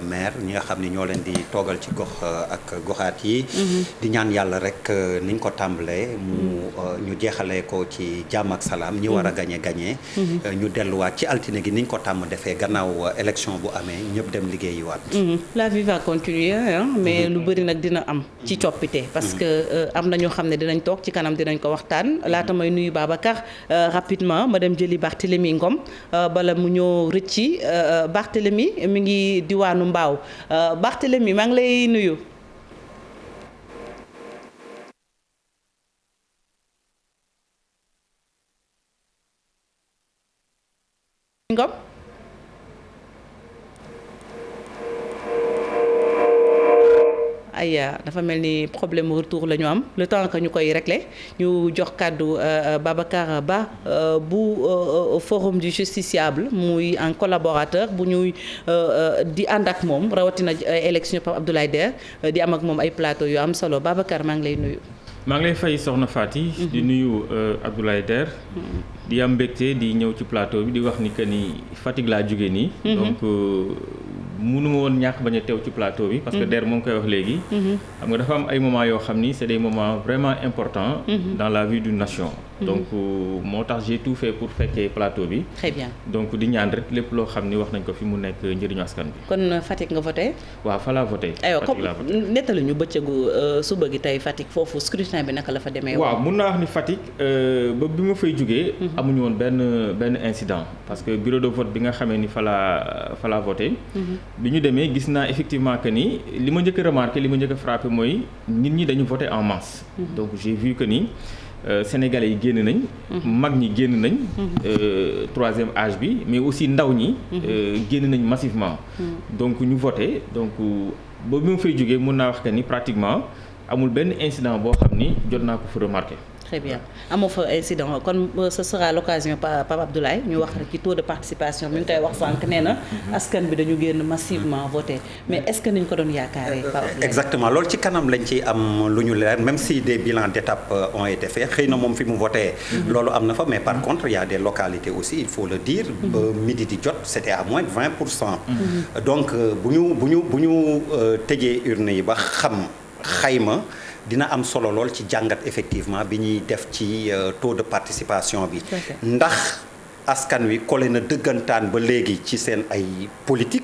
maire ñi nga xam ne ñoo leen di toogal ci gox ak goxaat yi di ñaan yàlla rek niñ ko tàmbalee ñu jeexalee ko ci jàmm ak salaam ñi war a gañe ñu delluwaat ci altine gi niñ ko tàmm defee gannaaw élection bu amee ñëpp dem liggéeyi waat la vie va continuer mais lu bëri nag dina am ci coppite parce que am na ñoo xam ne dinañ toog ci kanam dinañ ko waxtaan laata may nuyu Babacar rapidement ma dem jëli Barthélémy Ngom bala mu ñëw rëcci Barthélémy mi ngi diwaanu Mbaaw Barthélémy maa ngi lay nuyu. Ngom. ay dafa mel ni problème retour la ñu am le temps que ñu koy régler ñu jox kàddu Babacar Ba bu forum du justiciable muy un collaborateur bu ñuy di ànd ak moom rawatina élection Pape Abdoulaye Der di am ak moom ay plateau yu am solo Babacar maa ngi lay nuyu. maa ngi lay fay soxna Fati. di nuyu Abdoulaye Der. di am mbégte di ñëw ci plateau bi di wax ni que ni Fatick laa jóge nii. donc mënuma woon ñàkk bañ a teew ci plateau bi. parce que Der moo ngi koy wax léegi. xam nga dafa am ay moments yoo xam ni c'est des moments vraiment importants. dans la vie d'une nation. donc moo tax j'ai tout fait pour fekkee plateau bi. très bien donc di ñaan rek lépp loo xam ni wax nañ ko fi mu nekk njëriñu askan bi. kon Fatick nga voté. waaw fa laa voté. aywa comme nettali ñu bëccëgu suba gi tey Fatick foofu scrutin bi naka la fa demee. waaw mun naa wax ni Fatick ba bi ma fay jógee. amuñu woon benn incident parce que bureau de vote bi nga xamee ni fa laa voté. bi ñu demee gis naa effectivement que ni li ma njëkk a remarqué li ma njëkk a frappé mooy nit ñi dañu voté en masse. donc j'ai vu que ni Sénégalais yi génn nañ. mag ñi génn nañ. troisième âge bi mais aussi ndaw ñi. génn nañ massivement. donc ñu voté donc ba bi ma fay jógee mun naa wax que ni pratiquement amul benn incident boo xam ni jot naa ko fa remarqué. très bien amoo fa incident kon ce sera l'occasion Pape Abdoulaye ñu wax rek ci taux de participation mi ngi koy wax sànq nee na askan bi dañu génn massivement voté mais est-ce que niñ ko doon yaakaaree Pape Abdoulaye. exactement loolu ci kanam lañ ci am lu ñu leer même si des bilans d'étape ont été faits xëy na moom fi mu voté loolu am na fa mais par contre il y a des localités aussi il faut le dire ba midi di jot c'était à moins de 20%. donc bu ñu tëjee urne yi ba xayma dina am solo lool ci jàngat effectivement bi ñuy def ci taux de participation bi ndax askan wi kole na dëggantaan ba léegi ci seen ay politique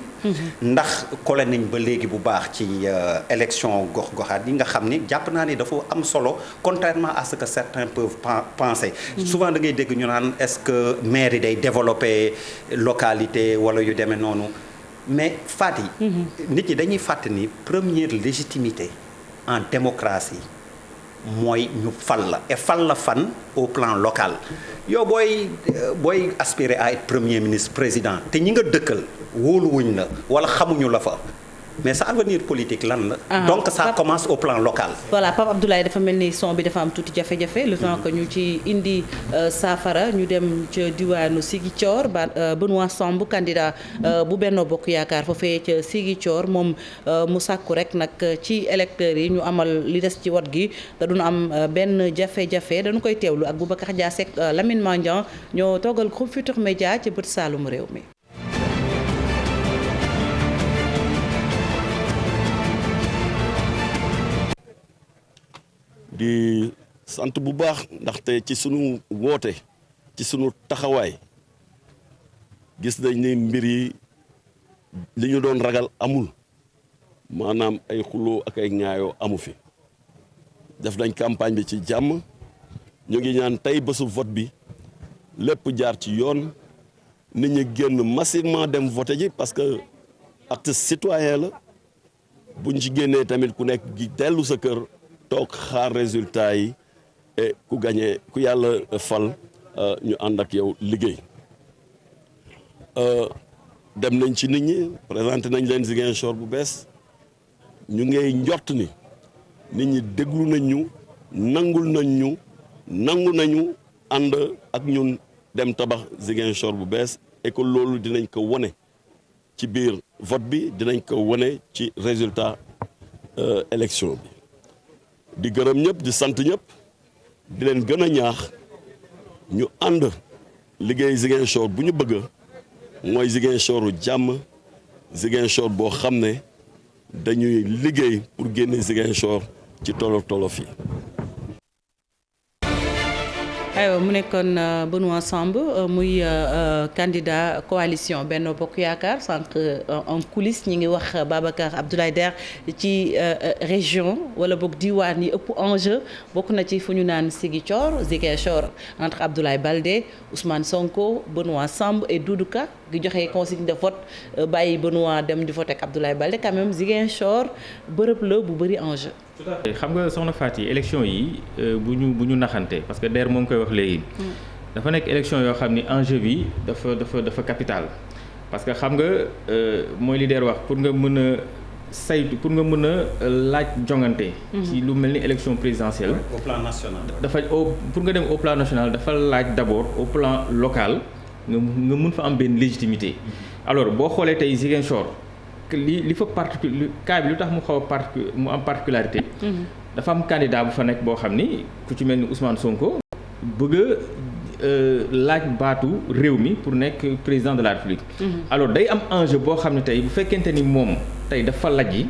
ndax kole nañ ba léegi bu baax ci élection gox-goxaat yi nga xam ni jàpp naa ni dafa am solo contrairement à ce que certains peuvent penser souvent da ngay dégg ñu naan est-ce que maire yi day développer localité wala yu demee noonu mais faat yi nit ñi dañuy fàtt ni première légitimité en démocratie mooy ñu fal la et fal la fan au plan local yow booy aspirer à être premier ministre président te ñi nga dëkkal wóoluwuñ la wala xamuñu la fa mais sa avenir politique lan la. donc ça commence au plan local. voilà Pape Abdoulaye dafa mel ni son bi dafa am tuuti jafe-jafe le temps que ñu ci indi saafara ñu dem ca diwaanu Ziguinchor Benoît Sambou candidat bu Benno Bokk Yaakaar foofee ca Ziguinchor moom mu sàkku rek nag ci électeurs yi ñu amal li des ci wot gi da duñu am benn jafe-jafe dañu koy teewlu ak Boubacar Diassé ak Lamine Mandian ñoo toogal groupe Futurs Médias ci bët Saalum réew mi. di sant bu baax ndaxte ci sunu woote ci sunu taxawaay gis nañ ni mbir yi li ñu doon ragal amul maanaam ay xuloo ak ay ŋaayoo amu fi def nañ campagne bi ci jàmm ñu ngi ñaan tey bésu vote bi lépp jaar ci yoon nit ñi génn massivement dem voter ji parce que acte citoyen la buñ ci génnee tamit ku nekk gi dellu sa kër toog xaar résultat yi et ku gagné ku yàlla fal ñu ànd ak yow liggéey dem nañ ci nit ñi présenté nañ leen Ziguinchor bu bees ñu ngay njort ni nit ñi déglu nañ ñu nangul nañ ñu nangu nañu ànd ak ñun dem tabax Ziguinchor bu bees et que loolu dinañ ko wone ci biir vote bi dinañ ko wone ci résultat élection bi di gërëm ñëpp di sant ñëpp di leen gën a ñaax ñu ànd liggéey Ziguinchor bu ñu bëgg mooy Ziguinchoru jàmm Ziguinchor boo xam ne dañuy liggéey pour génne Ziguinchor ci tolof yi. aywa mu nekkoon Benoît Sambou muy candidat coalition Benno Bokk Yaakaar sànq en coulisses ñi ngi wax Babacar Abdoulaye Der ci région wala boog diwaan yi ëpp enjeu bokk na ci fu ñu naan Ziguinchor entre Abdoulaye Baldé Ousmane Sonko Benoît Sambou et Doudou Ka gi joxe consigne de vote bàyyi Benoît dem di vote ak Abdoulaye Baldé quand même Ziguinchor bërëb la bu bëri enjeu. xam nga soxna Faty élection yi bu ñu naxante parce que Der moo ngi koy wax léegi. dafa nekk élection yoo xam ni enjeu bi dafa capital. parce que xam nga mooy li Der wax pour nga mën a saytu pour nga mën a laaj jongante. ci lu mel ni élection présidentielle. au plan national. pour nga dem au plan national dafa laaj d'abord au plan local nga mun fa am benn légitimité. alors boo xoolee tey Ziguinchor. li fa cas bi lu tax mu xaw a mu am particularité. dafa am candidat bu fa nekk boo xam ni ku ci mel ni Ousmane Sonko bëgg a laaj baatu réew mi pour nekk président de la République. alors day am enjeu boo xam ne tey bu fekkente ni moom tey dafa lajji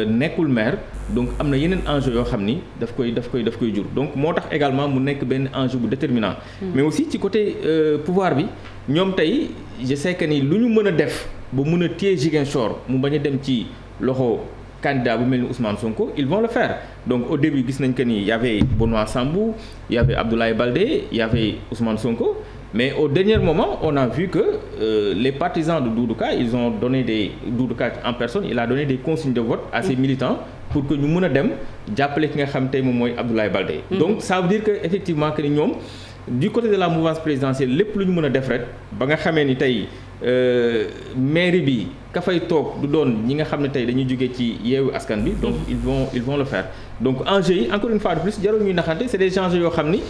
nekkul maire donc am na yeneen enjeu yoo xam ni daf koy jur donc moo tax également mu nekk benn enjeu bu déterminant. mais aussi ci côté pouvoir bi ñoom tey je sais que ni lu ñu mën a def. ba mun a téye Ziguinchor mu bañ a dem ci loxo candidat bu mel ni Ousmane Sonko ils vont le faire donc au début gis nañ que ni y avait Benoît Sambou y avait Abdoulaye Baldé y avait Ousmane Sonko mais au dernier moment on a vu que les partisans de Doudou Ka ils ont donné Doudou Ka en personne il a donné des consignes de vote à ses militants pour que ñu mun a dem jàppale ki nga xam tey moom mooy Abdoulaye Baldé. donc ça veut dire que effectivement que ni ñoom du côté de la mouvance présidentielle lépp lu ñu mën a def rek ba nga xamee ni tey. mairie bi ka fay toog du doon ñi nga xam ne tey dañuy jóge ci yeewu askan bi donc ils vont le faire donc enjeux yi encore une fois de plus jarul ñuy naxante c'est des enjeux yoo xam ni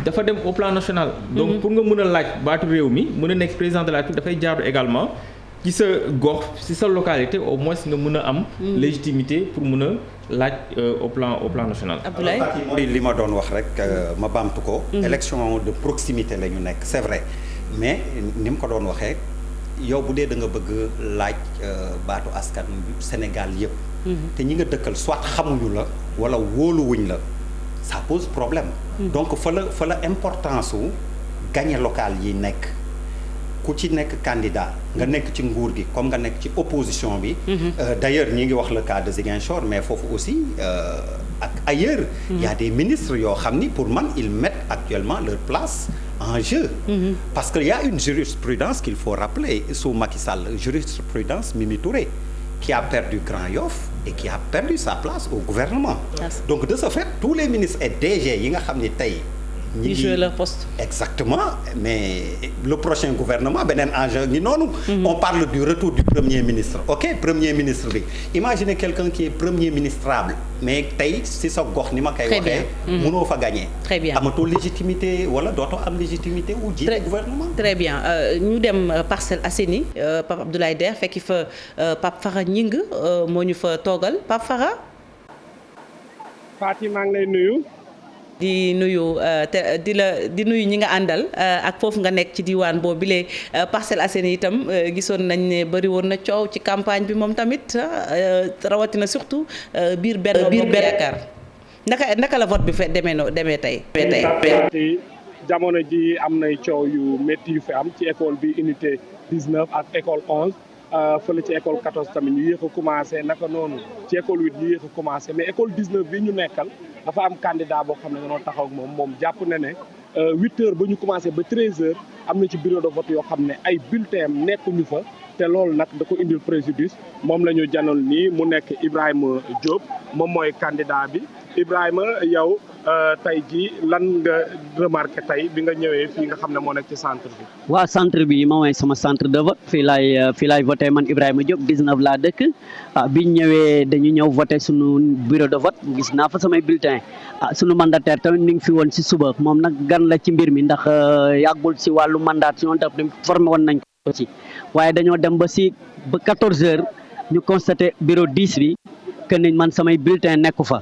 dafa dem au plan national donc pour nga mën a laaj baatu réew mi mën a nekk président de la République dafay jaadu également ci sa gox ci sa localité au moins nga mën a am légitimité pour mën a laaj au plan national. Abdoulaye mooy li ma doon wax rek ma baamtu ko élection de proximité la ñu nekk c'est vrai mais ni mu ko doon waxee yow bu dee da nga bëgg laaj baatu askan Sénégal yëpp. te ñi nga dëkkal soit xamuñu la wala wóoluwuñ la ça pose problème. donc fa la importance su gagner local yi nekk ku ci nekk candidat nga nekk ci nguur gi comme nga nekk ci opposition bi. d'ailleurs ñi ngi wax le cas de Ziguinchor mais foofu aussi ak ailleurs. il y a des ministres yoo xam ni pour man ils mettent actuellement leur place. en jeu. Parce qu'il y a une jurisprudence qu'il faut rappeler sous Macky Sall, jurisprudence Mimi Touré, qui a perdu Grand Yoff et qui a perdu sa place au gouvernement. Donc de ce fait, tous les ministres et DG yi nga xam ne tey ñi jouer leur poste. Exactement, mais le prochain gouvernement beneen enjeu ngi noonu. On parle du retour du premier ministre. OK, premier ministre bi. Imaginez quelqu'un qui est premier ministrable, mais tey si sa gox ni ma koy waxee. mënoo fa gagner. Très bien amatoo légitimité wala dootoo am légitimité ou jiite gouvernement. Très bien ñu dem Parcelles Assainies Pape Abdoulaye Der fekki fa Pape Fara Ñing moo ñu fa toogal Pape Fara. Faty maa ngi lay nuyu. di nuyu di nuyu ñi nga àndal ak foofu nga nekk ci diwaan boobu bile Parcelles Assainies itam gisoon nañ ne bëri woon na coow ci campagne bi moom tamit rawatina surtout biir Benno Bokk Yaakaar naka la vote bi demee tey. jamono ji am nay coow yu métti yu fi am ci école bi unité 19 ak école 11 fële ci école 14 tamit ñu yéex a commencé naka noonu ci école 8 ñu yéex a commencé mais école 19 bi ñu nekkal. dafa am candidat boo xam ne dañoo taxaw ak moom jàpp na ne 8h ba ñu commencé ba 13h am na ci bureau de vote yoo xam ne ay bulletins am nekkuñu fa te loolu nag da ko indil préjudice moom la ñu janal nii mu nekk Ibrahima Diop moom mooy candidat bi Ibrahima yow tey jii lan nga remarqué tey bi nga ñëwee fii nga xam ne moo nekk ci centre bi. waaw centre bi moom mooy sama centre de vote fii laay voté man Ibrahima Diop 19 laa dëkk biñ ñëwee dañu ñëw voté sunu bureau de vote gis naa fa samay bulletin sunu mandataire tamit mi ngi fi woon si suba moom nag gan la ci mbir mi ndax yàggul si wàllu mandation daf formé woon nañ ko ci waaye dañoo dem ba 14h ñu constaté bureau 10 bi que ni man samay bulletin nekku fa.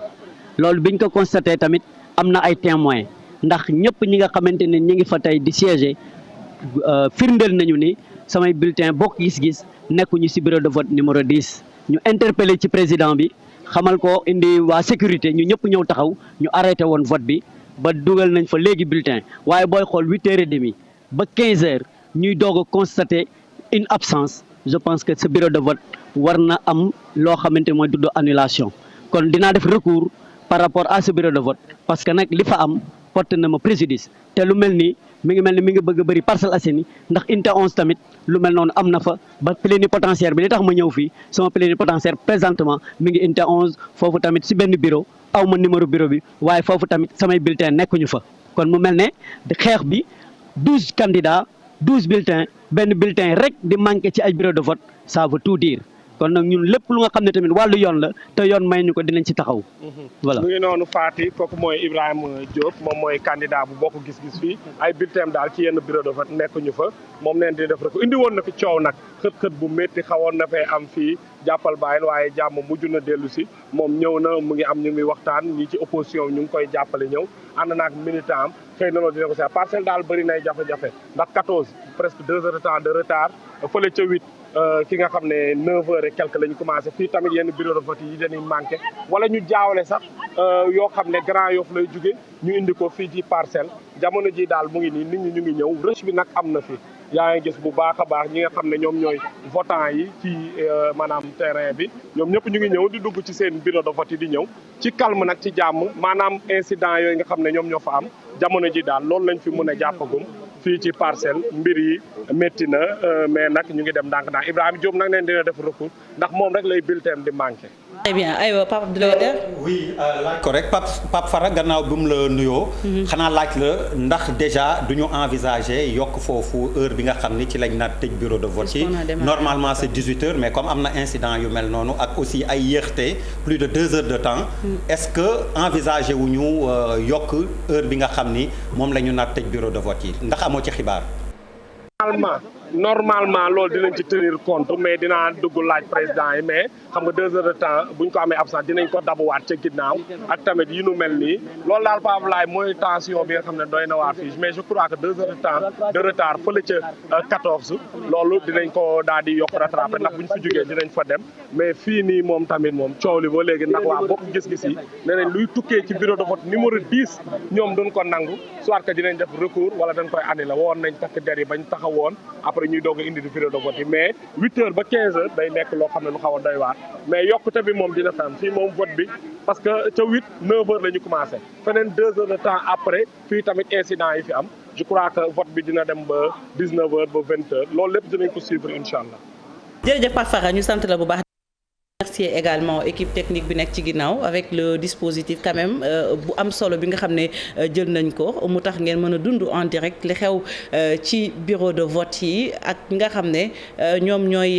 loolu biñ ko constaté tamit am na ay témoins ndax ñëpp ñi nga xamante ne ñi ngi fa tey di siéger firndeel nañu ni samay bulletin bokk gis-gis nekkuñu ci bureau de vote numéro 10 ñu interpellé ci président bi xamal ko indi waa sécurité ñu ñëpp ñëw taxaw ñu arrêté woon vote bi ba dugal nañ fa léegi bulletin waaye booy xool 8h30 ba 15h ñuy doog a constater une absence je pense que ce bureau de vote war na am loo xamante mooy tudd annulation kon dinaa def recours par rapport à ce bureau de vote parce que nag li fa am porte na ma préjudice te lu mel ni mi ngi bëgg a bëri Parcelles Assainies ndax unité 11 tamit lu mel noonu am na fa ba plénipotentiaire bi li tax ma ñëw fii sama plénipotentiaire présentement mi ngi unité 11 foofu tamit si benn bureau aw ma numéro bureau bi waaye foofu tamit samay bulletins nekkuñu fa kon mu mel ne xeex bi 12 candidats 12 bulletins benn bulletin rek di manqué ci ay bureau de vote ça veut tout dire kon nag ñun lépp lu nga xam ne tamit wàllu yoon la te yoon may ñu ko dinañ ci taxaw. voilà mu ngi noonu Fati kooku mooy Ibrahima Diop moom mooy candidat bu bokk gis-gis fii ay bulletin daal ci yenn bureau de vote nekkuñu fa moom neen di def rek indi woon na fi coow nag xët-xët bu métti xawoon na fee am fii jàppal bàyyil waaye jàmm mujj na dellu si moom ñëw na mu ngi am ñu ngi waxtaan ñi ci opposition ñu ngi koy jàppale ñëw ànd naag militant am xëy na loolu dina ko seet Parcelles daal bëri nay jafe-jafe ndax 14 presque 2 heures de temps de retard fële ca 8 ki nga xam ne 9 heures et quelque la ñu commencé fii tamit yenn bureau de vote yi dañuy manqué wala ñu jaawale sax yoo xam ne Grand Yoff lay jóge ñu indi ko fii ci Parcelles jamono ji daal mu ngi nii nit ñi ñu ngi ñëw rush bi nag am na fi yaa ngi gis bu baax a baax ñi nga xam ne ñoom ñooy votant yi ci maanaam terrain bi ñoom ñëpp ñu ngi ñëw di dugg ci seen bureau de vote yi di ñëw ci calme nag ci jàmm maanaam incident yooyu nga xam ne ñoom ñoo fa am jamono ji daal loolu lañ fi mën a jàppagum fii ci Parcelles mbir yi métti na mais nag ñu ngi dem ndànk-ndànk Ibrahima Diop nag neen dina def recours ndax moom rek lay bulletin di manqué. très bien aywa Pape Abdoulaye. oui laaj ko rek Pape Fara gannaaw bi mu la nuyoo. xanaa laaj la ndax déjà du ñu envisager yokk foofu heure bi nga xam ni ci lañ naat tëj bureau de vote yi normalement c'est 18h mais comme am na incident yu mel noonu ak aussi ay yéexte plus de 2 heures de temps. est-ce que envisager wu ñu yokk heure bi nga xam ni moom la ñu naat tëj bureau de vote yi ndax amoo ci xibaar. normalement loolu dinañ ci tenir compte mais dinaa dugg laaj président yi mais xam nga 2 heures de temps buñ ko amee absent dinañ ko dabuwaat ca ginnaaw ak tamit yi nu mel nii loolu daal Pape Abdoulaye mooy tension bi nga xam ne doy na waa fii mais je crois que 2 heures de temps de retard fële ca 14 loolu dinañ ko daal di yokk rattrapé ndax buñ fi jógee dinañ fa dem mais fii nii moom tamit moom coow li ba léegi ndax waa bokk gis-gis yi nee nañ luy tukkee ci bureau de vote numéro 10 ñoom duñ ko nangu soit que dinañ def recours wala dañ koy annulé woon nañ takk der yi bañ taxawoon après ñuy doog a indi di bureau de vote yi mais 8 heures ba 15 heures day nekk loo xam ne lu xaw a doy waar mais yokkute bi moom dina fa am fii moom vote bi parce que ca 8 9 heures la ñu commencé feneen 2 heures de temps après fii tamit incident yi fi am je crois que vote bi dina dem ba 19 heures ba 20 heures loolu lépp dinañ ko suivre incha allah. jërëjëf Pape Fara ñu sant la bu baax. Merci également équipe technique bi nekk ci ginnaaw avec le dispositif quand même bu am solo bi nga xam ne jël nañ ko mu tax ngeen mën a dund en direct li xew ci bureau de vote yi ak nga xam ne ñoom ñooy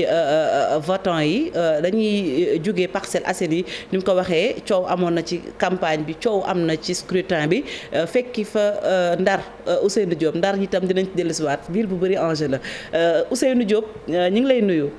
votants yi dañuy jógee Parcelles Assainies ni mu ko waxee coow amoon na ci campagne bi coow am na ci scrutin bi fekki fa Ndar Ousseynou Diop Ndar itam dinañ ci dellusiwaat ville bu bëri enjeu la Ousseynou Diop ñu ngi lay nuyu.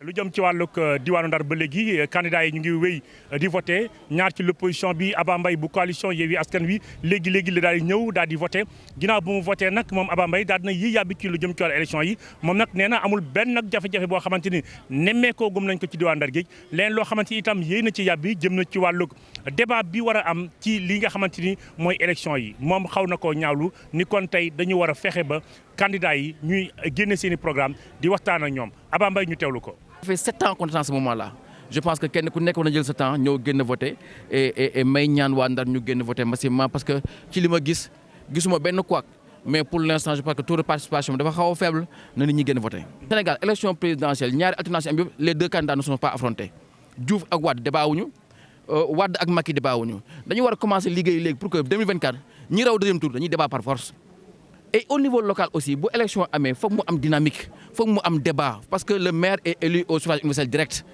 lu jëm ci wàllug diwaanu Ndar ba léegi candidat yi ñu ngi wéy di voté ñaar ci l'opposition bi Aba Mbaye bu coalition Yewwi Askan Wi léegi la daal di ñëw daal di voté ginnaaw bu mu voté nag moom Aba Mbaye daal dina yi yàbbi ci lu jëm ci wàllu élection yi moom nag nee na amul benn nag jafe-jafe boo xamante ni nemmeekoo gum nañ ko ci diwaanu Ndar géej leen loo xamante ni itam yéey na ci yàbbi jëm na ci wàllug débat bi war a am ci li nga xamante ni mooy élection yi moom xaw na koo ñaawlu ni kon tey dañu war a fexe ba candidat yi ñuy génne seen i programme di waxtaan ak ñoom Aba Mbaye ñu teewlu ko. Ça fait 7 ans qu'on est en ce moment-là je pense que kenn ku nekk war na jël sa temps ñëw génn voter et may ñaan waa Ndar ñu génn voter massivement parce que ci li ma gisuma benn couac mais pour l'instant je pense que taux de participation dafa xaw a faible na nit ñi génn voter. Sénégal élection présidentielle ñaari alternance am yëpp les deux candidats ne sont pas affrontés Diouf ak Wade débat wuñu Wade ak Macky débat wuñu dañu war a commencer liggéey léegi pour que 2024 ñi raw deuxième tour dañuy débat par force. Et au niveau local aussi bu élection amee foog mu am dynamique foog mu am débat parce que le maire est élu au suffrage universel direct.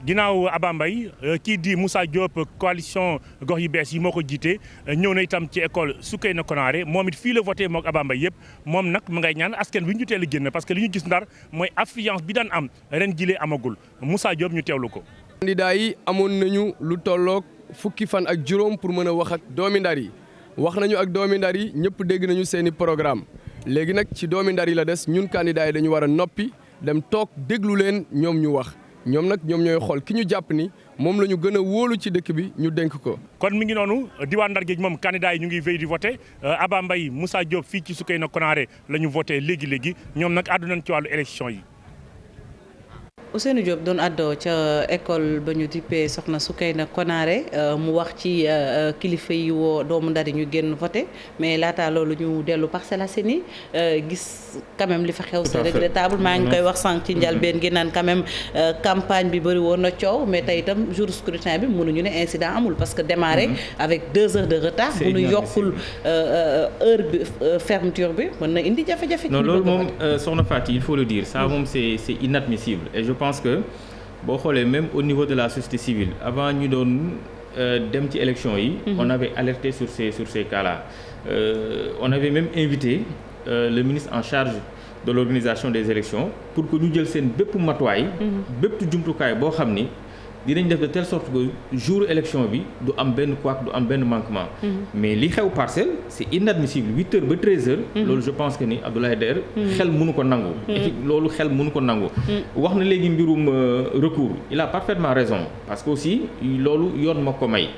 ginnaaw Aba Mbaye kii di Moussa Diop coalition gox yu bees yi moo ko jiite ñëw na itam ci école Soukeyna Konaré moom it fii la voté mook Aba Mbaye yëpp moom nag mu ngay ñaan askan wi ñu teel a génn parce que li ñu gis Ndar mooy affluence bi daan am ren jilee amagul Moussa Diop ñu teewlu ko. candidat yi amoon nañu lu tolloog fukki fan ak juróom pour mën a wax ak doomi Ndar yi. wax nañu ak doomi Ndar yi ñëpp dégg nañu seeni programme léegi nag ci doomi Ndar yi la des ñun candidats yi dañu war a noppi dem toog déglu leen ñoom ñu wax ñoom nag ñoom ñooy xool ki ñu jàpp ni moom la ñu gën a wóolu ci dëkk bi ñu dénk ko. kon mi ngi noonu diwaan Ndar géej moom candidat yi ñu ngi veille di voté Aba Mbaye Moussa Diop fii ci Soukeyna Konaré la ñu voté léegi ñoom nag àddu nañ ci wàllu élection yi. Ousseynou Diop doon àddoo ca école ba ñu dippee soxna Soukeyna Konaré mu wax ci kilifa yi woo doomu Ndar yi ñu génn voté mais laata loolu ñu dellu Parcelles Assainies gis quand même li fa xew c'est regrettable maa ngi koy wax sànq ci njëlbeen gi naan quand même campagne bi bëri woon na coow mais tey itam jour scrutin bi mënuñu ne incident amul parce que démarré avec 2 heures de retard bu ñu yokkul heure bi fermeture bi mën na indi jafe-jafe. non loolu moom soxna Faty il faut le dire ça moom c'est inadmissible et je pense que boo xoolee même au niveau de la société civile avant ñu doon dem ci élection yi on avait alerté sur ces cas-là on avait même invité le ministre en charge de l'organisation des élections pour que ñu jël seen bépp matuwaay bépp jumtukaay boo xam ni dinañ def de telle sorte que jour élection bi du am benn couac du am benn manquement mais li xew Parcelles c'est inadmissible 8 heures ba 13 heures loolu je pense que ni Abdoulaye Der xel mënu ko nangu loolu xel mënu ko nangu wax na léegi mbirum recours il a parfaitement raison parce que aussi loolu yoon ma ko may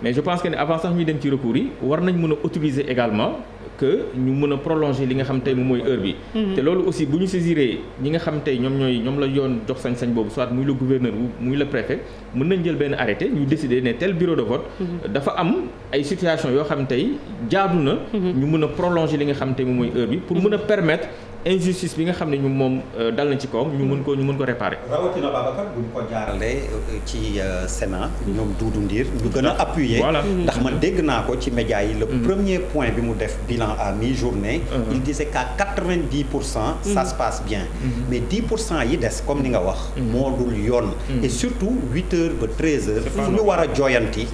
mais je pense que ni avant sax ñuy dem ci recours yi war nañ mën a autoriser également que ñu mën a prolonger li nga xam tey moom mooy heure bi te loolu aussi bu ñu saisiree ñi nga xam tey ñoom la yoon jox sañ-sañ boobu soit muy le gouverneur muy le préfet mën nañ jël benn arrêté ñu décider ne tel bureau de vote dafa am ay situation yoo xam tey jaadu na ñu mën a prolonger li nga xam tey moom mooy heure bi pour mën a permettre injustice bi nga xam ne ñu moom dal na ci kawam ñu mën ko réparer. rawatina Babacar bu ñu ko jaaralee ci Sénat ñoom Doudou Ndir ñu gën a appuyer. ndax man dégg naa ko ci médias yi. le premier point bi mu def bilan à mi-journée. il disait qu'à 90% ça se passe bien. mais 10% yi des comme ni nga wax. moo dul yoon. et surtout 8 heures ba 13 heures. fu ñu war a jooyanti.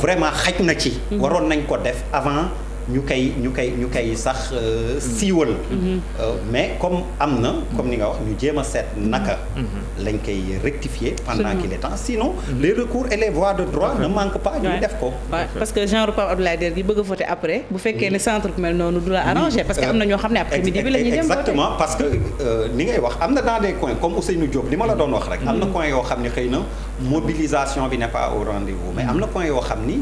vraiment xaj na ci. waroon nañ ko def avant. ñu koy sax siiwal mais comme am na comme ni nga wax ñu jéem a seet naka lañ koy rectifier pendant qu'il est temps sinon les recours et les voies de droit ne manquent pas ñu def ko parce que genre Pape Abdoulaye Der gi bëgg a voter après bu fekkee ne centre ku mel noonu du la arranger parce que am na ñoo xam ne après midi bi la ñuy dem exactement parce que ni ngay wax am na dans des coins comme Ousseynou Diop li ma la doon wax rek am na coins yoo xam ne xëy na mobilisation bi n'est pas au rendez-vous mais am na coins yoo xam ni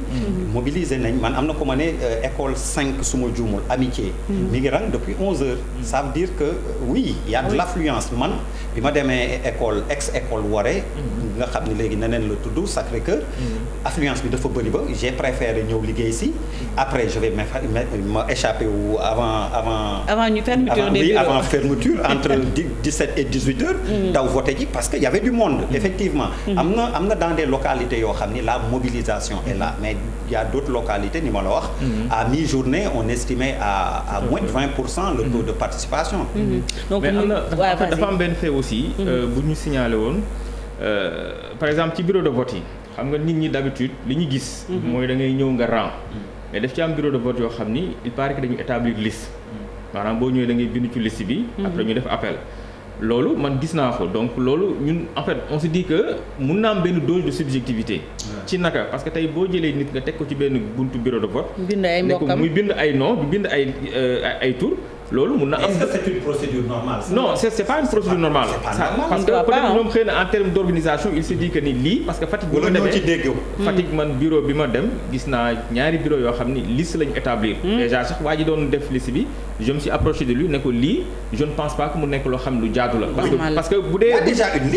mobiliser nañ man am na ko ma ne école 5 suma juumul amitié mi ngi rang depuis 11 heures ça veut dire que oui il y a de l'affluence man bi ma demee école ex-école Woré nga xam ne léegi neneen la tudd Sacré-Cœur affluence bi dafa bëri ba j'ai préféré ñëw liggéey si après je vais ma échapper wu avant fermeture entre 17 et 18 heures daw voté ji parce que y avait du monde effectivement am na dans des localités yoo xam ni la mobilisation est là mais il y a d'autres localités ni ma la wax à mi-journée on estimait à moins de 20% le taux de participation donc mais dafa am benn fait aussi bu ñu signalé woon par exemple ci bureau de vote yi xam nga nit ñi d'habitude li ñu gis mooy da ngay ñëw nga rang mais daf ci am bureau de vote yoo xam ni il paraît que dañu établir liste maanaam boo ñëwee da ngay bind ci liste bi après ñu def appel loolu man gis naa ko donc loolu ñun en fait on se dit que mun na am benn dose de subjectivité ci naka parce que tey boo jëlee nit nga teg ko ci benn buntu bureau de vote ne ko muy bind ay nom di bind ay tur loolu mun na am. Est-ce que c'est une procédure normale? Non, c'est pas une procédure normale. Parce que peut-être ñoom xëy na en termes d'organisation il se dit que ni lii parce que Fatick bi ma demee Fatick man bureau bi ma dem gis naa ñaari bureau yoo xam ni liste lañu établir. Déjà sax waa ji doon def liste bi je me suis approché de lui ne ko lii je ne pense pas que mu nekk loo xam lu jaadu la. parce que bu dee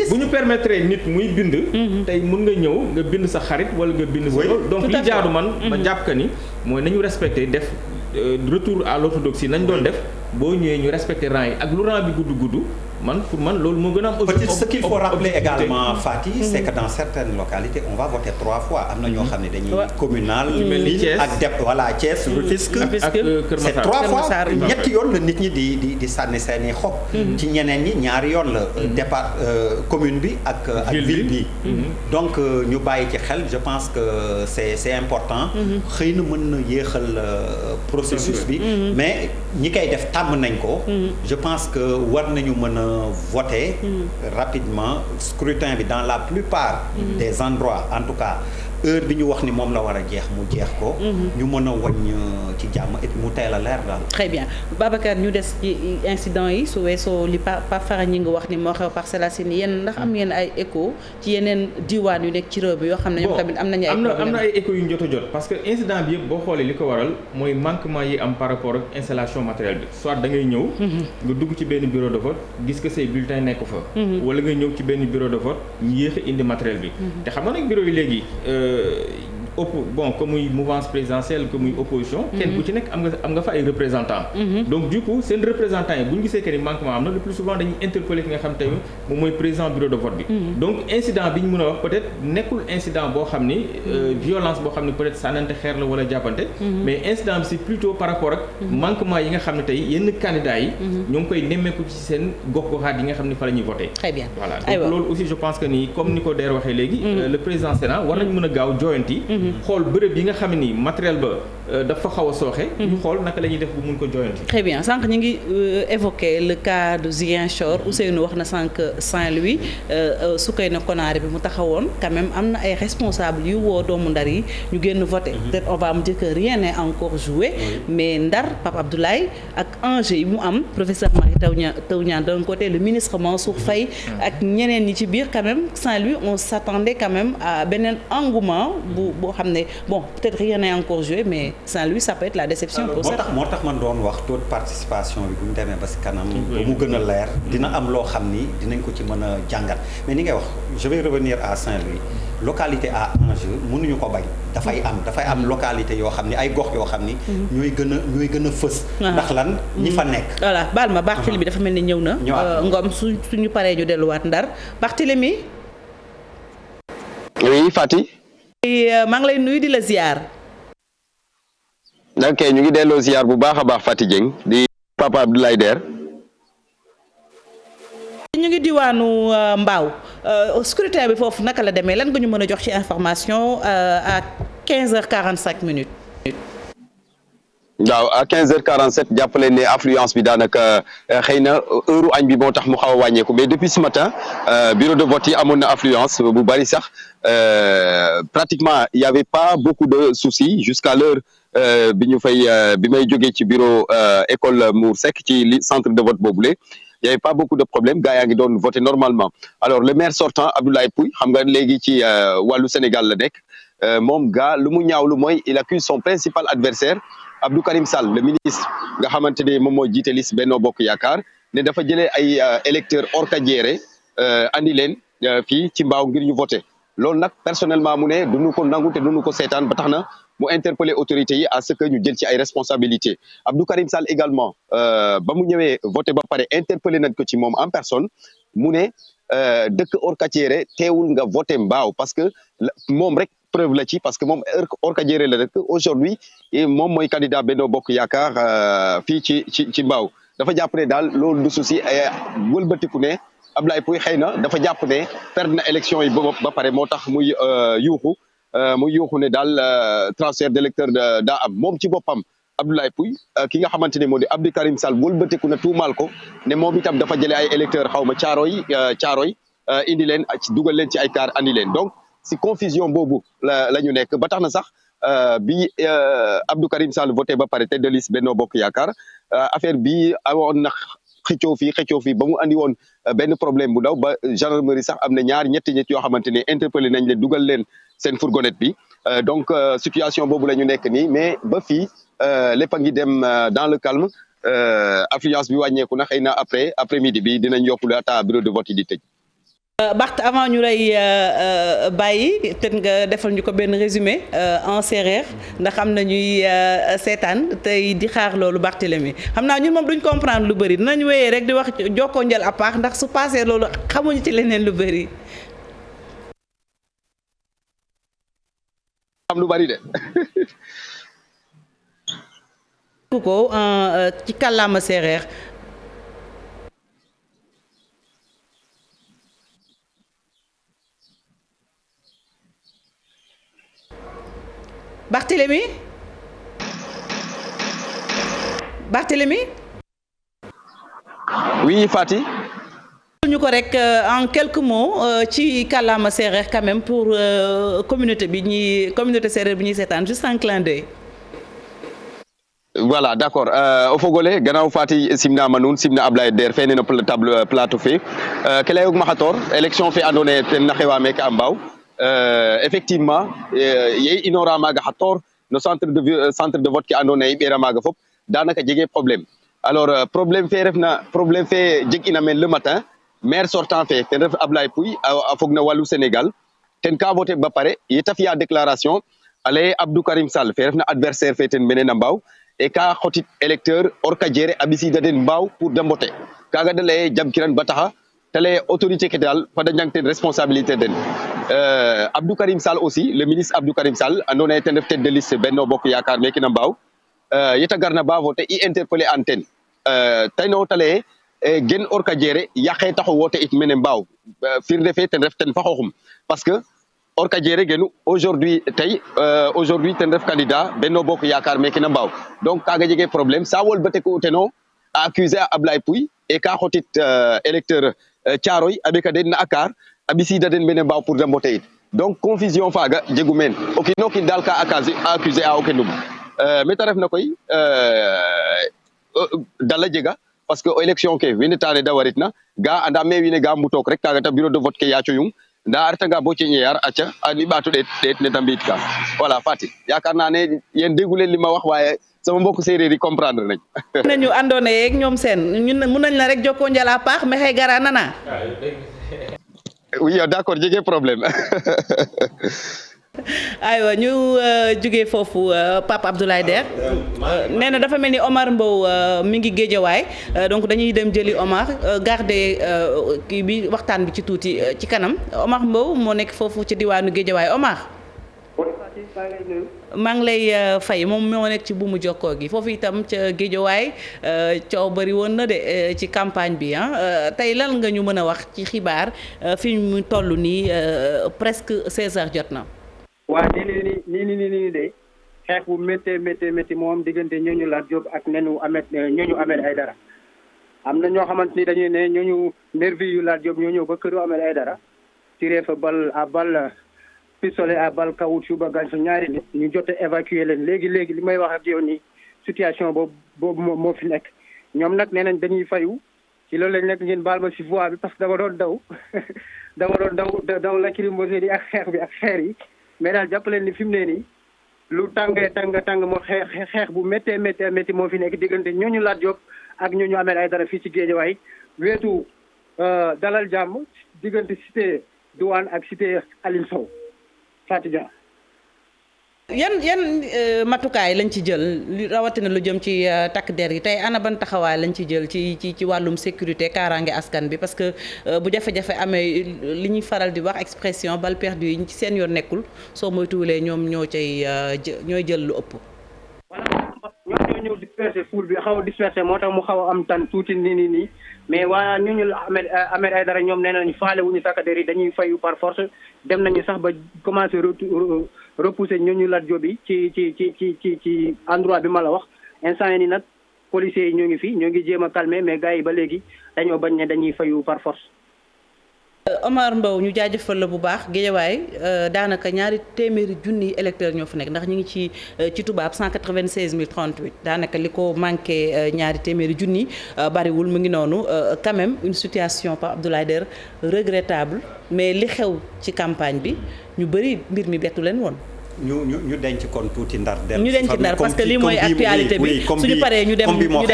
bu ñu permettre nit muy bind. tey mun nga ñëw nga bind sa xarit wala nga bind sa loolu. donc li jaadu man ma jàpp que ni mooy nañu respecter def retour à l'orthodoxie nañ doon def. boo ñëwee ñu respecter rang yi ak lu rang bi gudd man pour man loolu moo gën a am. peut-être ce qu'il faut rappeler également Fati c'est que dans certaines localités on va voter 3 fois am na ñoo xam ne dañuy communal. ak dep voilà Thiès Rufisque ak Kër Massar c'est 3 fois ñetti yoon la nit ñi di sànni seeni xob. ci ñeneen ñi ñaari yoon la. départ commune bi ak ville bi. donc ñu bàyyi ci xel je pense que c'est important. xëy na mën na yéexal processus bi. mais ñi koy def tàmm nañ ko. je pense que war nañu mën a voter rapidement scrutin bi dans la plupart des endroits en tout cas heure bi ñu wax ni moom la war a jeex mu jeex ko. ñu mën a wàññ ci jàmm et puis mu teel a leer daal. très bien Babacar ñu des ci incident yi su weesoo li Pape Fara ñi nga wax ni moo xew Parcelles Assainies yéen ndax am ngeen ay écho ci yeneen diwaan yu nekk ci réew bi yoo xam ne ñoom tamit am nañu ay problème am na ay écho yu ñu jot a jot parce que incident bi yëpp boo xoolee li ko waral mooy manquement yi am par rapport ak installation matériel bi soit da ngay ñëw nga dugg ci benn bureau de vote gis que say bulletin nekk fa wala nga ñëw ci benn bureau de vote ñu yéex a indi matériel bi te xam nga nag bureau yi léegi que muy mouvance présidentielle que muy opposition kenn ku ci nekk am nga fa ay représentants donc du coup seen représentants yi bu ñu gisee que ni manquement am na le plus souvent dañuy interpeller ki nga xam tey moom mooy président bureau de vote bi donc incident bi ñu mën a wax peut-être nekkul incident boo xam ni violence boo xam ni peut-être sànnante xeer la wala jàppante mais incident bi c'est plutôt par rapport ak manquement yi nga xam ne tey yenn candidats yi ñoo ngi koy nemmeeku ci seen gox-goxaat yi nga xam ni fa la ñuy voter très bien voilà donc loolu aussi je pense que ni comme ni ko Der waxee léegi le président Sénat war nañ mën a gaaw joyanti xool bërëb yi nga xam ni matériel ba dafa xaw a sooxe. ñu xool naka la ñuy def bu mun ko joyanti. très bien sànq ñu ngi évoqué le cas de Ziguinchor Ousseynou wax na sànq Saint-Louis Soukeyna Konaré bi mu taxawoon quand même am na ay responsables yu woo doomu Ndar yi ñu génn voter. peut-être on va me dire que rien n'est encore joué. mais Ndar Pape Abdoulaye ak enjeu yi mu am professeur Mary Teuw Niane d'un côté le ministre Mansour Faye ak ñeneen ñi ci biir quand même Saint-Louis on s'attendait quand même à beneen engouement boo xam ne bon peut-être rien n'est encore joué mais Saint-Louis ça peut être la déception pour ça. moo tax man doon wax taux de participation bi bu ñu demee ba si kanam. ba mu gën a leer dina am loo xam ni dinañ ko ci mën a jàngat mais ni ngay wax je vais revenir à Saint-Louis localité à enjeu mënuñu ko bañ. dafay am localité yoo xam ni ay gox yoo xam ni. ñooy gën a fës. ndax lan ñi fa nekk. voilà baal ma Barthélémy bi dafa mel ni ñëw na. Ngom suñu paree ñu delluwaat Ndar Barthélémy. oui Fati. maa ngi lay nuyu di la ziar. ok ñu ngi delloo ziar bu baax a baax Fati Dieng di Papa Abdoulaye Der. ñu ngi diwaanu Mbao scrutin bi foofu naka la demee lan nga ñu mën a jox ci information à 15h45 minutes. waaw à 15h47 jàppale ne affluence bi daanaka xëy na heure añ bi moo tax mu xaw a wàññeeku mais depuis ce matin bureau de vote yi amoon na affluence bu bari sax pratiquement il y avait pas beaucoup de soucis jusqu'à l'heure bi may jógee ci bureau école Mour Seck ci centre de vote boobule il y avait pas beaucoup de problèmes gars yaa ngi doon voter normalement alors le maire sortant Abdoulaye Pouye xam nga léegi ci wàllu Sénégal la nekk moom gars lu mu ñaawlu mooy il accuse son principal adversaire Abdou Karim Sall le ministre nga xamante ne moom moo jiite liste Benno Bokk Yaakaar ne dafa jëlee ay électeurs orkadiéré andi leen fii ci Mbao ngir ñu voter loolu nag personnellement mu ne duñu ko nangu te duñu ko seetaan ba tax na mu interpeller autorités yi à ce que ñu jël ci ay responsabilités Abdou Karim Sall également ba mu ñëwee voter ba pare interpeller nañ ko ci moom en personne mu ne dëkk orkadiéré teewul nga voter Mbao parce que moom rek preuve la ci parce que moom orkadiéré la rek aujourd'hui moom mooy candidat Benno Bokk Yaakaar fii ci Mbao dafa jàpp ne daal loolu du souci wëlbatiku ne Abdoulaye Pouye xëy na dafa jàpp ne perdre na élection yi ba pare moo tax muy yuuxu ne daal transfert d'électeur daa am moom ci boppam Abdoulaye Pouye ki nga xamante ne moo di Abdou Karim Sall wëlbatiku na tuumaal ko ne moom itam dafa jëlee ay électeurs xaw ma caaroy indi leen dugal leen ci ay car andi leen donc si confusion boobu la ñu nekk ba tax na sax bi Abdou Karim Sall voté ba pare tête de liste Benno Bokk Yaakaar affaire bi awoon na xëccoo fii ba mu andi woon benn problème bu ndaw ba gendarmerie sax am na ñetti nit yoo xamante ne interpellé nañ leen dugal leen seen fourgonnette bi donc situation boobu la ñu nekk nii mais ba fii lépp a ngi dem dans le calme affluence bi wàññeeku na xëy na après midi bi dinañ yokku laata bureau de vote yi di tëj. Bart avant ñu lay bàyyi peut-être nga defal ñu ko benn résumé en séeréer ndax am na ñuy seetaan tey di xaar loolu Barthélémy xam naa ñun moom duñ comprendre lu bëri dinañ wéyee rek di wax jokkoo njël à part ndax su passé loolu xamuñu ci leneen lu bëri. am lu bëri de. ko ci kàllaama séeréer. Barthélémy oui Fati ñu ko rek en quelques mots ci kàllaama séeréer quand même pour communauté séeréer bi ñuy seetaan juste un clin d'œil. Voilà d'accord o fogole gannaaw fati simnama nuun simna Ablaye Der fene no plateau fe ke layoguma xator élection fe andoona yee ten na xewa meeke a Mbao effectivement ye i inora maaga xator no centre de vote ke andoona yee i ɓeera maaga fop daanaka jegee problème alors problème fe jeg'ina meen le matin maire sortant fe ten ref Ablaye Pouy a fog na wàllu Sénégal ten ka voté ba pare ye ta fi'a déclaration a lay Abdou Karim Sall fe refna adversaire fe ten mene na Mbao e ka xotit électeur orka jere a ɓisiida den Mbao pour de mbote kaaga da lay jamkiran ba taxa te lay autorité ke daal fada njang ten responsabilité den Abdou Karim Sall aussi le ministre Abdou Karim Sall andoona yee ten ref tête de liste Benno Bokk Yaakaar meke na Mbao yeta garna ba voté i interpellé an ten tayno te lay gen orka jere yaqe taxo wote it mene Mbao firnde fe ten ref ten fa xooxum parce que orka jere genu aujourd'hui ten ref candidat Benno Bokk Yaakaar meke na Mbao donc kaga jege problème sa wolbate ko teno a accuser a Ablaye Pouy et ka xotit électeur Thiaroye a ɓeka den na akar a ɓisida den mene Mbao pour de mbote it donc confusion faga jegu meen o kiino kiin daal ka accuser a o kenum meta ref na koy dala jega parce que élection ke wiin tane da waritna ga anda me wiin ga mbutook rek kaga ta bureau de vote ke yaaco yung nda a retanga bo ceeñeyaar aca ani ɓaatu ɗeet ne ta mbi'it ka voilà Fatick yaakaar naa ne yéen déggu leen li ma wax waaye sama mbokk séeréer yi comprendre nañ nañu àndoona yeeg ñoom seen ñun mun nañ la rek jokkoo njala paax maxey gara nana oui d'accord jege problème aywa ñu jógee foofu Pape Abdoulaye Der nee na dafa mel ni Omar Mbow mi ngi Géejawaay donc dañuy dem jëli Omar garder kii bi waxtaan bi ci tuuti ci kanam Omar Mbow moo nekk foofu ci diwaanu Géejawaay Omar. maa ngi lay fay moom moo nekk ci buumu jokkoo gi foofu itam ca Géejawaay coow bari woon na de ci campagne bi tey lan nga ñu mën a wax ci xibaar fi mu toll nii presque 16h jot na. waa nii de xeex bu métti moom diggante ñooñu Lat Diop ak ñooñu Ahmed Aïdara am na ñoo xamante ni dañuy ne ñooñu nervi yu Lat Diop ñoo ñëw ba këru Ahmed Aïdara tiré fa balle pistolet à balle caoutchouc ba gaañ fa ñaari nit ñu jot a évacuer leen léegi li may wax ak yow nii situation boobu moo fi nekk ñoom nag nee nañ dañuy fayu ci loolu lañ nekk ngeen baal ma si voix bi parce que dama doon daw lacrymogène yi ak xeex bi ak xeer yi mais daal jàppaleen ni fi mu ne nii lu tàng moo xeex bu métti moo fi nekk diggante ñooñu Lat Diop ak ñooñu Ahmed Aïdara fii ci Géejawaay weetu dalal jàmm diggante cité Douane ak cité Aline Sow Fatia. yan matukaay lañ ci jël rawatina lu jëm ci takk der yi tey ana ban taxawaay lañ ci jël ci wàllum sécurité kaaraange askan bi parce que bu jafe-jafe amee li ñuy faral di wax expression balle perdue yi ci seen yoon nekkul soo moytuwulee ñoom ñooy jël lu ëpp. ñoo ñëw dispersé foule bi xaw a dispersé moo tax mu xaw a am tan tuuti nii mais waa ñooñu Ahmed Aïdara ñoom nee nañu faale wuñu takk der yi dañuy fayu par force dem nañu sax ba commencé repousser ñooñu Lat Diop bi ci endroit bi ma la wax instant yi ni nag policiers yi ñoo ngi fi ñoo ngi jéem a calmer mais gars yi ba léegi dañoo bañ ne dañuy fayu par force. Omar Mbow ñu jaajëfal la bu baax Géejawaay daanaka ñaari téeméeri junni électeurs ñoo fa nekk ndax ñu ngi ci tubaab 196 038 daanaka li ko manqué ñaari téeméeri junni bariwul mu ngi noonu quand même une situation Pape Abdoulaye Der regrettable mais li xew ci campagne bi ñu bëri mbir mi bettu leen woon. ñu denc kon tuuti ndar dem ñu denc ndar parce que lii mooy actualité bi suñu paree ñu dem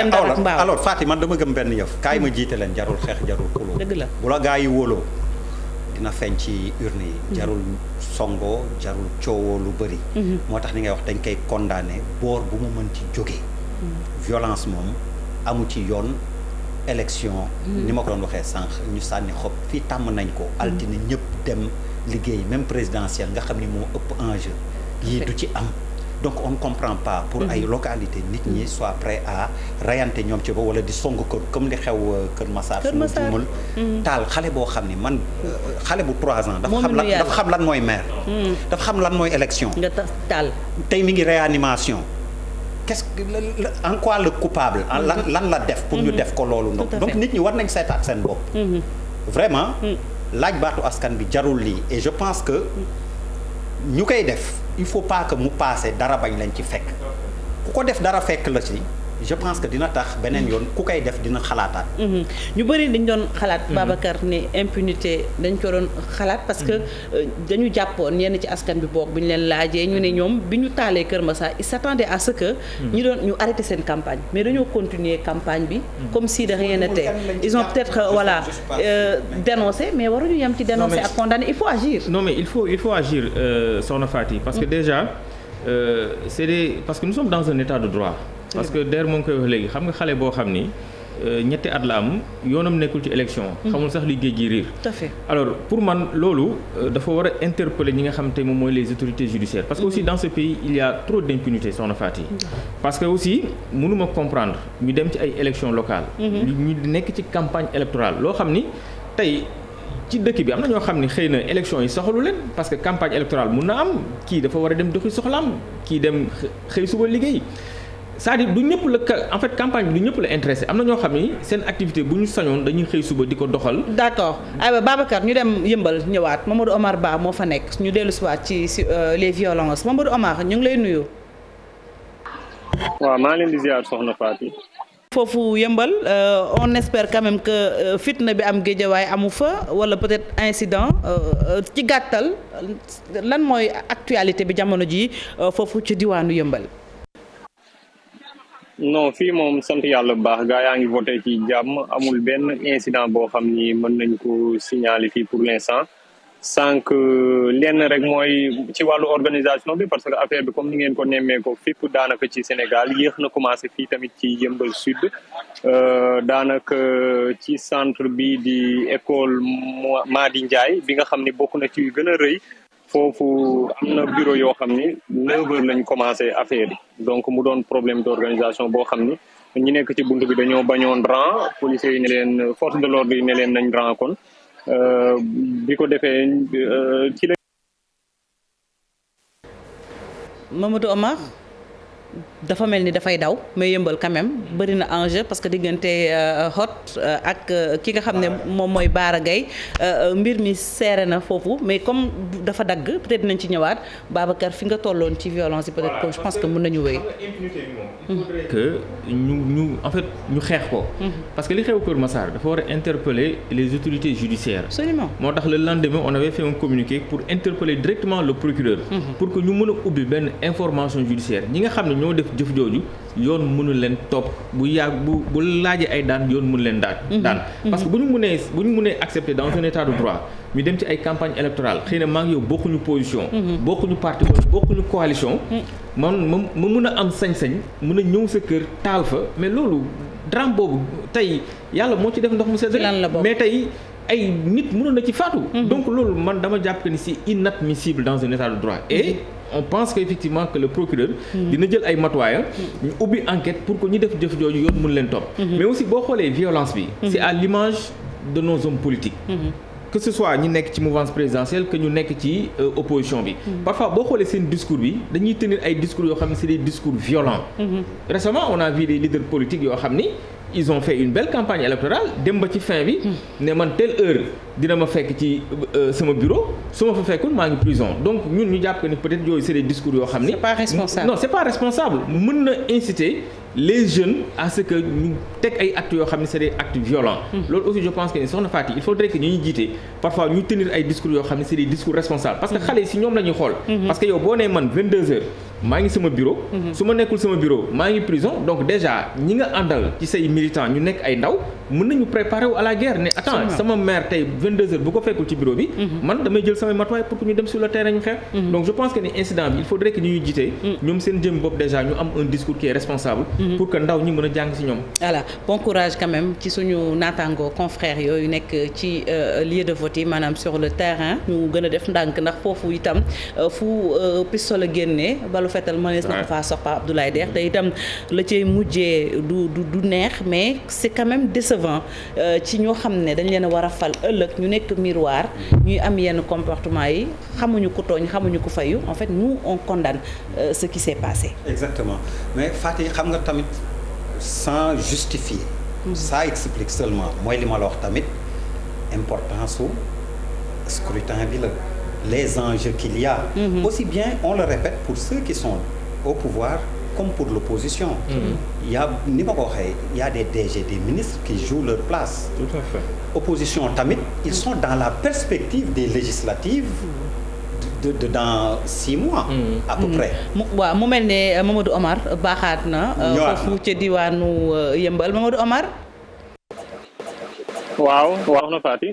ndar ak Mbaaw alors Faty man dama gëm benn yëf kaay ma jiite leen jarul xeex jarul xuloo dëgg la bu la gaa yi wóoloo dina feeñ ci urne yi jarul songo jarul coowoo lu bëri moo tax ni ngay wax dañ koy condamné boor bu mu mën ci jógee violence moom amu ci yoon élection ni ma ko doon waxee sànq ñu sànni xob fii tàmm nañ ko altine ñëpp dem liggéey même présidentielle nga xam ni moo ëpp enjeu yii du ci am donc on ne comprend pas pour ay localité nit ñi soit prêt à rayante ñoom ci ba wala di song ko comme li xew Kër Massar su ma juumul taal xale boo xam ni man xale bu 3 ans dafa xam lan mooy maire dafa xam lan mooy élection nga taal tey mi ngi réanimation qu'est-ce que en quoi le coupable lan la def pour ñu def ko loolu donc nit ñi war nañ seetaat seen bopp vraiment laaj baatu askan bi jarul lii et je pense que ñu koy def il faut pas que mu passé dara bañ lañ ci fekk ku ko def dara fekk la ci je pense que dina tax beneen yoon ku koy def dina xalaataat. ñu bëri dañ doon xalaat. Babacar ne impunité dañ ko doon xalaat parce que dañu jàppoon ñenn ci askan bi boog bi ñu leen laajee ñu ne ñoom bi ñu taalee Kër Massar ils s'attendaient à ce que. ñu arrêté seen campagne mais dañoo continuer campagne bi. comme si de rien n'était ils ont peut-être dénoncé mais waruñu yem ci dénoncer ak condamner il faut agir. non mais il faut agir Sokhna Fati parce que déjà parce que nous sommes dans un état de droit. parce que der moo ngi koy wax léegi xam nga xale boo xam ni ñetti at la am yoonam nekkul ci élection. xamul sax li géej gi riir. tout à fait alors pour man loolu dafa war a interpeller ñi nga xam te moom mooy les autorités judiciaires parce que aussi dans ce pays il y a trop d'impunité Sokhna Fati. parce que aussi mënuma comprendre ñu dem ci ay élections locales. ñu nekk ci campagne électorale loo xam ni tey. ci dëkk bi am na ñoo xam ne xëy na élection yi soxalu leen parce que campagne électorale mun na am kii dafa war a dem doxi soxlaam kii dem xëy suba liggéey c'est-à-dire du ñëpp la en fait campagne bi du ñëpp la intéressé am na ñoo xam ni seen activité bu ñu sañoon dañuy xëy suba di ko doxal. d'accord aywa Babacar ñu dem yëmbal ñëwaat Mamadou Omar Ba moo fa nekk ñu dellu si waat ci les violences Mamadou Omar ñu ngi lay nuyu. waaw maa leen di ziar soxna Faty. foofu yëmbal on espère quand même que fitna bi am Guédiawaye amu fa wala peut-être incident ci gàttal lan mooy actualité bi jamono ji foofu ci diwaanu yëmbal. non fii moom sant yàlla bu baax gaa yaa ngi voté ci jàmm amul benn incident boo xam ni mën nañ ko signaler fii pour l'instant sànq lenn rek mooy ci wàllu organisation bi parce que affaire bi comme ni ngeen ko nemmee ko fépp daanaka ci Sénégal yéex na commencé fii tamit ci Yeumbeul Sud daanaka ci centre bi di école Madi Ndiaye bi nga xam ni bokk na ci yu gën a rëy foofu am na bureau yoo xam ni 9h lañ commencé affaire yi donc mu doon problème d'organisation boo xam ni ñi nekk ci bunt bi dañoo bañoon rang policiers yi ne leen force de l'ordre yi ne leen nañ rang kon bi ko defee ci la. Mamadou Omar dafa mel ni dafay daw mais yëmbal quand même bëri na enjeu parce que diggante Hott ak ki nga xam ne moom mooy Baara Gaye mbir mi seere na foofu mais comme dafa dagg peut-être nañ ci ñëwaat Babacar fi nga tolloon ci violence yi peut-être que je pense que mën nañu wéy. il faudrait que ñu en fait ñu xeex ko. parce que li xew Kër Massar dafa war a interpeller les autorités judiciaires. absolument moo tax le lendemain on avait fait un communiqué pour interpeller directement le procureur. pour que ñu mën a ubbi benn information judiciaire ñi nga xam ne ñoo def jëf jooju yoon mënu leen topp bu bu laajee ay daan yoon mënu leen daan parce que bu ñu mënee accepter dans un état de droit ñu dem ci ay campagne électorale xëy na maa ngi yow bokkuñu position bokkuñu parti wala bokkuñu coalition ma mën a am sañ-sañ mën a ñëw sa kër taal fa mais loolu drame boobu tey yàlla moo ci def ndox mu sedd mais tey ay nit mënoon na ci faatu donc loolu man dama jàpp que ni c'est inadmissible dans un état de droit et on pense que effectivement que le procureur dina jël ay matuwaayam ñu ubbi enquête pour que ñu def jëf jooju yoon mën leen topp mais aussi boo xoolee violence bi c'est à l'image de nos hommes politiques que ce soit ñi nekk ci mouvance présidentielle que ñu nekk ci opposition bi parfois boo xoolee seen discours bi dañuy tenir ay discours yoo xam ne c'est des discours violents récemment on a vu des leaders politiques yoo xam ni ils ont fait une belle campagne électorale dem ba ci fin bi ne man telle heure dina ma fekk ci sama bureau su ma fa fekkul maa ngi prison donc ñun ñu jàpp que ni peut-être yooyu c'est des discours yoo xam ni c'est pas responsable non c'est pas responsable mën na inciter les jeunes à ce que ñu teg ay actes yoo xam ne c'est des actes violents loolu aussi je pense que ni soxna Faty il faudrait que ñuy jiite parfois ñu tenir ay discours yoo xam ne c'est des discours responsables parce que xale yi si ñoom la ñuy xool parce que yow boo nee man 22h maa ngi sama bureau su ma nekkul sama bureau maa ngi prison donc déjà ñi nga àndal ci say militants ñu nekk ay ndaw mën nañu préparer wu à la guerre ne attends sama maire tey 22h bu ko fekkul ci bureau bi man damay jël samay matuwaay pour que ñu dem sur le terrain ñu xeex donc je pense que ni incident bi il faudrait que ñuy jiite ñoom seen jëm bopp déjà ñu am un discours qui est responsable pour que ndaw ñi mën a jàng ci ñoom voilà bon courage quand même ci suñu naataango confrères yooyu nekk ci lieu de vote yi maanaam sur le terrain ñu gën a def ndànk ndax foofu itam fu pistolet génnee balu fetal mënees na ko faa sox Pape Abdoulaye Der te itam la cay mujjee du neex mais c'est quand même décevant ci ñoo xam ne dañ leen a war a fal ëllëg ñu nekk miroir ñuy am yenn comportement yi xamuñu ku tooñ xamuñu ku fayu en fait nous on condamne ce qui s'est passé. Exactement mais Faty xam nga tamit sans justifier ça explique seulement mooy li ma la wax tamit importance su scrutin bi la les enjeux qu'il y a. Aussi bien on le répète pour ceux qui sont au pouvoir comme pour l'opposition. Il y a ni ma ko waxee il y a des DG des ministres qui jouent leur place. Tout à fait. Opposition tamit ils sont dans la perspective des législatives de dans 6 mois. À peu près. waaw mu mel ne Mamadou Omar baaxaat na. foofu ca diwaanu Yëmbal Mamadou Omar. waaw wax na Fati.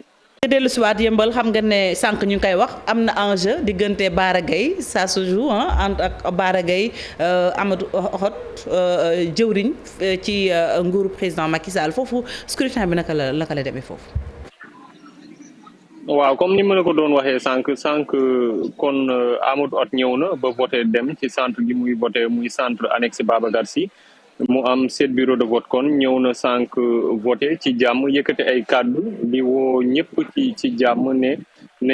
dellu si waat Yëmbal xam nga ne sànq ñu ngi koy wax am na enjeu diggante Bara Gaye ça se joue entre ak Bara Gaye Amadou Hott jëwriñ ci nguuru président Macky Sall foofu scrutin bi naka la demee foofu. waaw comme ni ma la ko doon waxee sànq kon Amadou Hott ñëw na ba voté dem ci centre gi muy voté muy centre annexe Babacar Sy mu am 7 bureau de vote kon ñëw na sànq voté ci jàmm yëkkati ay kàddu di woo ñëpp ci jàmm ne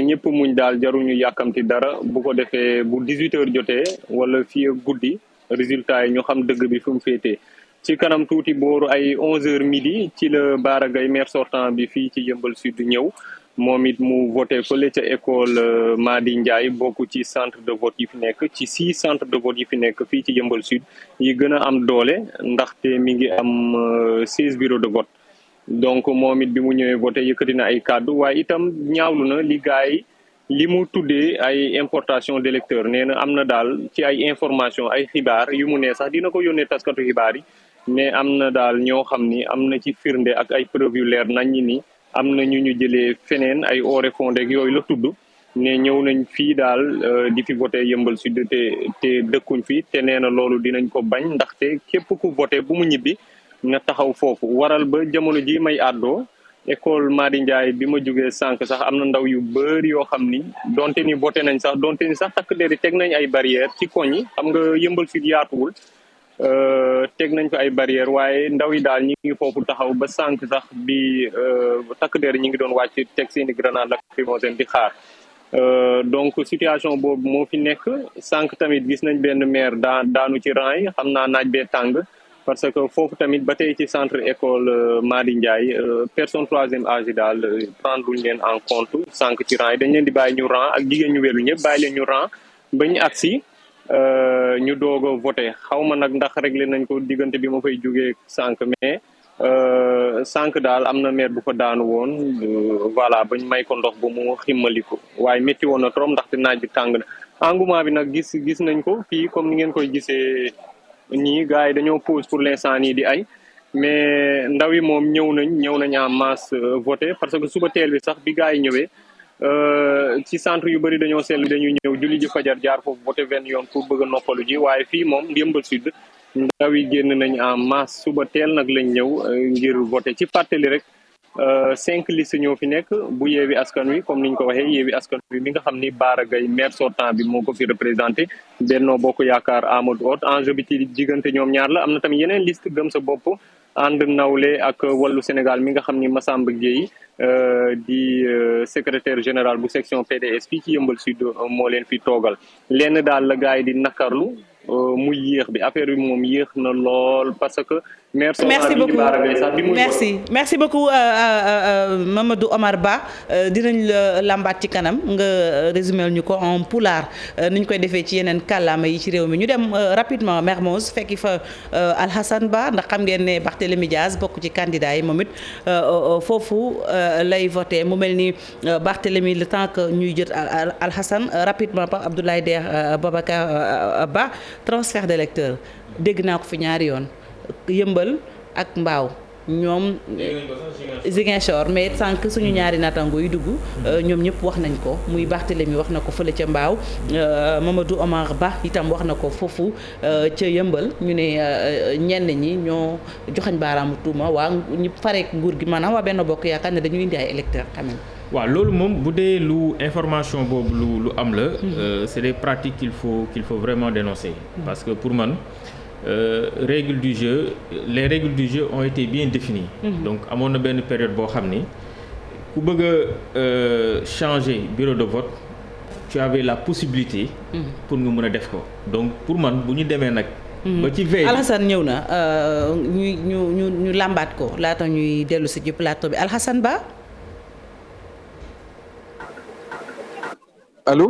ñëpp muñ daal jaruñu yàkkamti dara bu ko defee bu 18h jotee wala fii ak guddi résultat yi ñu xam dëgg bi fu mu féetee. ci kanam tuuti booru ay 11h midi ci la Bara Gaye maire sortant bi fii ci Yeumbeul Sud ñëw. moom it mu voté fële ca école Madi Ndiaye bokk ci centre de vote yi fi nekk ci 6 centres de vote yi fi nekk fii ci Yeumbeul Sud yi gën a am doole ndaxte mi ngi am 16 bureaux de vote donc moom it bi mu ñëwee voté yëkkati na ay kàddu waaye itam ñaawlu na li mu tuddee ay importation d'électeurs nee na am na daal ci ay information ay xibaar yu mu ne sax dina ko yónnee taskatu xibaar yi mais am na daal ñoo xam ni am na ci firnde ak ay preuve yu leer nañ ni am na ñu jëlee feneen ay ore fondé yooyu la tudd ne ñëw nañ fii daal di fi voté Yeumbeul Sud te dëkkuñ fi te nee na loolu dinañ ko bañ ndaxte képp ku voté bu mu ñibbi na taxaw foofu waral ba jamono ji may àddoo école Madi Ndiaye bi ma jógee sànq sax am na ndaw yu bëri yoo xam ni donte ni voté nañ sax donte ni sax takk der yi teg nañ ay barrières ci koñ yi xam nga Yeumbeul Sud yaatuwul teg nañ ko ay barrières waaye ndaw yi daal ñi ngi foofu taxaw ba sànq sax bi takk der ñi ngi doon wàcc teg seeni grenade lacrymogène di xaar donc situation boobu moo fi nekk sànq tamit gis nañ benn maire daanu ci rang yi xam naa naaj bee tàng parce que foofu tamit ba tey ci centre école Madi Ndiaye personne 3e âge yi daal prendre luñ leen en compte sànq ci rang yi dañ leen di bàyyi ñu rang ak jigéen ñu wéru ñëpp bàyyi leen ñu rang ba ñu agsi ñu doog a voté xaw ma nag ndax réglé nañ ko diggante bi ma fay jógee sànq mais sànq daal am na maire bu fa daanu woon voilà bañ may ko ndox ba mu ximmali ko waaye métti woon na trop ndaxte naaj bi tàng na engouement bi nag gis nañ ko fii comme ni ngeen koy gisee ñii gars yi dañoo pause pour l'instant nii di ay mais ndaw yi moom ñëw nañ en masse voté parce que suba teel bi sax bi gars yi ñëwee ci centre yu bëri dañoo seetlu dañuy ñëw julli ji fajar jaar foofu voté benn yoon pour bëgg a noppalu ji waaye fii moom Yeumbeul Sud ndaw yi génn nañ en masse suba teel nag lañ ñëw ngir voté ci fàttali rek 5 listes ñoo fi nekk bu Yewwi Askan Wi comme niñ ko waxee Yewwi Askan Wi mi nga xam ni Bara Gaye maire sortant bi moo ko fi représenté Benno Bokk Yaakaar Amadou Hott enjeu bi ci diggante ñoom ñaar la am na tamit yeneen liste gëm sa bopp ànd nawle ak wàllu Sénégal mi nga xam ni Massamba Gueye di secrétaire général bu section PDS fii ci Yeumbeul Sud moo leen fi toogal lenn daal la gars yi di nakarlu muy yéex bi affaire bi moom yéex na lool parce que merci beaucoup merci beaucoup Mamadou Omar Ba dinañ la lambaat ci kanam nga résumé ñu ko en pulaar ni ñu koy defee ci yeneen kàllaama yi ci réew mi ñu dem rapidement Mermoz fekki fa Alhassane Ba ndax xam ngeen ne Barthélémy Diaz bokk ci candidat yi moom it foofu lay voté mu mel ni Barthélémy le temps que ñuy jot Alhassane rapidement par Abdoulaye Der Babacar Ba transfert d'électeurs dégg naa ko fi ñaari yoon Yëmbal ak Mbaaw ñoom Ziguinchor mais sànq suñu ñaari natango yu dugg ñoom ñëpp wax nañ ko muy Barthélémy wax na ko fële ca Mbaaw Mamadou Omar Ba itam wax na ko foofu ca Yëmbal ñu ne ñenn ñi ñoo joxañ baaraamu tuuma waa ñu fareek nguur gi maanaam waa Benno Bokk Yaakaar ne dañuy indi ay électeurs quand même. waaw loolu moom bu dee lu information boobu lu am la c'est des pratiques qu'il faut vraiment dénoncer parce que pour man les règles du jeu ont été bien définies donc amoon na benn période boo xam ni ku bëgg a changer bureau de vote tu avais la possibilité pour nga mën a def ko donc pour man bu ñu demee nag ba ci veille Alhassane ñëw na ñu làmbaat ko laata ñuy dellu si ci plateau bi Alhassane Ba allo.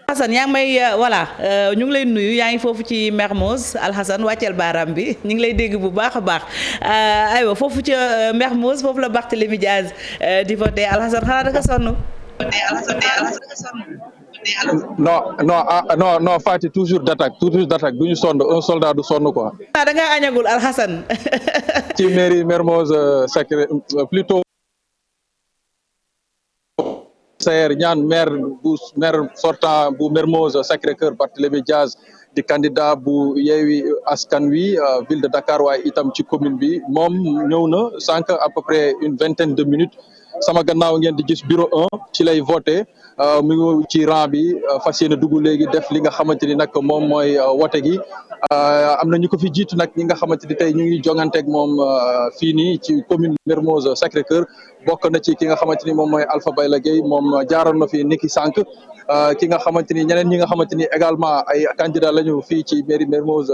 Alhassane yaa ngi may voilà ñu ngi lay nuyu yaa ngi foofu ci Mermoz Alhassane wàcceel baaraam bi ñu ngi lay dégg bu baax a baax aywa foofu ca Mermoz foofu la Barthélémy Diaz di voté Alhassane xanaa da nga sonn. non Fati toujours d'attaque du ñu sonn un soldat du sonn quoi. da ngaa añagul Alhassane. ci mairie Mermoz Sacré plutôt. Sayer ñaan maire sortant bu Mermoz Sacré-Cœur Barthélémy Diaz di candidat bu Yewwi Askan Wi ville de Dakar waaye itam ci commune bi moom ñëw na sànq à peu près une vingtaine de minutes sama gannaaw ngeen di gis bureau 1 ci lay voté mu ngi ci rang bi fas yéene dugg léegi def li nga xamante ni nag moom mooy wote gi am na ñu ko fi jiitu nag ñi nga xamante ni tey ñu ngi jonganteeg moom fii nii ci commune Mermoz Sacré-Cœur bokk na ci ki nga xamante ni moom mooy Alpha Bayla Gueye moom jaaroon na fi niki sànq ki nga xamante ni ñeneen ñi nga xamante ni également ay candidat lañu fii ci mairie Mermoz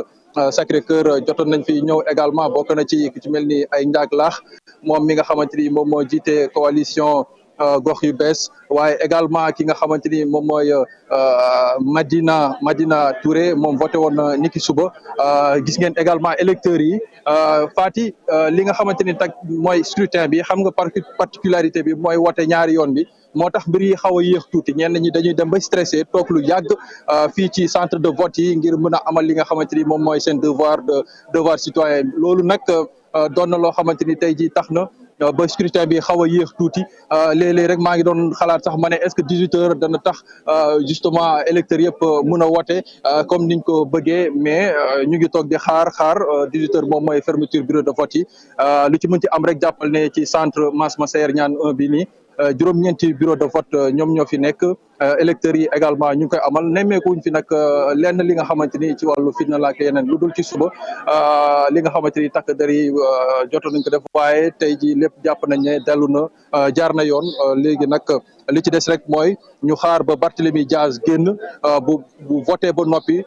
Sacré-Cœur jotoon nañ fi ñëw également bokk na ci ci mel ni ay Ndiak Laax moom mi nga xamante ni moom moo jiite coalition gox yu bees waaye également ki nga xamante ni moom mooy Madina Touré moom voté woon na niki suba gis ngeen également électeurs yi Fati li nga xamante ni tag mooy scrutin bi xam nga particularité bi mooy wote ñaari yoon bi moo tax mbir yi xaw a yéex tuuti ñenn ñi dañuy dem ba stressé toog lu yàgg fii ci centre de vote yi ngir mën a amal li nga xamante ni moom mooy seen devoir citoyen loolu nag doon na loo xamante ni tey jii tax na ba scrutin bi xaw a yéex tuuti léeg-léeg rek maa ngi doon xalaat sax ma ne est-ce que 18 heures dana tax justement électeurs yëpp mën a wote comme niñ ko bëggee mais ñu ngi toog di xaar 18 heures moom mooy fermeture bureau de vote yi lu ci mën ci am rek jàppal ne ci centre Mass Massaër Niane 1 bi nii juróom-ñeenti bureau de vote ñoom ñoo fi nekk électeurs yi également ñu ngi koy amal nemmeekuñ fi nag lenn li nga xamante ni ci wàllu fitna la ak yeneen lu dul ci suba li nga xamante ni takk der yi jotoon nañ ko def waaye tey ji lépp jàpp nañ ne dellu na jaar na yoon léegi nag li ci des rek mooy ñu xaar ba Barthélémy Diaz génn bu voté ba noppi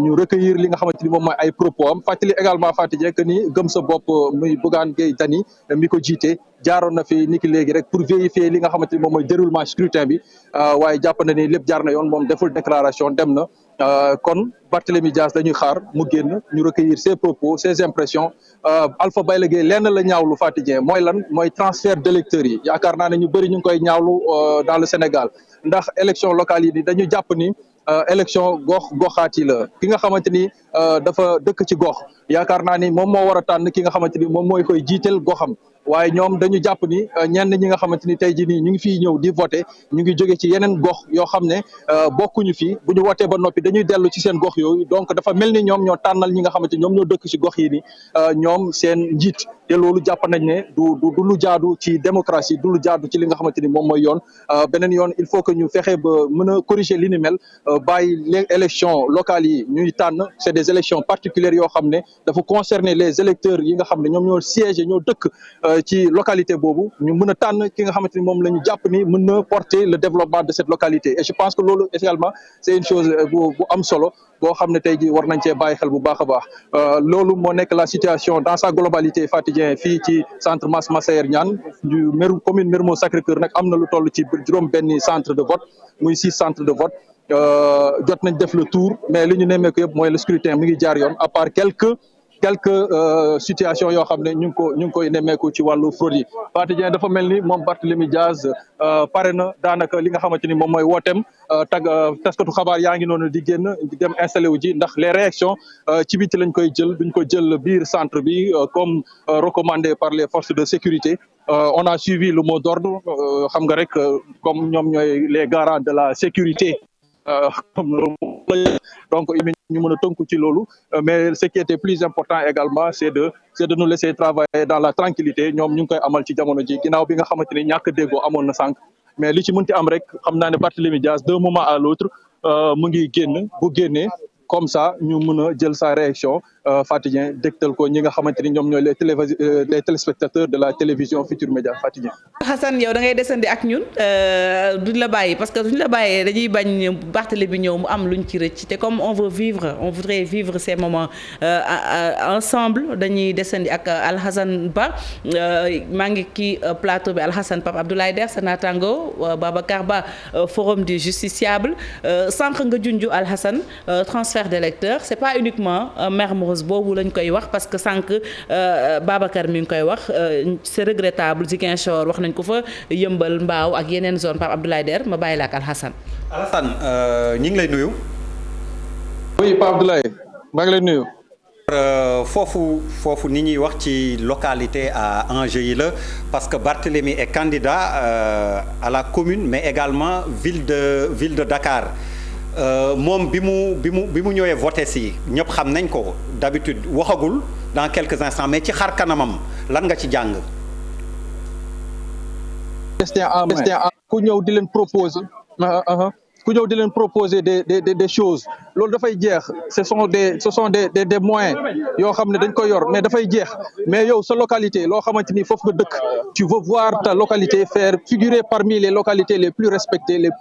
ñu recueillir li nga xamante ni moom mooy ay propos am fàttali également Fatick que ni gëm sa bopp muy Bougane Gueye Dany mi ko jiite jaaroon na fi niki léegi rek pour vérifier li nga xamante ni moom mooy déroulement scrutin bi waaye jàpp na ni lépp jaar na yoon moom deful déclaration dem na kon Barthélémy Diaz dañuy xaar mu génn ñu recueillir ses propos ses impressions Alpha Bayla Gueye lenn la ñaawlu Fatick mooy lan mooy transfert d'électeurs yi yaakaar naa ne ñu bëri ñu ngi koy ñaawlu dans le Sénégal ndax élection locale yi ni dañu jàpp ni élection goxaat yi la ki nga xamante ni dafa dëkk ci gox yaakaar naa ni moom moo war a tànn ki nga xamante ni moom mooy koy jiital goxam waaye ñoom dañu jàpp ni ñenn ñi nga xamante ni tey jii nii ñu ngi fii ñëw di voté ñu ngi jóge ci yeneen gox yoo xam ne bokkuñu fi bu ñu wootee ba noppi dañuy dellu ci seen gox yooyu donc dafa mel ni ñoom ñoo tànnal ñi nga xamante ni ñoom ñoo dëkk ci gox yi ni ñoom seen njiit te loolu jàpp nañ ne du lu jaadu ci démocratie du lu jaadu ci li nga xamante ni moom mooy yoon beneen yoon il faut que ñu fexe ba mën a corriger li ni mel bàyyi les élections locales yi ñuy tànn c'est des élections particulières yoo xam ne dafa concerner les électeurs yi nga xam ne ñoom ñoo siège ñoo dëkk ci localité boobu ñu mën a tànn ki nga xamante ni moom la ñu jàpp ni mën na porter le développement de cette localité et je pense que loolu également c'est une chose bu am solo boo xam ne tey jii war nañ cee bàyyi xel bu baax a baax loolu moo nekk la situation dans sa globalité Fatidien fii ci centre Mass Massaër Niane du commune Mermoz Sacré-Cœur nag am na lu toll ci juróom benni centre de vote muy 6 centres de vote jot nañ def le tour mais li ñu nemmeeku yëpp mooy le scrutin mi ngi jaar yoon à part quelques situations yoo xam ne ñu ngi koy nemmeeku ci wàllu fraude yi Fatidien dafa mel ni moom Barthélémy Diaz pare na daanaka li nga xamante ni moom mooy wooteem taskatu xabaar yaa ngi noonu di génn di dem installé wu ji ndax les réactions ci biti lañ koy jël duñ ko jël biir centre bi comme recommandé par les forces de sécurité on a suivi le mot d'ordre xam nga rek comme ñoom ñooy les garants de la sécurité donc ñu mën a tënku ci loolu mais ce qui était plus important également c'est de nous laisser travailler dans la tranquillité ñoom ñu ngi koy amal ci jamono ji ginnaaw bi nga xamante ni ñàkk déggoo amoon na sànq mais li ci mënti am rek xam naa ne Barthélémy Diaz d'un moment à l'autre mu ngi génn bu génnee comme ça ñu mën a jël sa réaction Faty Dieng dégtal ko ñi nga xamante ni ñoom ñooy les téléspectateurs de la télévision Futurs Médias. Faty Dieng. Hassan yow da ngay desandi ak ñun duñ la bàyyi parce que duñ la bàyyee dañuy bañ Barthélémy ñëw mu am luñ ci rëcc te comme on voudrait vivre ces moments ensemble dañuy desandi ak Alhassane Ba maa ngi kii plateau bi Alhassane Pape Abdoulaye Der sa naataango Babacar Ba forum du justiciable sànq nga junju Alhassane transfert d'électeurs c'est pas uniquement Mermoz boobu lañ koy wax parce que sànq Babacar mi ngi koy wax c'est regrettable Ziguinchor wax nañ ko fa Yëmbal Mbaaw ak yeneen zone Pape Abdoulaye Der ma bàyyi la ak Alhassane. Alhassane ñi ngi lay nuyu. oui Pape Abdoulaye maa ngi lay nuyu. foofu ni ñuy wax ci localité à enjeu yi la parce que Barthélémy est candidat à la commune mais également ville de Dakar moom bi mu ñëwee voté si ñëpp xam nañ ko d'habitude waxagul dans quelques instants mais ci xar kanamam lan nga ci jàng. ku ñëw di leen proposer. ku ñëw di leen proposer des choses loolu dafay jeex ce sont des moyens yoo xam ne dañ koy yor mais dafay jeex mais yow sa localité loo xamante ni foofu nga dëkk tu veux voir ta localité faire figurer parmi les localités les plus respectées les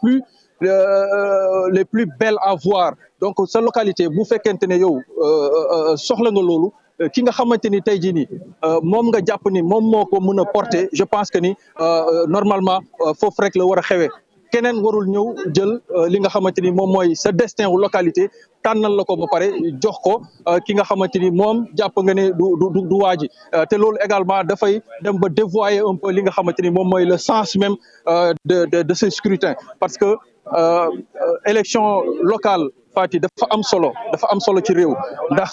plus belles à voir donc sa localité bu fekkente ne yow soxla nga loolu ki nga xamante ni tey jii nii moom nga jàpp ni moom moo ko mën a porter je pense que ni normalement foofu rek la war a xewee. keneen warul ñëw jël li nga xamante ni moom mooy sa destin wu localité tànnal la ko ba pare jox ko ki nga xamante ni moom jàpp nga ne du waaji te loolu également dafay dem ba dévoyer un peu li nga xamante ni moom mooy le sens même de ce scrutin parce que élection locale Faty dafa am solo ci réew ndax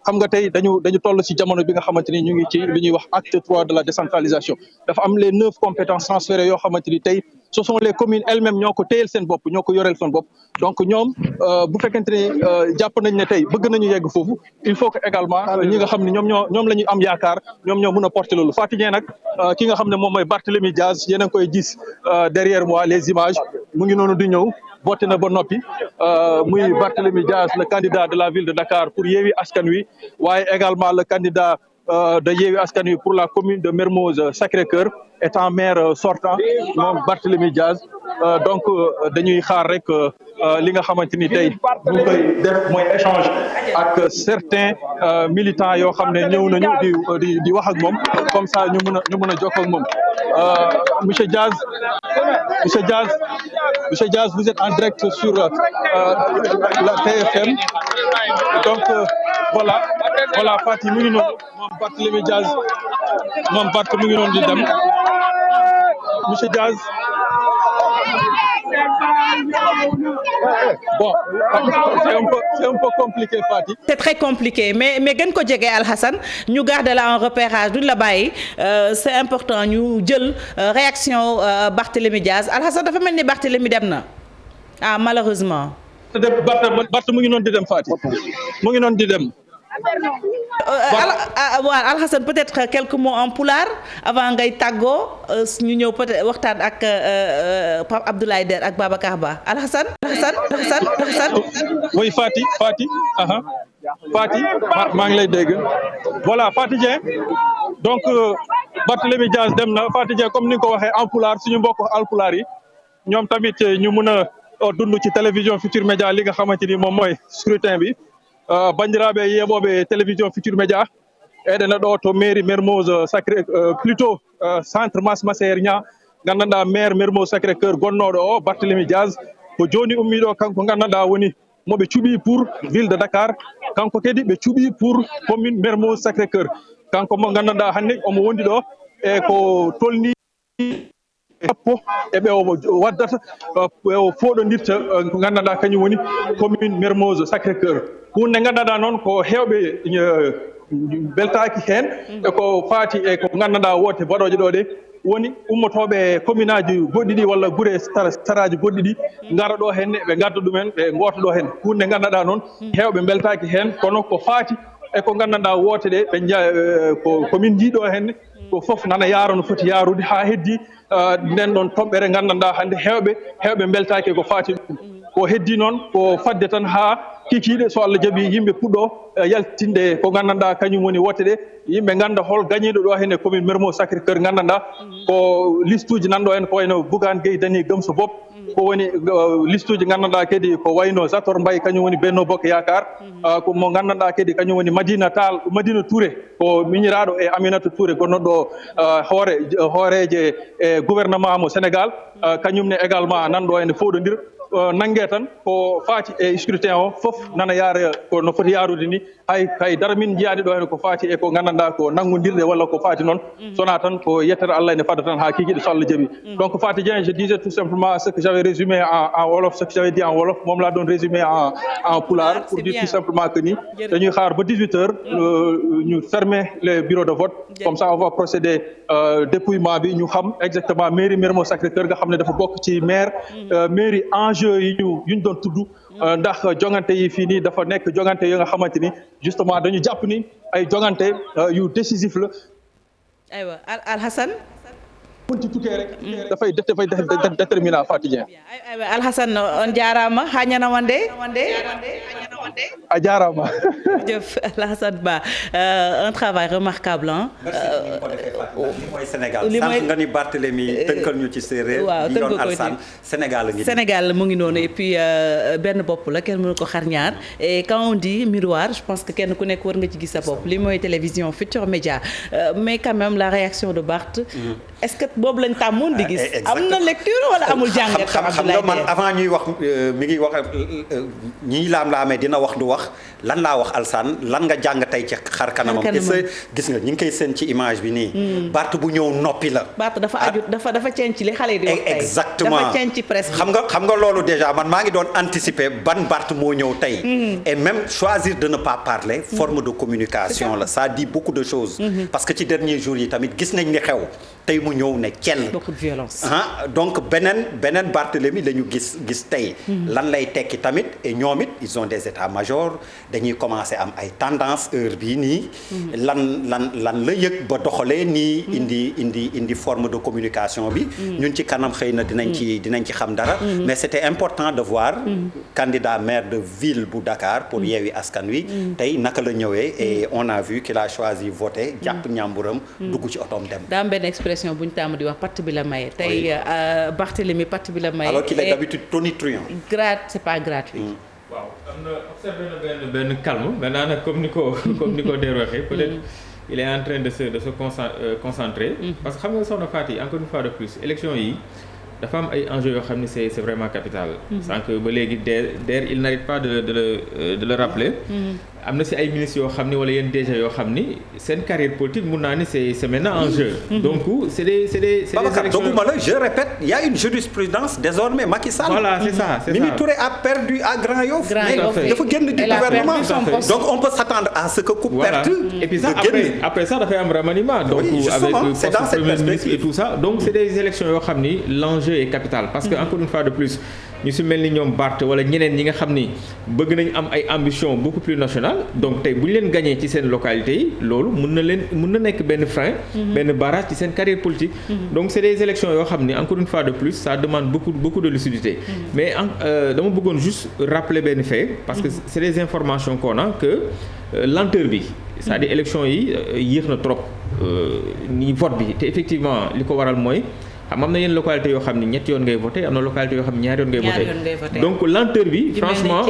xam nga tey dañu toll ci jamono bi nga xamante ni ñu ngi ci li ñuy wax acte 3 de la décentralisation dafa am les 9 compétences transférées yoo xamante ni tey ce sont les communes elles-mêmes ñoo ko téyel seen bopp ñoo ko yoreel seen bopp donc ñoom bu fekkente ni jàpp nañ ne tey bëgg nañu yegg foofu il faut que également ñi nga xam ne ñoom la ñu am yaakaar ñoom ñoo mën a porter loolu Faty Dieng nag ki nga xam ne moom mooy Barthélémy Diaz yéen a ngi koy gis derrière moi les images mu ngi noonu di ñëw voté na ba noppi muy Barthélémy Diaz le candidat de la ville de Dakar pour Yewwi Askan Wi waaye également le candidat de Yewwi Askan Wi pour la commune de Mermoz Sacré-Cœur étant maire sortant moom Barthélémy Diaz donc dañuy xaar rek li nga xamante ni tey bu koy def mooy échange ak certains militants yoo xam ne ñëw nañu di wax ak moom comme ça ñu mën a jokkoo ak moom monsieur Diaz vous êtes en direct sur la TFM donc voilà Faty mu ngi noonu moom Barthélémy Diaz mu ngi noonu di dem monsieur Diaz bon c'est un peu compliqué Faty. C'est très compliqué mais gën ko jege Alhassane ñu garder la en repérage duñ la bàyyi c'est important ñu jël réaction Barthélémy Diaz Alhassane dafa mel ni Barthélémy dem na malheureusement. Bart mu ngi noonu di dem Faty mu ngi noonu di dem. waaw Alhassane peut-être quelques mots en pulaar avant ngay tàggoo ñu ñëw peut-être waxtaan ak Pape Abdoulaye Der ak Babacar Ba Alhassane. oui Faty maa ngi lay dégg voilà Faty Dieng donc Barthélémy Diaz dem na Faty Dieng comme ni nga ko waxee en pulaar suñu mbokk alpulaar yi ñoom tamit ñu mën a dund ci télévision Futurs Médias li nga xamante ni moom mooy scrutin bi. bandiraɓe yeɓoɓe télévision Futurs Médias eɗen ɗo to mairie Mermoz Sacré plutôt centre Massaer Niang gandanɗa maire Mermoz Sacré Cœur gonnoɗo o Barthélémy Diaz ko joni ummiɗo kanko gandanɗa woni moɓe cuuɓi pour ville de Dakar kanko kadi ɓe cuuɓi pour commune Mermoz Sacré Cœur kanko mo gandanɗa hannde omo wondi ɗo e ko tolni sappo eɓe o waddata o foɗodirta ko gandanɗa kañum woni commune Mermoz Sacré Cœur hunde gandanɗa noon ko hewɓe beltaki hen eko faati e ko gandanɗa wote mbaɗoje ɗo ɗe woni ummotoɓe commune aji goɗɗi ɗi walla guure saraji goɗɗi ɗi gara ɗo henne ɓe gadda ɗumen ɓe goota ɗo hen hunde gandanɗa noon hewɓe beltaki hen kono ko faati eko gandanɗa wote ɗe ɓe ko commune ji ɗo henne ko foof nana yaaro no foti yaarude ha heddi nden ɗon toɓɓere gandanɗa hande hewɓe beltaki ko faati ko heddi noon ko fadde tan ha kikiiɗe so Allah jaɓi yimɓe puɗɗo yaltinde ko gandanɗa kañum woni wote ɗe yimɓe ganda hol gañiɗo ɗo hen e commune Mermoz Sacré Cœur gandanɗa ko liste uji nanɗo hen ko wayno Bougane Gueye Dany Gamso Bob ko woni liste uji gandanɗa kadi ko wayno Zator Mbaye kañum woni Benno Bokk Yakar ko mo gandanɗa kadi kañum woni Madina Touré ko miñiraɗo e Aminata Touré gonnoɗo hooreje e gouvernement mo Sénégal kañumne également nanɗo hen fowɗodir nangue tan ko faati e scrutin o fof nana yaara ko no foti yaarude ni hay dara min jiyani ɗo hen ko faati e ko gandanɗa ko nanggodirde walla ko faati noon sona tan ko yettere Allah ene fada tan ha kikiɗe so Allah jaaɓi donc Faty Dieng je disais tout simplement ce que j'avais résumé en wolof ce que j'avais dit en wolof moom laa doon résumé en pulaar pour dire tout simplement que ni dañuy xaar ba 18h ñu fermer les bureaux de vote comme ça on va procéder dépouillement bi ñu xam exactement mairie Mermoz Sacré-Cœur nga xam ne dafa bokk ci mairie enjeu yi ñu doon tudd ndax jongante yi fii nii dafa nekk jongante yi nga xamante ni justement dañu jàpp ni ay jongante yu décisif la. aywa Alhassane. ci tukkee rek dafay déterminant Faty Dieng. aywa Alhassane on jaaraama hañana wonde a jaaraama. jëf Alhassane Ba un travail remarquable hein. li mooy Sénégal sànq nga ni Barthélémy tënkal ñu ci séeréer. waaw di yoon Alsaan Sénégal mu ngi noonu et puis benn bopp la kenn mënu ko xar ñaar et quand on dit miroir je pense que kenn ku nekk war nga ci gis sa bopp li mooy télévision Futurs Médias mais quand même la réaction de Barth. est-ce que boobu lañ tàmmoon di gis. am na lecture wala amul jàngat. xam nga man avant ñuy wax mi ngi wax ñiy laam-laamee dina wax du wax lan laa wax Alsaan lan nga jàng tey ci xar kanamam. gis nga ñi ngi koy seen ci image bi nii. Barth bu ñëw noppi la. Barth dafa aju dafa ceeñ ci li xale yi di wax tey. exactement dafa ceeñ ci presse bi. xam nga loolu déjà man maa ngi doon anticiper ban Barth moo ñëw tey. et même choisir de ne pas parler. forme de communication la ça dit beaucoup de choses. parce que ci dernier jour yi tamit gis nañ ni xew tey mu ñëw ne cell. beaucoup de violence. donc beneen Barthélémy la ñu gis tey. lan lay tekki tamit et ñoom it ils ont des états-majors dañuy commencer am ay tendances heure bii nii. lan la yëg ba doxalee nii. indi forme de communication bi. ñun ci kanam xëy na dinañ ci xam dara. mais c'était important de voir. candidat maire de ville bu Dakar pour Yewwi Askan Wi. tey naka la ñëwee et on a vu qu'il a choisi voter jàpp ñàmburam dugg ci otoom dem. daa am benn expression bu ñu tàmm di wax patt bi la maye. tey Barthélémy patt bi la maye. alors qu'il est d'habitude tonitruant. c'est pas gratuit. waaw am na observé na benn calme maintenant nag comme ni ko der waxee peut-être il est en train de se concentrer. parce que xam nga soxna Faty encore une fois de plus élection yi dafa am ay enjeux yoo xam ni c'est vraiment capital. sans que ba léegi der il n'arrête pas de le rappeler. am na si ay ministres yoo xam ni wala yenn DG yoo xam ni seen carrière politique mun naa ni c'est maintenant en jeu. donc c'est des élections. doguma la je répète il y a une jurisprudence désormais Macky Sall. voilà c'est ça. Mimi Touré a perdu à Grand Yoff. dafa génn du gouvernement donc on peut s'attendre à ce que ku perte. et puis ça après ça dafay am remaniement. donc avec le poste premier ministre et tout ça donc c'est des élections yoo xam ni l'enjeu est capital. parce que encore une fois de plus ñu si mel ni ñoom Barth wala ñeneen ñi nga xam ni bëgg nañu am ay ambitions beaucoup plus nationales donc tey bu ñu leen gagné ci seen localité yi loolu mun na nekk benn frein. benn barrage ci seen carrière politique. donc c'est des élections yoo xam ni encore une fois de plus ça demande beaucoup de lucidité. mais dama bëggoon juste rappeler benn fait parce que c'est des informations qu'on a que lenteur bi. c'est-à-dire élections yi yéex na trop ni vote bi te effectivement li ko waral mooy. am na yenn localité yoo xam ne ñetti yoon ngay voté am na localité yoo xam ne ñaari yoon ngay voté donc lenteur bi franchement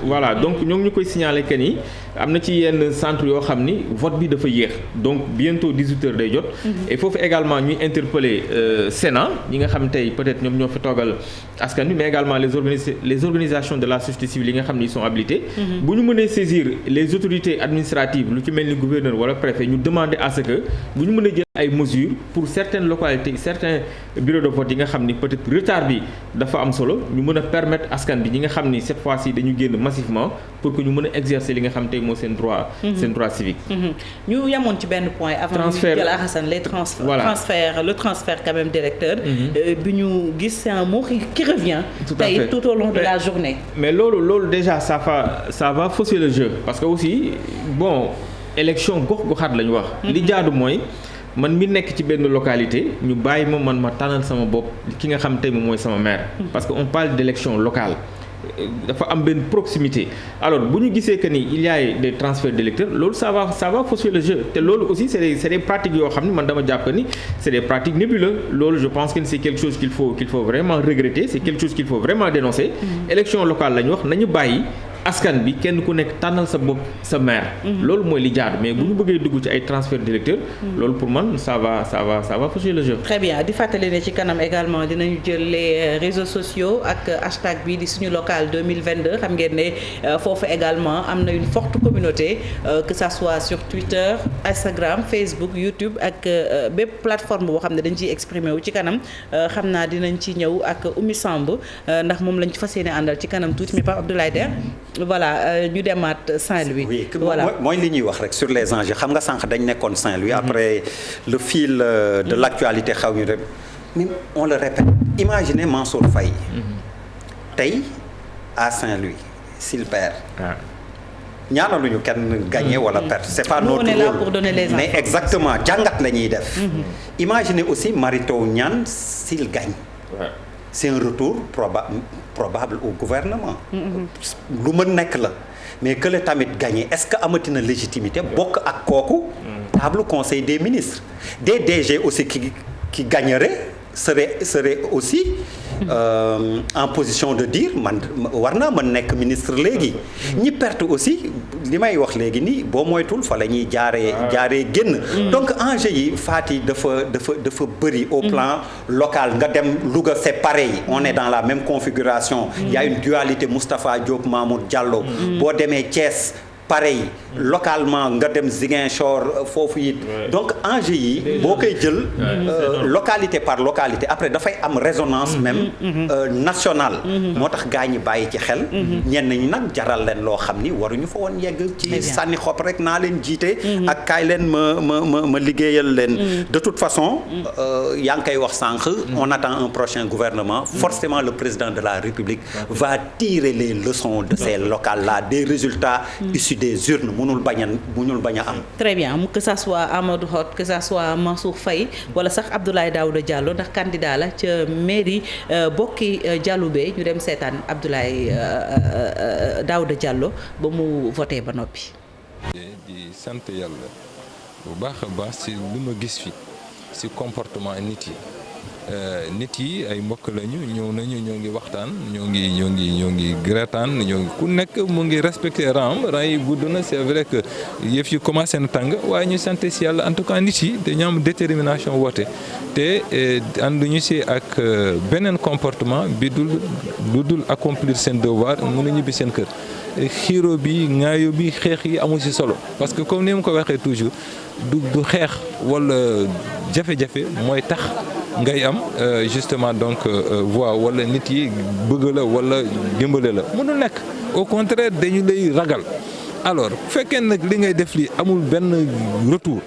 voilà donc ñoo ngi ñu koy signaler que ni am na ci yenn centre yoo xam ni vote bi dafa yéex donc bientôt 18h day jot et foofu également ñuy interpeller Sénat ñi nga xam tey peut-être ñoom ñoo fi toogal askan wi mais également les organisations de la société civile yi nga xam ni ils sont habilités bu ñu mënee saisir les autorités administratives lu ci mel ni gouverneur wala préfet ñu demander à ce que bu ñu mënee jël ay mesures pour certaines localités certains bureaux de vote yi nga xam ni peut-être retard bi dafa am solo ñu mën a permettre askan bi ñi nga xam ni cette fois-ci dañu génn massivement pour que ñu mën a exercer li nga xam tey moo seen droit civique. ñu yemoon ci benn point avant ñu jël Hassan les transferts. voilà le transfert quand même directeur. bi ñu gis c'est un mot qui revient. tey tout au long de la journée. mais loolu déjà ça va fausser le jeu parce que aussi bon élection gox-goxaat la ñu wax. li jaadu mooy. man mi nekk ci benn localité ñu bàyyi ma tànnal sama bopp ki nga xam tey moom mooy sama maire. parce que on parle d'élection locale dafa am benn proximité alors bu ñu gisee que ni il y a des transferts d'électeurs loolu ça va fausser le jeu te loolu aussi c'est des pratiques yoo xam ne man dama jàpp ni c'est des pratiques nébuleuses loolu je pense que c'est quelque chose qu'il faut vraiment regretter c'est quelque chose qu'il faut vraiment dénoncer élection locale la ñu wax nañu bàyyi askan bi kenn ku nekk tànnal sa bopp sa maire. loolu mooy li jaadu mais bu ñu bëggee dugg ci ay transfert d'électeurs loolu pour man ça va fausser le jeu. très bien di fàttali ne ci kanam également dinañu jël les réseaux sociaux ak hashtag bi di suñu local 2022 xam ngeen ne foofu également am na une forte communauté que ça soit sur Twitter Instagram Facebook YouTube ak bépp plateforme boo xam ne dañ ciy exprimer wu ci kanam xam naa dinañ ci ñëw ak Oumy Samb ndax moom lañ ci fas yéene àndal ci kanam tuuti mais Pape Abdoulaye Der voilà ñu demaat Saint-Louis. oui voilà mooy li ñuy wax rek sur les enjeux xam nga sànq dañ nekkoon Saint-Louis après le fil de l'actualité xaw ñu dem on le répète imaginez Mansour Faye tey à Saint-Louis s'il perd ñaanaluñu kenn gagner wala perdre c'est pas notre rôle. On est là pour donner les mais exactement jàngat la ñuy def imaginez aussi Mary Teuw Niane s'il gagne c'est un retour probable au gouvernement lu mën nekk la mais que le tamit gagné est-ce que amatina légitimité bokk ak kooku table conseil des ministres des DG aussi qui gagneraient serait aussi en position de dire man war naa mën nekk ministre léegi ñi perte aussi li may wax léegi nii boo moytul fa la ñuy jaaree génn donc enjeu yi Fati dafa bëri au plan local nga dem Louga c'est pareil on est dans la même configuration il y a une dualité Moustapha Diop Mamour Diallo boo demee Thiès pareil localement nga dem Ziguinchor foofu it donc enjeu yi boo koy jël localité par localité après dafay am résonance même nationale moo tax gaa ñi bàyyi ci xel ñenn ñi nag jaral leen loo xam ni waruñu fa woon yegg ci sànni xob rek naa leen jiite ak kaay leen ma liggéeyal leen de toute façon yaa ngi koy wax sànq on attend un prochain gouvernement forcément le président de la République va tirer les leçons de ces locales là des résultats issus des urnes mënul bañ a am. très bien que ça soit Amadou Hott que ça soit Mansour Faye wala sax Abdoulaye Daouda Diallo ndax candidat la ca mairie bokki Dialoubé ñu dem seetaan Abdoulaye Daouda Diallo ba mu voté ba noppi. di sant yàlla bu baax a baax ci li ma gis fi ci comportement nit yi ay mbokk lañu ñëw nañu ñoo ngi waxtaan ñoo ngi reetaan ku nekk mu ngi respecté rang yi gudd na c'est vrai que yëf yi commencé na tàng waaye ñu sant ci yàlla en tout cas nit yi dañu am détermination woote te ànduñu ci ak beneen comportement bi lu dul accomplir seen devoir mën a ñibbi seen kër xiiro bi ŋaayo bi xeex yi amul ci solo parce que comme ni ma ko waxee toujours du xeex wala jafe-jafe mooy tax ngay am justement donc voix wala nit yi bëgg la wala dimbale la mënul nekk au contraire dañu lay ragal alors bu fekkee nag li ngay def li amul benn retour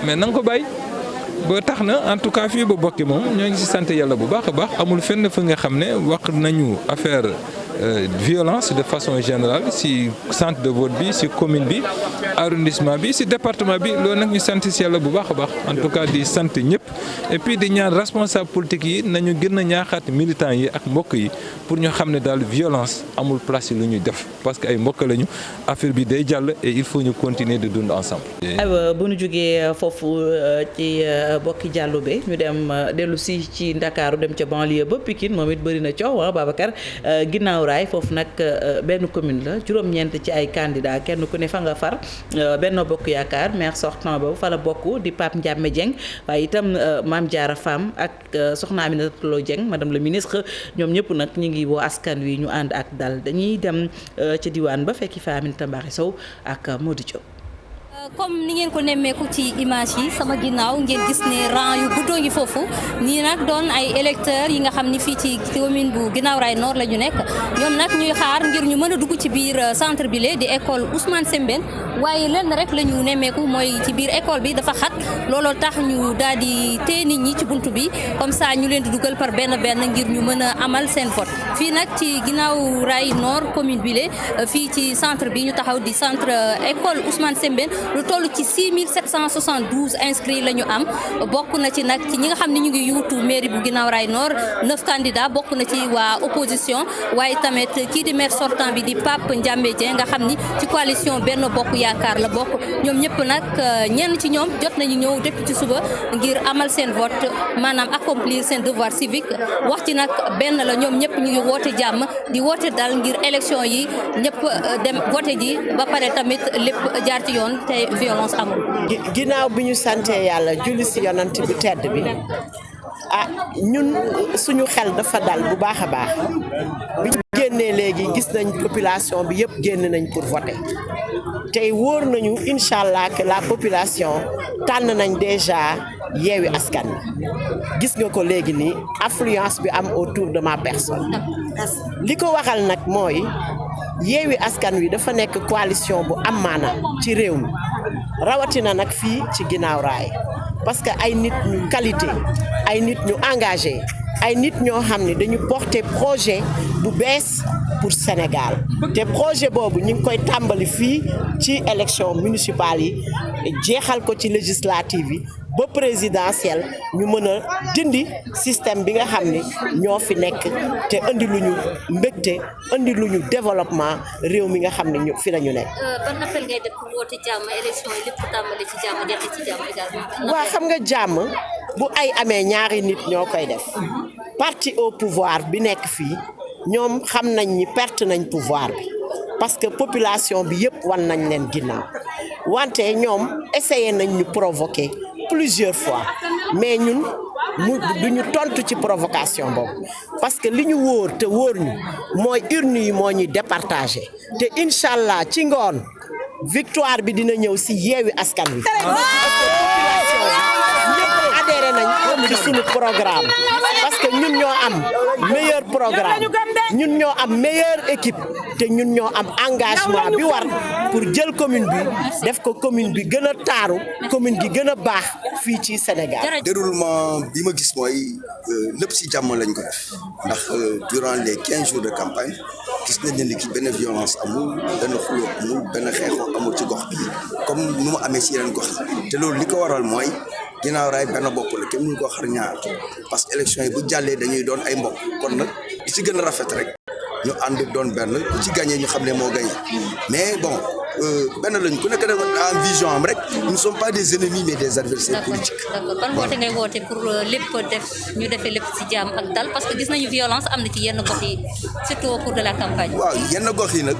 mais na nga ko bàyyi ba tax na en tout cas fii ba bokki moom ñoo ngi ci sant yàlla bu baax a baax amul fenn fa nga xam ne wax nañu affaire violence de façon générale ci centre de vote bi ci commune bi arrondissement bi ci département bi loolu nag ñu sant ci yàlla bu baax a baax en tout cas di sant ñëpp et puis di ñaan responsable politique yi nañu gën a ñaaxaat militants yi ak mbokk yi pour ñu xam ne daal violence amul place lu ñuy def parce que ay mbokk lañu affaire bi day jàll et il faut ñu continuer de dund ensemble. aywa bu ñu jógee foofu ci bokki Dialoubé ñu dem dellu ci Ndakaaru dem ca banlieue ba Pikine moom it bëri na coow Babacar ginnaaw raay foofu nag benn commune la juróom-ñeent ci ay candidats kenn ku ne fa nga far Benno Bokk Yaakaar maire sortant boobu fa la bokk di Pape Ndiame Dieng waaye itam Mame Diarra Fam ak Soxna Aminata Lo Dieng madame la ministre ñoom ñëpp nag ñu ngi woo askan wi ñu ànd ak dal dañuy dem ca diwaan ba fekki fa Aminata Mbaxe Sow ak Modou Diop. comme ni ngeen ko nemmeeku ci image yi sama ginnaaw ngeen gis ne rang yu guddoo ngi foofu nii nag doon ay électeurs yi nga xam ni fii ci commune bu Guinaw Rail Nord la ñu nekk ñoom nag ñuy xaar ngir ñu mën a dugg ci biir centre bi di école Ousmane Sembène waaye lenn rek la ñu nemmeeku mooy ci biir école bi dafa xat looloo tax ñu daal di téye nit ñi ci buntu bi comme ça ñu leen di dugal par benn ngir ñu mën a amal seen vote fii nag ci Guinaw Rail Nord commune bi fii ci centre bi ñu taxaw di centre école Ousmane Sembène lu toll ci 6772 inscrits la ñu am bokk na ci nag ci ñi nga xam ne ñu ngi yuutu mairie bu Guinaw Rail Nord 9 candidats bokk na ci waa opposition waaye tamit kii di maire sortant bi di Pape Ndiambé Dieng nga xam ni ci coalition Benno Bokk Yaakaar la bokk ñoom ñëpp nag ñenn ci ñoom jot nañu ñëw depuis ci suba ngir amal seen vote maanaam accomplir seen devoir civique wax ci nag benn la ñoom ñëpp ñu ngi woote jàmm di woote dal ngir élection yi ñëpp dem vote ji ba pare tamit lépp jaar ci yoon te violence amul. ginnaaw bi ñu sante yàlla julli si yonant bu tedd bi ñun suñu xel dafa dal bu baax a baax bi ñu génnee léegi gis nañ population bi yëpp génn nañ pour voter tey wóor nañu incha allah que la population tànn nañ déjà Yewwi Askan Wi gis nga ko léegi nii affluence bi am autour de ma personne li ko waxal nag mooy Yewwi Askan Wi dafa nekk coalition bu am maana ci réew mi rawatina nag fii ci Guinaw Rail parce que ay nit ñu qualité ay nit ñu engagé ay nit ñoo xam ne dañu porter projet bu bees pour Sénégal te projet boobu ñu ngi koy tàmbali fii ci élection municipale yi jeexal ko ci législative yi ba présidentielle ñu mën a dindi système bi nga xam ne ñoo fi nekk te indi lu ñu mbégte indi lu ñu développement réew mi nga xam ne ñu fi la ñu nekk. ban appel ngay def pour woote jàmm élection yi lépp tàmbali ci jàmm jeex ci jàmm également. waaw xam nga jàmm bu ay amee ñaari nit ñoo koy def parti au pouvoir bi nekk fii ñoom xam nañ ni perte nañ pouvoir bi parce que population bi yëpp wan nañ leen ginnaaw wante ñoom essayé nañ ñu provoquer plusieurs fois mais ñun duñu tontu ci provocation boobu parce que li ñu wóor te wóor ñu mooy urne yi moo ñuy départagé te incha allah ci ngoon victoire bi dina ñëw si Yewwi Askan Wi ñëpp adhéré nañ ci suñu programme parce que ñun ñoo am meilleur programme ñun ñoo am meilleure équipe te ñun ñoo am engagement bi war pour jël commune bi def ko commune bi gën a taaru commune gi gën a baax fii ci Sénégal. déroulement bi ma gis mooy lépp si jàmm lañ ko def ndax durant les 15 jours de campagne gis nañ ne ki benn violence amul benn xuloo amul benn xeexoo amul ci gox bi comme nu mu amee si yeneen gox yi te loolu li ko waral mooy Guinaw Rail benn bopp la kenn mënu ko xar ñaar parce que élection yi bu jàllee dañuy doon ay mbokk kon nag li ci gën a rafet rek ñu ànd doon benn ku ci gagné ñu xam ne moo gagné mais bon benn lañ ku nekk en vision am rek nous ne sommes pas des ennemis mais des adversaires politiques. d'accord ban woote ngay woote pour lépp def ñu defee lépp ci jàmm ak dal parce que gis nañu violence am na ci yenn gox yi surtout au cours de la campagne. waaw yenn gox yi nag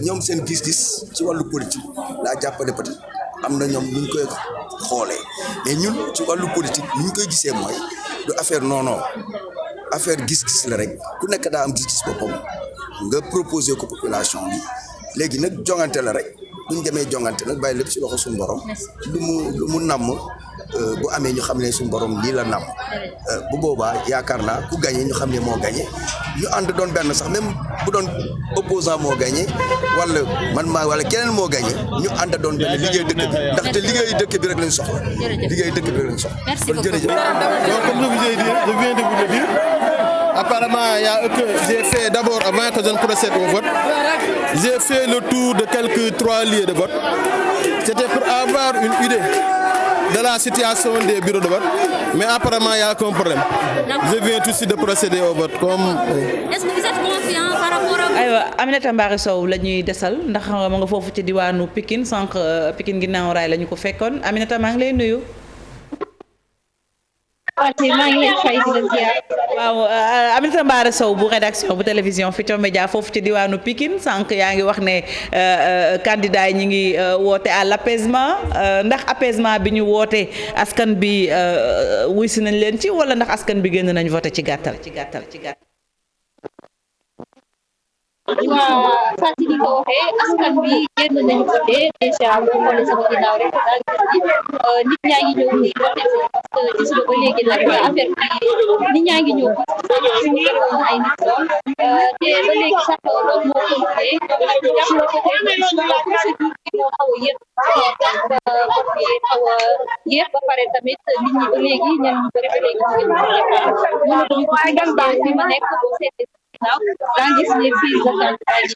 ñoom seen gis-gis ci wàllu politique laa jàpp ne peut-être am na ñoom ñu ngi koy xoolee mais ñun ci wàllu politique ni ñu koy gisee mooy du affaire non affaire gis-gis la rek ku nekk daa am gis-gis boppam nga proposé ko population bi léegi nag jongante la rek bu ñu demee jongante nag bàyyi lépp ci loxo suñu borom lu mu namm bu amee ñu xam ne suñu borom lii la namm bu boobaa yaakaar naa ku gagné ñu xam ne moo gagné ñu ànd doon benn sax même bu doon opposant moo gagné wala keneen moo gagné ñu ànd doon benn liggéey dëkk bi ndaxte liggéey dëkk bi rek lañ soxla. liggéey dëkk bi rek lañ soxla. merci beaucoup jërëjëf. donc comme je vous ai dit je viens de vous le dire apparemment j'ai fait d'abord avant que je ne procède au vote j'ai fait le tour de quelques 3 lieux de vote c'était pour avoir une idée de la situation des bureaux de vote mais apparemment il y a aucun problème je viens tout de suite de procéder au vote comme. est-ce que vous êtes confiant par rapport à. aywa Aminata Mbaare Sow la ñuy desal ndax ma nga foofu ci diwaanu Pikine sànq Pikine Guinaw Rail la ñu ko fekkoon Aminata maa ngi lay nuyu. maa ngi leen fay di la ziar. waaw Aminata Mbaare Sow bu rédaction bu télévision Futurs Médias foofu ci diwaanu Pikine sànq yaa ngi wax ne candidat yi ñu ngi woote à l'apaisement ndax apaisement bi ñu woote askan bi wuy si nañ leen ci wala ndax askan bi génn nañ voté ci gàttal. waaw Fatou ni ko waxee askan bi génn nañu voté déjà boo xoolee sama ginnaaw rek daal gis ni nit ñaa ngi ñëw nii voté parce que gis nga ba léegi nag affaire bi nit ñaa ngi ñëw parce que suñu woon ay nit lool te ba léegi sax loolu moo continué ndax la ko procédure bi moo xaw a yéex vote bi xaw a yéex ba pare tamit nit ñi ba léegi ñenn ñu bëri ba léegi ñu ngi mënatuñu ko gis bi ma nekk boo seetee daa gis ne fii la candidat yi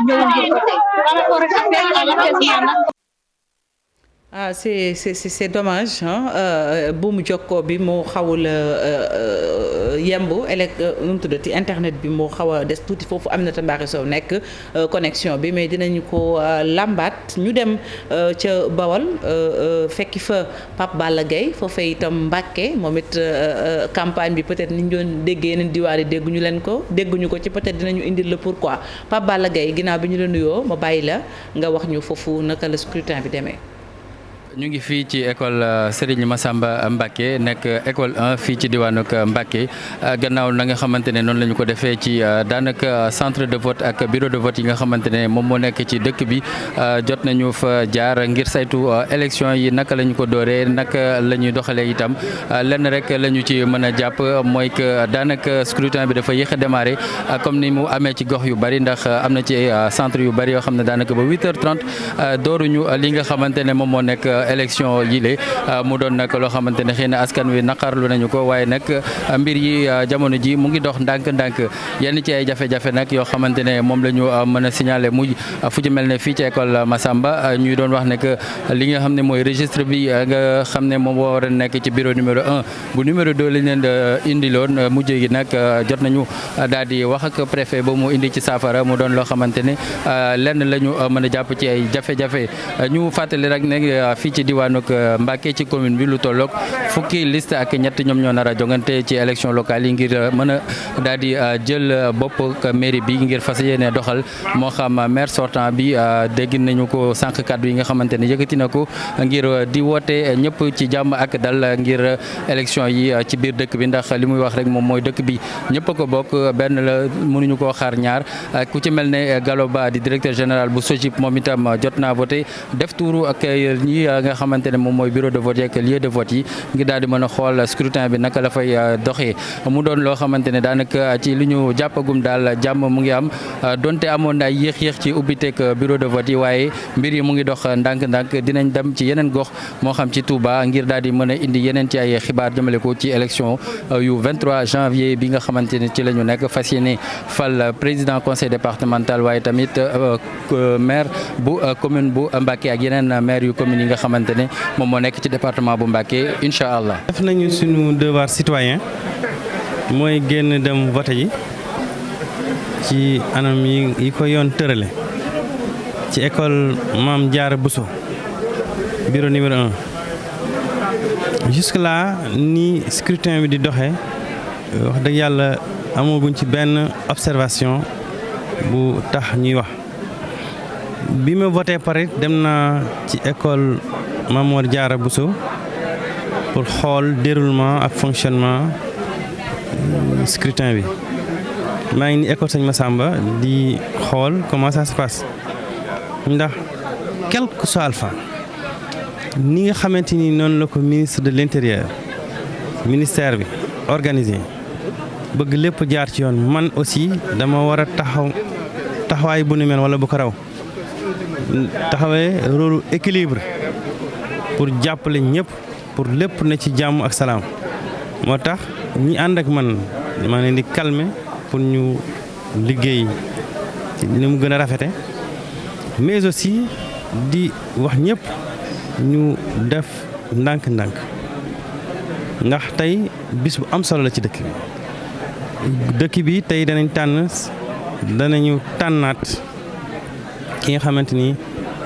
ñëw ngir voté par rapport ak appel à l'apaisement nag ah c'est dommage buumu jokkoo bi moo xawul yemb nu mu tuddati internet bi moo xaw a des tuuti foofu Aminata Mbaxe Sow nekk connexion bi mais dinañu ko làmbaat ñu dem ca Bawol fekki fa Pape Balla Gaye foofee itam Mbàkke moom it campagne bi peut-être ni ñu doon déggee yeneen diwaan yi dégguñu ko ci peut-être dinañu indil le pourquoi Pape Balla Gaye ginnaaw bi ñu la nuyoo ma bàyyi la nga wax ñu foofu naka la scrutin bi demee. ñu ngi fii ci école Serigne Massamba Mbacké nekk école 1 fii ci diwaanu Mbacké gannaaw na nga xamante ne noonu la ñu ko defee ci daanaka centre de vote ak bureau de vote yi nga xamante ne moom moo nekk ci dëkk bi jot nañu fa jaar ngir saytu élection yi naka la ñu ko dooree naka la ñuy doxalee itam lenn rek la ñu ci mën a jàpp mooy que daanaka scrutin bi dafa yéex a démarré comme ni mu amee ci gox yu bari ndax am na ci centre yu bari yoo xam ne daanaka ba 8h30 dooruñu li nga xamante ne moom moo nekk élection yi lé mu doon nag loo xamante ne xëy na askan wi naqarlu nañu ko waaye nag mbir yi jamono ji mu ngi dox ndànk-ndànk yenn ci ay jafe-jafe nag yoo xamante ne moom la ñu mën a signaler muy fu ci mel ne fii ci école Massamba ñuy doon wax ne que li nga xam ne mooy registre bi nga xam ne moom war a nekk ci bureau numéro 1 bu numéro 2 lañ leen indiloon mujj gi nag jot nañu daal di wax ak préfet ba mu indi ci saafara mu doon loo xamante ne lenn la ñu mën a jàpp ci ay jafe-jafe ñu fàttali rek ne fii ci diwaanu Mbacké ci commune bi lu tolloog fukki liste ak ñett ñoom ñoo nar a jongante ci élection locale yi ngir mën a daal di jël bopp mairie bi ngir fas yéene doxal moo xam maire sortant bi dégg nañu ko sànq kàddu yi nga xamante ne yëkkati na ko ngir di woote ñëpp ci jàmm ak dal ngir élection yi ci biir dëkk bi ndax li muy wax rek moom mooy dëkk bi ñëpp a ko bokk benn la mënuñu koo xaar ñaar ku ci mel ne Gallo Ba di directeur général bu SOGIP moom itam jot naa voté def tuuru ak ñi nga xamante ne moom mooy bureau de vote ak lieu de vote yi ngir daal di mën a xool scrutin bi naka la fay doxee mu doon loo xamante ne daanaka ci li ñu jàppagum daal jàmm mu ngi am donte amoon na ay yéex-yéex ci ubbiteeg bureau de vote yi waaye mbir yi mu ngi dox ndànk-ndànk dinañ dem ci yeneen gox moo xam ci Touba ngir daal di mën a indi yeneen ci ay xibaar jëmale ko ci élection yu 23 janvier bi nga xamante ne ci la ñu nekk fas yéene fal président conseil départemental waaye tamit maire bu commune bu Mbacké ak yeneen maire yu commune yi nga xamante ne moom moo nekk ci département bu Mbacké incha allah. def nañu suñu devoir citoyen mooy génn dem vote yi ci anam yi ko yoon tërale ci école Mame Diarra Bousso bureau numéro 1 jusque là ni scrutin bi di doxee wax dëgg yàlla amaguñ ci benn observation bu tax ñuy wax bi ma voté pare dem na ci école Mame Diarra Bousso pour xool déroulement ak fonctionnement scrutin bi maa ngi ni école Sëñ Massamba di xool comment ça se passe ndax quel que soit alpha ni nga xamante ni noonu la ko ministre de l'intérieur ministère bi organisé bëgg lépp jaar ci yoon man aussi dama war a taxawaay bu nu mel wala bu ko raw taxawee rôle équilibre pour jàppale ñëpp pour lépp na ci jàmm ak salaam moo tax ñi ànd ak man maa leen di calmer pour ñu liggéey ni mu gën a rafete mais aussi di wax ñëpp ñu def ndànk-ndànk ndax tey bis bu am solo la ci dëkk bi tey danañu tànnaat ki nga xamante ni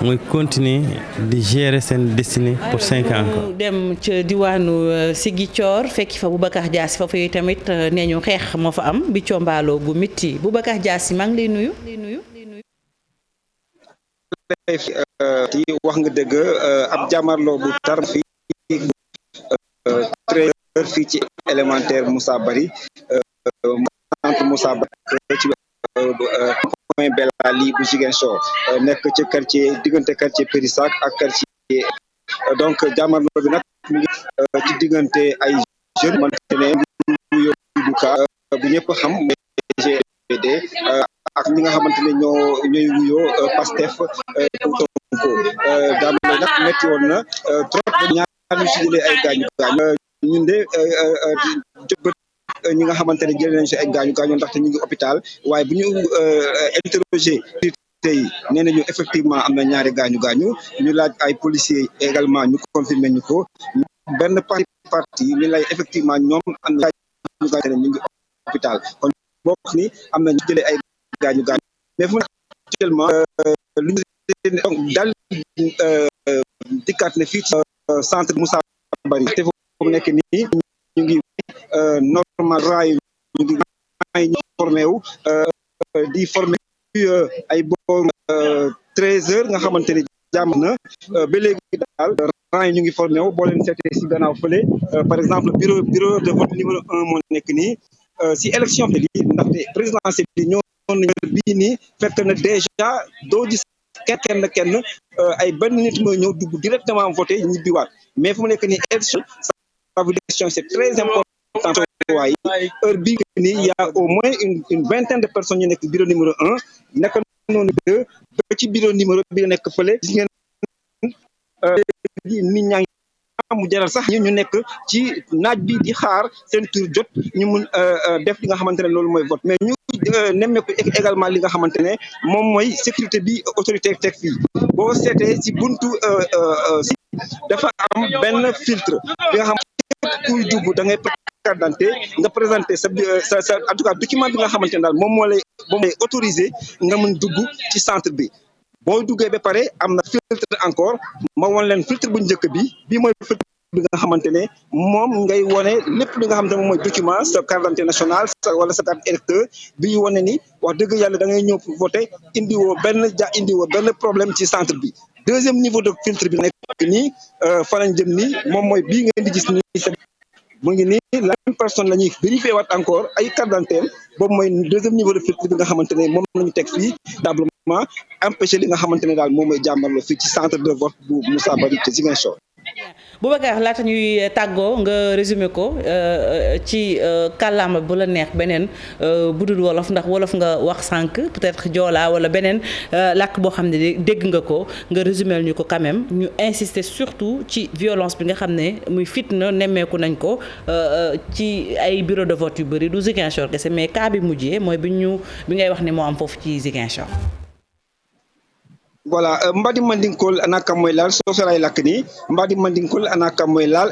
mooy continuer di gérer seen destinée pour 5 ans encore. dem ca diwaanu Ziguinchor fekki fa Boubacar Diassi foofu yi tamit nee ñu xeex moo fa am bi combaaloo bu mitti Boubacar Diassi maa ngi lay nuyu. wax nga dëgg ab jàmmarloo bu tar fii fii ci élémentaire Moussa Bari centre Moussa Bari ci point Belali bu Ziguinchor nekk ci quartier diggante quartier Périssac ak quartier donc jàmmarloo bi nag mu ngi ci diggante ay jeunes mante ne ñu yóbbu ka bu ñëpp xam GD ak ñi nga xamante ne ñooy wuyoo Pastef jàmmarloo nag metti woon na trop ñaar ñu si jëlee ay gaañu ñun de ñi nga xamante ne jëlee nañ si ay gaañu ndaxte ñu ngi hôpital waaye bu ñu interroger yi nee nañu effectivement am na ñaari gaañu ñu laaj ay policiers également ñu confirmé ñu ko benn parti ñu lay effectivement ñoom am na gaañu ñu ngi hôpital kon bokk ni am na ñu jëlee ay gaañu mais fu actuellement lu donc dal dikkaat ne fii ci centre Moussa Bari te fu nekk nii ñu ngi normal raay ñu ngi formé wu di formé ay boor 13h nga xamante ni jàmm na ba léegi daal rang yi ñu ngi formé wu boo leen seetee si gannaaw fële par exemple bureau de vote numéro 1 moo nekk nii si élection bi ndaxte présidentielle bi ñoo bii nii fekk na déjà doo gis kenn ay benn nit mooy ñëw dugg directement voté ñibbiwaat mais fu mu nekk nii élection c'est très important waaye heure bii nii y a au moins une vingtaine de personnes ñu nekk bureau numéro 1 nekk noonu 2 ba ci bureau numéro bi nekk fële gis ngeen nit ñaa ngi mu jaral sax ñu nekk ci naaj bi di xaar seen tour jot ñu mun def li nga xamante ne loolu mooy vote mais ñu nemmeeku également li nga xamante ne moom mooy sécurité bi autorité teg fii boo seetee si buntu si dafa am benn filtre bi nga xam kuy dugg da ngay carte d'identité nga présenté sa en tout cas document bi nga xamante ne daal moom moo lay autorisé nga mun dugg ci centre bi boo duggee ba pare am na filtre encore ma won leen filtre bu njëkk bi mooy filtre bi nga xamante ne moom ngay wone lépp li nga xamante ne moom mooy document sa carte d'identité nationale wala sa carte électeur bi wone ni wax dëgg yàlla da ngay ñëw pour voter indiwoo benn problème ci centre bi deuxième niveau de filtre bi nekk nii fa lañ jëm nii moom mooy bii ngeen di gis nii mu ngi nii la même personne la ñuy vérifier waat encore ay carte d'identité boobu mooy deuxième niveau de filtre bi nga xamante ne moom la ñu teg fii dablement empêcher li nga xamante ne daal moom mooy jàmmarloo fii ci centre de vote bu Moussa Bari ci Ziguinchor. Boubacar laata ñuy tàggoo nga résumé ko ci kàllaama bu la neex beneen bu dul wolof ndax wolof nga wax sànq peut-être joola wala beneen làkk boo xam ne dégg nga ko nga résumé ñu ko quand même ñu insister surtout ci violence bi nga xam ne muy fitna nemmeeku nañ ko ci ay bureau de vote yu bëri du Ziguinchor kese mais cas bi mujjee mooy bi ngay wax ne moo am foofu ci Ziguinchor. voilà mbadi mandinkol anaka moy laal sosoray lakk ni mbadi mandinkol anaka moy laal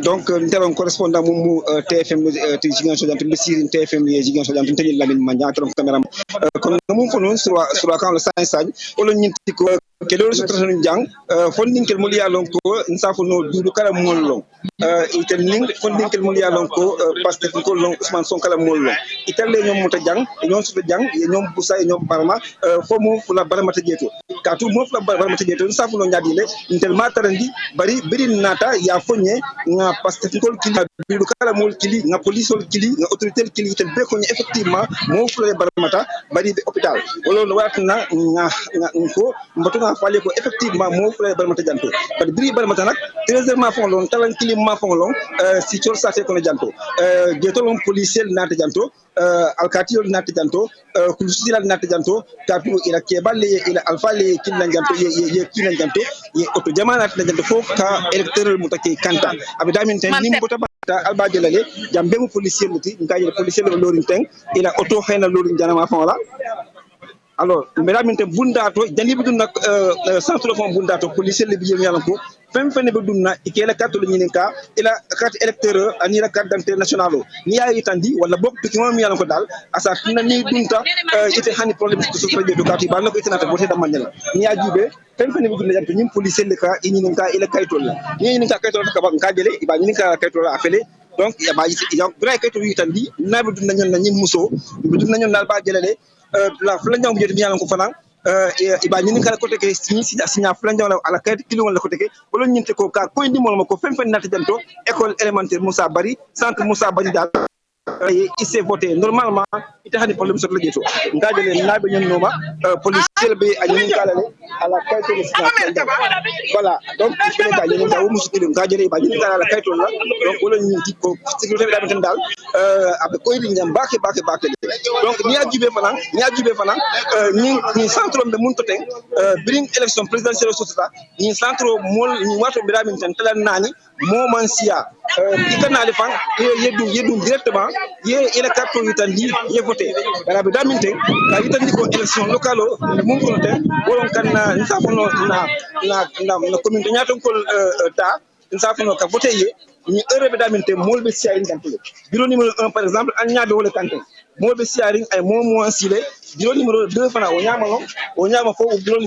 donc nteron correspondant mu TFM ti Ziguinchor jantu be sirin TFM ye Ziguinchor jantu teni Lamine Mania trom camera kon mum fonon sur kan le sañ olo nyinti ko kelo so trasanu jang fondinkel mo liya lon ko nsafo no dudu kala mol lon itel ning fondinkel mo liya lon ko Pastef ko lon Ousmane Sonko kala mol lon itel le ñom muta jang ñom su jang ñom Boussa ñom Barma fo mo fu la Barma ta jeto katu mo fu la Barma ta jeto nsafo no nyadile intel matarandi bari nata ya fonye nga Pastef ko kila dudu kala mol kili nga police kili nga autorité kili itel be ko effectivement mo fu la Barma ta bari be hôpital wala no watna nga ko mbatu fale ko effectivement mo fulay barmata janto bari biri barmata nak trésorièrement fon lon talan kilim fon lon si ciol sate ko janto getolon policier nata janto alkati yol nata janto kulusila nata janto katu ila keballe ila alfale kinan janto ye kinan janto ye auto jamana nata janto fof ka électeur mutake kanta abi damin ten nim bota bata alba jelale jambe mo policier luti ngaje policier lo lorin ten ila auto xena lorin janama fon la alors mesdames te bundato jandi bi dunna centre de fond bundato policier le biye yalan ko fene be dunna ikela carte le nyinen ka ila carte électeur ani la carte d'identité nationale ni ya yitandi wala bok document mi yalan ko dal asa tinna ni dunta ite hani problème ko so traje do carte ba nako itinata boté da manela ni ya jube fene be dunna janto nyim policier le ka nyinen ka ila kaytol ni nyinen ka kaytol ka ba ngajele iba nyinen ka kaytol afele donc ya ba ya bray kaytol yitandi nabe dunna nyon na nyim muso be dunna nyon dal ba jelele la flanjang bi mi yalan ko fanan iba ñini kala côté ke signa flanjang la ala kayit kilo wala côté ke wala ñinte ko ka ko indi mo ko fen nata janto école élémentaire Moussa Bari centre Moussa Bari dal il s'est voté normalement ita hani problème sur le jeto ngajele nabe ñon noma policier be ñini kala le ala kayit de signa voilà donc il faut ñini ka wo musu kilo ngajele iba ñini kala ala kayit la donc wala ñinti ko sécurité bi da ben dal abe ko indi ñam baake donc ni ajube fanan ni centre be mun to ten bring élection présidentielle société ni centre mol ni wato biramin tan talan nani moman siya ikanali fan yeddum directement ele carte yitandi ye voté bara be daminte ka yitandi ko élection locale o mum kono ten wolon kan nsafono na commune de nyaton kol ta nsafono ka voté ye ni heure be daminte molbe siarin kante bureau numéro 1 par exemple an nyaabe wala kante molbe siarin ay momo ansile bureau numéro 2 fana o nyama fo bureau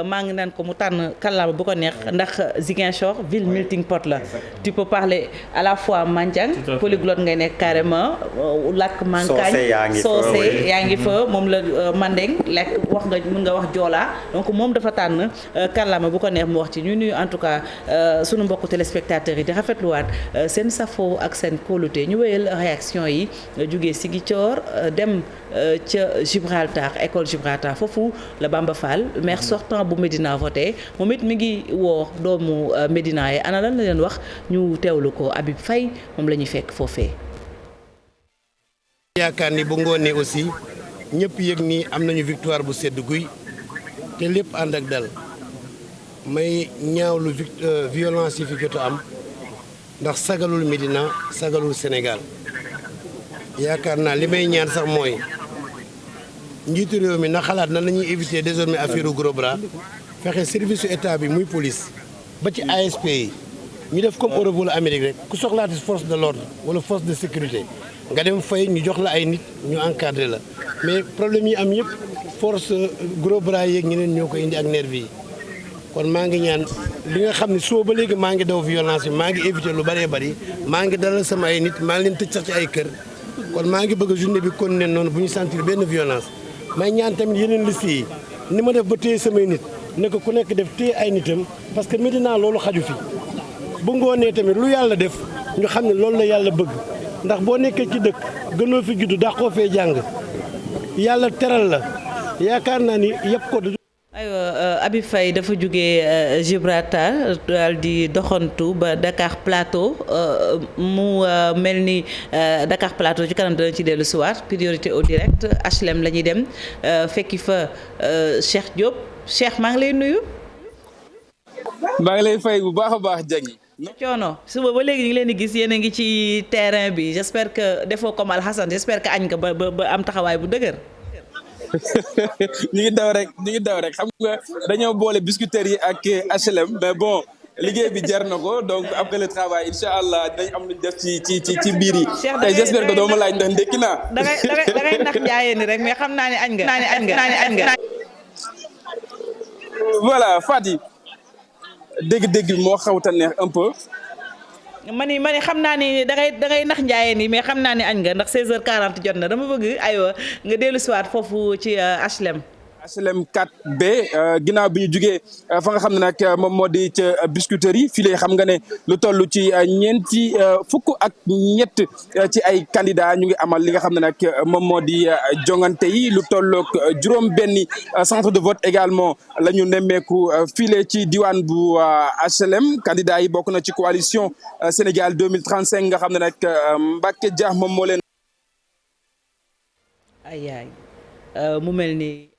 maa ngi naan ko mu tànn kàllaama bu ko neex ndax Ziguinchor ville melting pot la tu peux parler à la fois mandiang polyglotte ngay nekk carrément làkk mankaañ soose yaa ngi fa moom la mandeng lekk wax nga mën nga wax joolaa donc moom dafa tànn kàllaama bu ko neex mu wax ci ñu nuyu en tout cas sunu mbokku téléspectateurs yi di rafetluwaat seen safo ak seen kóolute ñu wéyal réaction yi jógee Ziguinchor dem ca Gibraltar école Gibraltar foofu la Bamba Fall maire sortant bu Médina voté moom it mi ngi woo doomu Médina yi ana lan la leen wax ñu teewlu ko Habib Faye moom la ñuy fekk foofee. yaakaar ni bu ngoonee aussi ñëpp yëg ni am nañu victoire bu sedd guy te lépp ànd ak dal may ñaawlu violence yi fi jot a am ndax sagalul Médina sagalul Sénégal yaakaar naa li may ñaan sax mooy njiitu réew mi na xalaat na nañuy éviter désormais affaire gros bras fexe service état bi muy police ba ci ASP yi ñu def comme Europe wala Amérique rek ku soxlaati force de l'ordre wala force de sécurité nga dem fay ñu jox la ay nit ñu encadré la mais problème yi am yëpp force gros bras yeeg ñeneen ñoo ko indi ak nervi yi kon maa ngi ñaan li nga xam ne soo ba léegi maa ngi daw violence bi maa ngi éviter lu bëree bëri maa ngi dalal sama ay nit maa ngi leen tëj sax ci ay kër kon maa ngi bëgg journée bi continuer noonu bu ñu sentir benn violence may ñaan tamit yeneen liste yi ni ma def ba téye samay nit ne ko ku nekk def téye ay nitam parce que Médina loolu xaju fi bu ngoonee tamit lu yàlla def ñu xam ne loolu la yàlla bëgg ndax boo nekkee ci dëkk gënoo fi juddu daa koo fee jàng yàlla teral la yaakaar naa ni yëpp ko. aywa Habib Faye dafa jógee Gibraltar daal di doxantu ba Dakar Plateau mu mel ni Dakar Plateau ci kanam dana ci dellu siwaat priorité au direct HLM la ñuy dem fekki fa Cheikh Diop Cheikh maa ngi lay nuyu. maa ngi lay fay bu baax a baax Diegui. coono suba ba léegi ñu ngi leen di gis yéen a ngi ci terrain bi j'espère que defoo comme Alhassane j'espère que añ nga ba am taxawaay bu dëgër. ñu ngi daw rek xam nga dañoo boole biscuiterie yi ak HLM mais bon liggéey bi jar na ko donc après le travail incha allah dañ am luñ def ci biir yi. tey j'espère que doo ma laaj ndax ndekki naa. da ngay nax jaayee ni rek mais xam naa ne añ nga. voilà Fati dégg-dégg bi moo xawta neex un peu. ma ni xam naa ni da ngay nax njaayee nii mais xam naa ni añ nga ndax 16h40 jot na dama bëgg aywa nga dellu siwaat foofu ci HLM. HLM 4B ginnaaw bi ñu jugee fa nga xam ne nag moom moo di ca biscuiterie fii xam nga ne lu toll ci ñeenti fukk ak ñett ci ay candidats ñu ngi amal li nga xam ne nag moom moo di jongante yi lu tollook juróom-benni centre de vote également la ñu nemmeeku fii ci diwaan bu HLM candidats yi bokk na ci coalition Sénégal 2035 nga xam ne nag Mbacké Dia moom moo leen. ay mu mel ni.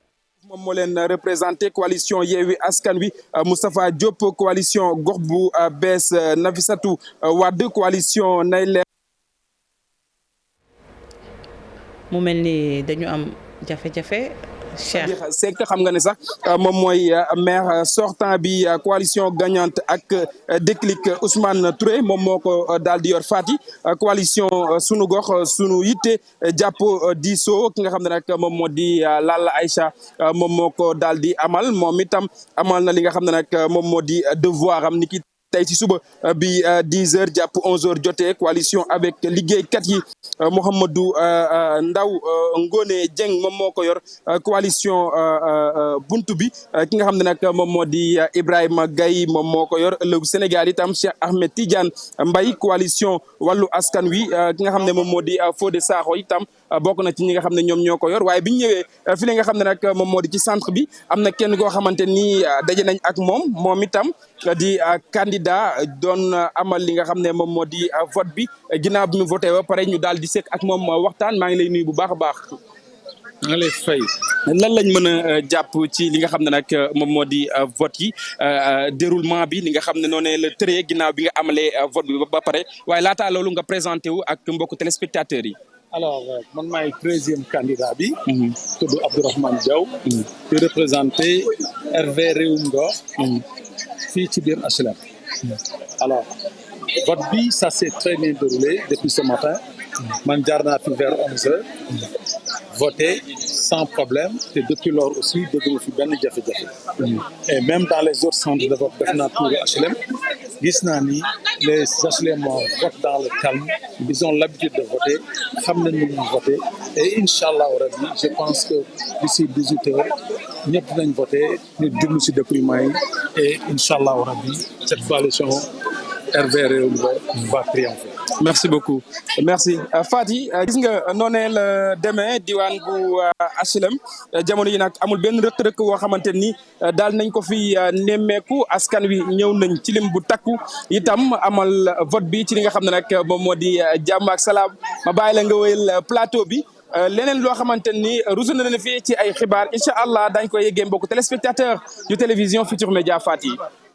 moom moo leen représenté coalition Yewwi Askan Wi Moustapha Diop coalition gox bu bees Nafissatou Wade coalition Nay Leer. mu mel ni dañu am jafe-jafe. Cheikh Seck xam nga ne sax moom mooy maire sortant bi coalition gagnante ak déclic Ousmane Touré moom moo ko daal di yor Fati coalition sunu gox sunu yitte jàpp diisoo ki nga xam ne nag moom moo di Lalla Aïcha moom moo ko daal di amal moom itam amal na li nga xam ne nag moom moo di devoir am niki tey ci suba bi 10h jàpp 11h jotee coalition avec liggéeykat yi Mouhamadou Ndaw Ngone Dieng moom moo ko yor coalition buntu bi ki nga xam ne nag moom moo di Ibrahima Gaye moom moo ko yor ëllëgu Sénégal itam Cheikh Ahmed Tidiane Mbaye coalition wàllu askan wi ki nga xam ne moom moo di Fodé Sakho itam bokk na ci ñi nga xam ne ñoom ñoo ko yor waaye bi ñu ñëwee fi li nga xam ne nag moom moo di ci centre bi am na kenn koo xamante ni daje nañ ak moom itam di candidat doon amal li nga xam ne moom moo di vote bi ginnaaw bi mu voté ba pare ñu daal di sekk ak moom waxtaan maa ngi lay nuyu bu baax a baax. nga lay fay lan lañ mën a jàpp ci li nga xam ne nag moom moo di vote yi déroulement bi li nga xam ne noonu la tëree ginnaaw bi nga amalee vote bi ba pare waaye laataa loolu nga présenté wu ak mbokku téléspectateurs yi. alors man maay 13e candidat bi. tudd Abdourahmane Diaw. di représenté RV Réewum Ngor. fii ci biir HLM. alors vote bi ça s'est très bien déroulé depuis ce matin. man jaar naa fi vers 11h. voté sans problème te depuis lors aussi déglu fi benn jafe-jafe. et même dans les autres centres de vote def naa tour HLM. gis naa ni les HLM votent dans le calme. ils ont l'habitude de voter xam nañ ni ñu voter et incha allahu rabbi je pense que d'ici 18h ñëpp nañ voter ñu déglu si dépouillement yi et incha allahu rabbi cette coalition RV Réewum Ngor va triompher. merci beaucoup merci Fati gis nga noonee la demee diwaan bu HLM jamono yi nag amul benn rëkk-rëkk woo xamante ni daal nañ ko fi nemmeeku askan wi ñëw nañ ci lim bu takku itam amal vote bi ci li nga xam ne nag moom moo di jàmm ak salaam ma bàyyi la nga wéyal plateau bi leneen loo xamante ni rusu na leen fii ci ay xibaar incha allah dañ koy yeggee mbokku téléspectateur yu télévision Futurs Médias Fati.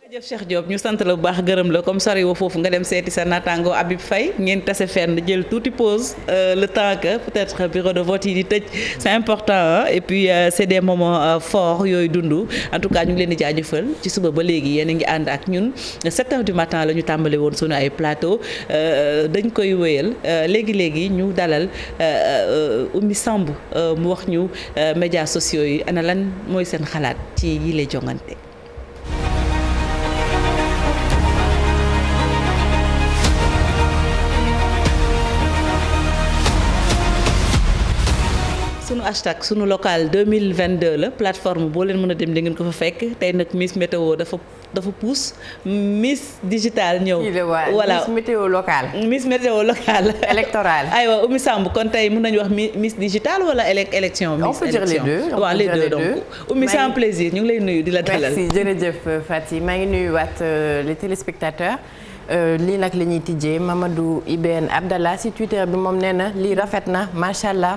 jërëjëf Cheikh Diop ñu sant la bu baax gërëm la comme sori woo foofu nga dem seeti sa naataango Habib Faye ngeen tase fenn jël tuuti pause le temps que peut-être bureau de vote yi di tëj c'est important et puis c'est des moments forts yooyu dund en tout cas ñu ngi leen di jaajëfal ci suba ba léegi yéen a ngi ànd ak ñun 7h du matin la ñu tàmbale woon sunu ay plateau dañ koy wéyal léegi ñu dalal Oumy Samb mu wax ñu médias sociaux yi ana lan mooy seen xalaat ci yile jongante. sunu hashtag sunu local 2022 la plateforme boo leen mën a dem di ngeen ko fa fekk tey nag Miss Météo dafa pousse Miss Digital ñëw. voilà Miss Météo locale. Miss Météo locale. électorale. aywa Oumy Samb kon tey mën nañu wax Miss Digital wala élection. on peut dire les deux. waaw les deux donc Oumy c'est un plaisir ñu ngi lay nuyu di la dalal. merci jërëjëf Fati maa ngi nuyuwaat les téléspectateurs. lii nag la ñuy tijjee Mamadou Ibn Abdallah si Twitter bi moom nee na lii rafet na macha allah.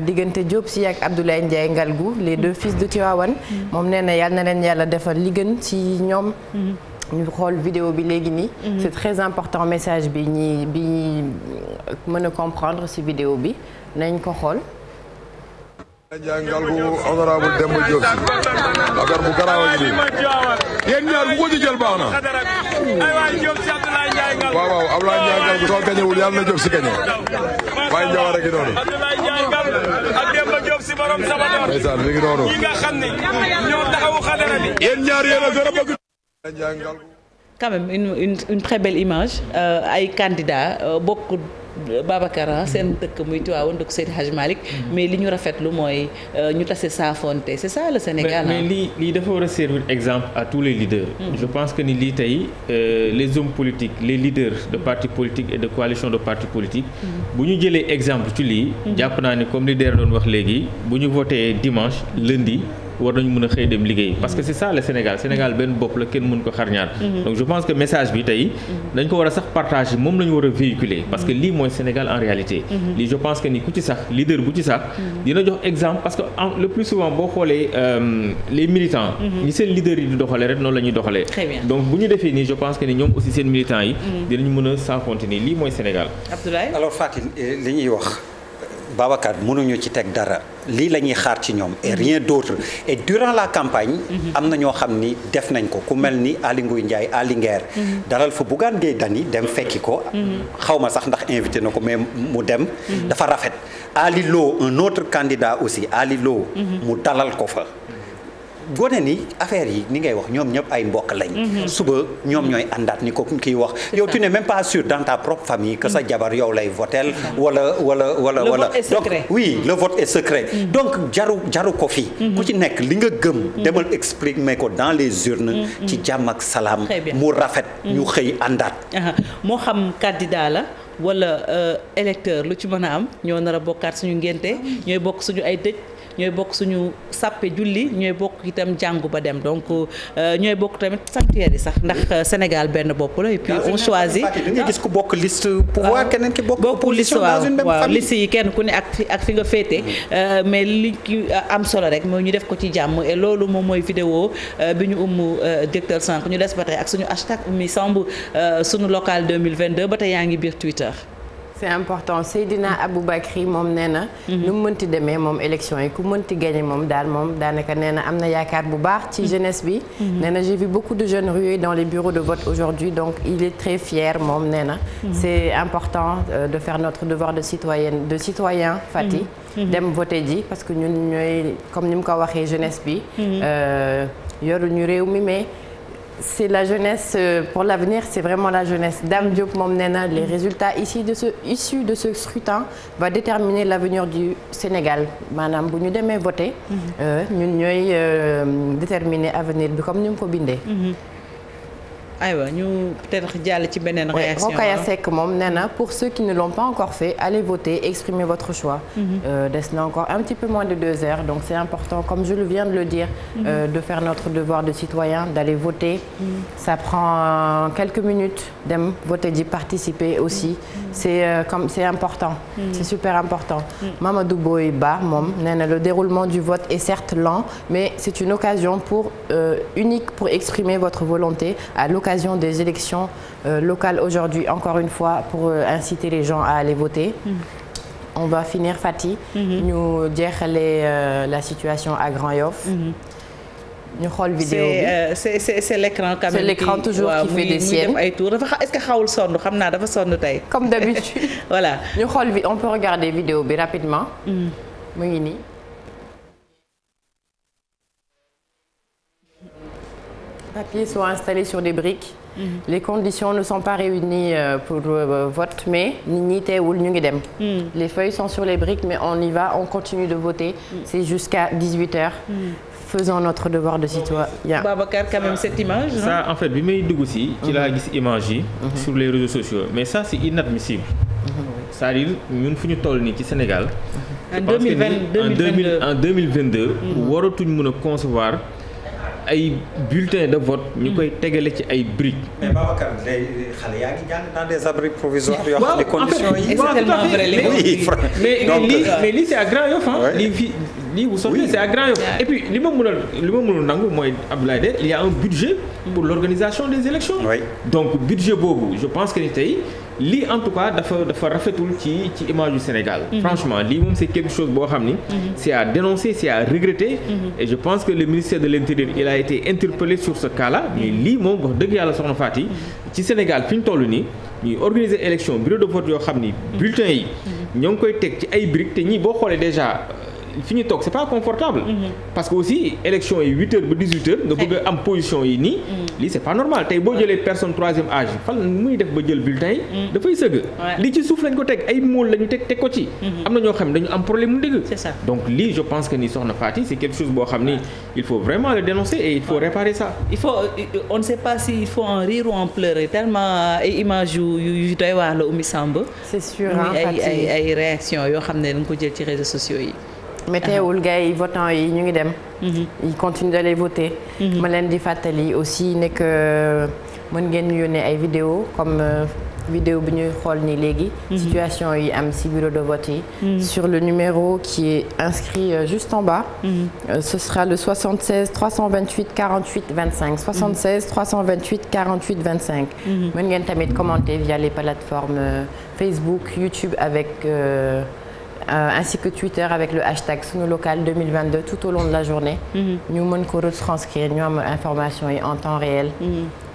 diggante Diop Sy ak Abdoulaye Ndiaye Ngalgou les deux fils de Tivaouane. moom nee na yal na leen yàlla defal li gën ci ñoom. ñu xool vidéo bi léegi nii. c'est très important message bi bi mën a comprendre si vidéo bi nañ ko xool. Ndiaye Ngalgou honorable Demba Diop Sy affaire bu garaaw a ngi nii yéen ñaar bu ko ci jël baax na waaw Abdoulaye Ndiaye Ngalgou soo gañewul yàlla na Diop Sy gañe waaye Ndiawar a ngi noonu ak Demba Diop Sy borom Sabador ndeysaan mi ngi noonu ñi nga xam ne ñoo taxawu xadara bi yéen ñaar yéen a gën a bëgg quand même une très belle image ay candidats bokk Babacar seen dëkk muy Tivaouane dëkk Seydi Hadji Malick mais li ñu rafetlu mooy ñu tase saafonte c'est ça le Sénégal. mais lii dafa war a servir exemple à tous les leaders. je pense que ni lii tey les hommes politiques les leaders de partis politiques et de coalitions de partis politiques. bu ñu jëlee exemple ci lii. jàpp naa ni comme leader doon wax léegi bu ñu voté dimanche lundi. war nañu mën a xëy dem liggéey parce que c'est ça le Sénégal benn bopp la kenn mën ko xar ñaar. donc je pense que message bi tey dañ ko war a sax partager moom la ñu war a véhiculer parce que lii mooy Sénégal en réalité. lii je pense que ni ku ci sax leader bu ci sax. dina jox exemple parce que le plus souvent boo xoolee les militants. ñi seen leader yi di doxalee rek noonu la ñuy doxalee. donc bu ñu defee nii je pense que ni ñoom aussi seen militants yi. dinañu mën a sans continuer lii mooy Sénégal. Abdoulaye alors Fatou li ñuy wax. Babacar mënuñu ci teg dara lii la ñuy xaar ci ñoom et rien d'autre et durant la campagne am na ñoo xam ni def nañ ko ku mel ni Aly Ngouille Ndiaye à Linguère dalal fa Bougane Gueye Dany dem fekki ko xaw ma sax ndax invité na ko mais mu dem dafa rafet Ali Lo un autre candidat aussi Ali Lo mu dalal ko fa gone ni affaire yi ni ngay wax ñoom ñëpp ay mbokk lañ suba ñoom ñooy àndaat ni ko kii wax yow tu n'es même pas sûr dans ta propre famille que sa jabar yow lay votel wala donc oui le vote est secret donc jaru ko fi ku ci nekk li nga gëm demal exprimer ko dans les urnes ci jàmm ak salaam mu rafet ñu xëy àndaat moo xam candidat la wala électeur lu ci mën a am ñoo nar a bokkaat suñu ngénte ñooy bokk suñu ay dëj ñooy bokk suñu sàppe julli ñooy bokk itam jàngu ba dem donc ñooy bokk tamit sanctuaire yi sax ndax Sénégal benn bopp la et puis on choisit. da ngay gis ku bokk liste pouvoir keneen ki bokk opposition dans une même waaw famille. liste yi kenn ku ne ak fi nga féete mais li am solo rek mooy ñu def ko ci jàmm et loolu moom mooy vidéo bi ñu directeur sànq ñu des ba tey ak suñu hashtag Oumy Samb suñu local 2022 ba tey yaa ngi biir Twitter. c'est important Seydina Aboubacry moom nee na nu mu mënti demee moom élection yi ku mënti gagné moom daanaka nee na am na yaakaar bu baax ci jeunesse bi nee na j'ai vu beaucoup de jeunes ruer dans les bureaux de vote aujourd'hui donc il est très fier moom nee na c'est important de faire notre devoir de citoyen Fati dem voter ji parce que ñun ñooy comme ni mu ko waxee jeunesse bi yoruñu réew mi mais c'est la jeunesse pour l'avenir c'est vraiment la jeunesse Dame Diop moom nee na les résultats issus de ce scrutin va déterminer l'avenir du Sénégal maanaam bu ñu demee voter ñun ñooy déterminer avenir bi comme ni mu ko bindee. aywa ñu peut-être jàll ci beneen réaction. Rokaya Seck moom nee na pour ceux qui ne l'ont pas encore fait allez voter exprimez votre choix. Des na encore un petit peu moins de 2 heures donc c'est important comme je viens de le dire. De faire notre devoir de citoyen d'aller voter. Ça prend quelques minutes dem voter ji participer aussi. C'est important. C'est super important. Mamadou Boy Ba moom nee na le déroulement du vote est certes lent mais c'est une occasion unique pour exprimer votre volonté à l'occasion des élections locales aujourd'hui encore une fois pour inciter les gens à aller voter. On va finir Fati. ñu jeexale la situation à Grand Yoff. ñu xool vidéo bi c'est l'écran quand même. C'est l'écran toujours qui fait des siennes. ay tours est-ce que xawul sonn xam naa dafa sonn tey. Comme d'habitude. Voilà. ñu xool on peut regarder vidéo bi rapidement. mu ngi nii. Papiers sont installés sur des briques. Les conditions ne sont pas réunies pour vote mais nit ñi teewul ñu ngi dem. Les feuilles sont sur les briques mais on y va on continue de voter. C'est jusqu'à 18h. Faisons notre devoir de citoyen. Babacar quand même cette image. Ça en fait bi may dugg ci laa gis image yi. Sur les réseaux sociaux mais ça c'est inadmissible. C'est-à-dire ñun fu ñu toll nii ci Sénégal. En 2022 waratuñ mën a concevoir. ay bulletins de vote ñu koy tegale ci ay briques. mais Babacar xale yaa ngi jàng dans des abris provisoires yoo xam ne conditions yi. c'est tellement vrai mais lii c'est à Grand Yoff lii vous sortez c'est à Grand Yoff. Et puis li ma mënul nangu mooy Abdoulaye De il y a un budget pour l'organisation des élections. Donc budget boobu je pense que ni tey lii en tout cas dafa rafetul ci image du Sénégal. Franchement lii moom c'est quelque chose boo xam ni. c'est à dénoncer c'est à regretter. Et je pense que le ministère de l'Intérieur il a été interpellé sur ce cas-là mais lii moom wax dëgg yàlla soxna Fati ci Sénégal fi ñu toll nii ñuy organiser élection bureau de vote yoo xam ni bulletins yi ñoo ngi koy teg ci ay briques te ñii boo xoolee déjà fi ñu toog c'est pas confortable. Parce que aussi élection yi 8h ba 18h nga bëgg a am position yi nii. lii c'est pas normal tey boo jëlee personne 3e âge fan muy def ba jël bulletin yi. dafay sëgg. lii ci suuf lañ ko teg ay mool lañu teg ko ci. am na ñoo xam ne dañu am problème mu dégg. C'est ça. Donc lii je pense que ni soxna Fati c'est quelque chose boo xam ni il faut vraiment le dénoncer et il faut réparer ça. On ne sait pas s'il faut en rire ou en pleurer tellement ay images yu doy waar la Oumy Samb. C'est sûr ay réactions yoo xam ne dañ ko jël ci réseaux sociaux yi. mais teewul gars yi votants yi ñu ngi dem. ils continuent d'aller voter. ma leen di fàttali aussi ne que mën ngeen ñu yónnee ay vidéo comme vidéo bi ñuy xool nii léegi. situation yi am ci bureau de vote yi. sur le numéro qui est inscrit juste en bas. Ce sera le 76 328 48 25 76 328 48 25. mën ngeen tamit commenter via les plateformes Facebook YouTube avec. Ainsi que Twitter avec le hashtag Sunu Local 2022 tout au long de la journée. ñu mën ko retranscrire ñu am information yi en temps réel.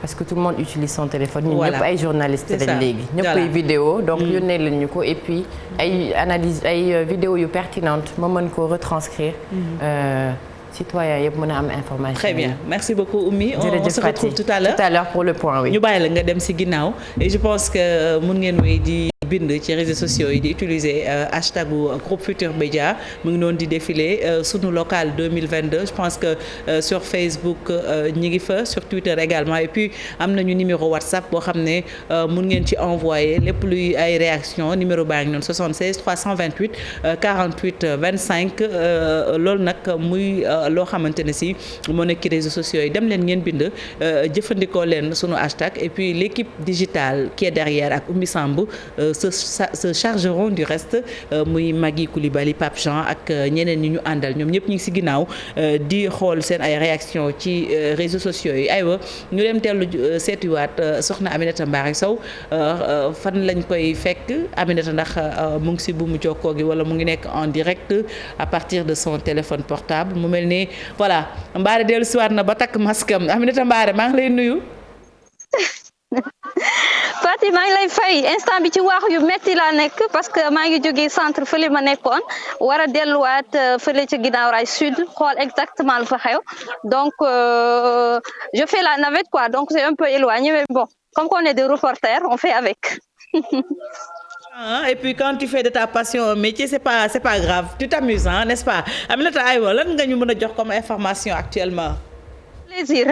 Parce que tout le monde utilise son téléphone. ñun ñëpp ay journalistes lañ léegi. ñëpp ay vidéo donc yónnee leen ñu ko et puis ay analyse ay vidéo yu pertinentes ma mën ko retranscrire. Citoyens yëpp mën a am information. Très bien merci beaucoup Oumy. On se retrouve tout à l'heure pour le point oui. ñu bàyyi la nga dem ci ginnaaw et je pense que mën ngeen wéy di. bind ci réseaux sociaux yi di utiliser hashtag groupe Futurs Médias mu ngi noonu di défilé sunu local 2022 je pense que sur Facebook ñi ngi fa sur Twitter également et puis am nañu numéro WhatsApp boo xam ne mun ngeen ci envoyer lépp luy ay réaction numéro baa ngi noonu 76 328 48 25 loolu nag muy loo xamante ne si moo nekk ci réseaux sociaux yi dem leen ngeen bind jëfandikoo leen sunu hashtag et puis l'équipe digitale qui est derrière ak Oumy Samb se chargeront du reste muy Magui Coulibaly Pape Jean ak ñeneen ñi ñu àndal ñoom ñëpp ñu ngi ci ginnaaw di xool seen ay réaction ci réseaux sociaux yi aywa ñu dem teelu seetiwaat soxna Aminata Mbaare Sow fan lañ koy fekk Aminata ndax mu ngi ci buumu jokkoo gi wala mu ngi nekk en direct à partir de son téléphone portable mu mel ni voilà Mbaare dellu siwaat na ba takk masque am Aminata Mbaare maa ngi lay nuyu. Faty maa ngi lay fay instant bi ci waax yu metti laa nekk parce que maa ngi jógee centre fële ma nekkoon war a delluwaat fële ci ginnaaw raay sud xool exactement lu fa xew donc je fais la navette quoi donc c'est un peu éloigné mais bon comme qu'on est des reporters on fait avec. Et puis quand tu fais de ta passion un métier c'est pas grave tu t'amuses hein, n'est-ce pas Aminata aywa lan nga ñu mën a jox comme information actuellement. Plaisir.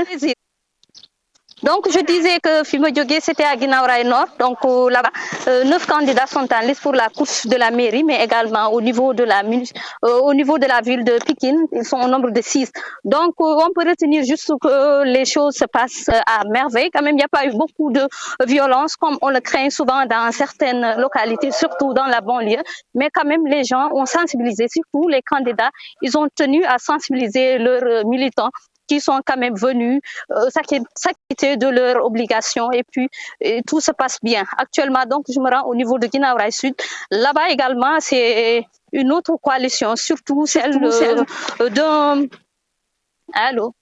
Donc je disais que fi ma jógee c'était à Guinaw Rail Nord donc là-bas 9 candidats sont en liste pour la course de la mairie mais également au niveau de la ville de Pikine ils sont au nombre de 6 donc on peut retenir juste que les choses se passent à merveille quand même il n'y a pas eu beaucoup de violence comme on le craint souvent dans certaines localités surtout dans la banlieue mais quand même les gens ont sensibilisé surtout les candidats ils ont tenu à sensibiliser leurs militants qui sont quand même venus s'acquitter de leurs obligations et puis tout se passe bien. Actuellement, donc, je me rends au niveau de Guinaw Rail Sud. Là-bas également, c'est une autre coalition, surtout celle d'un... Allô?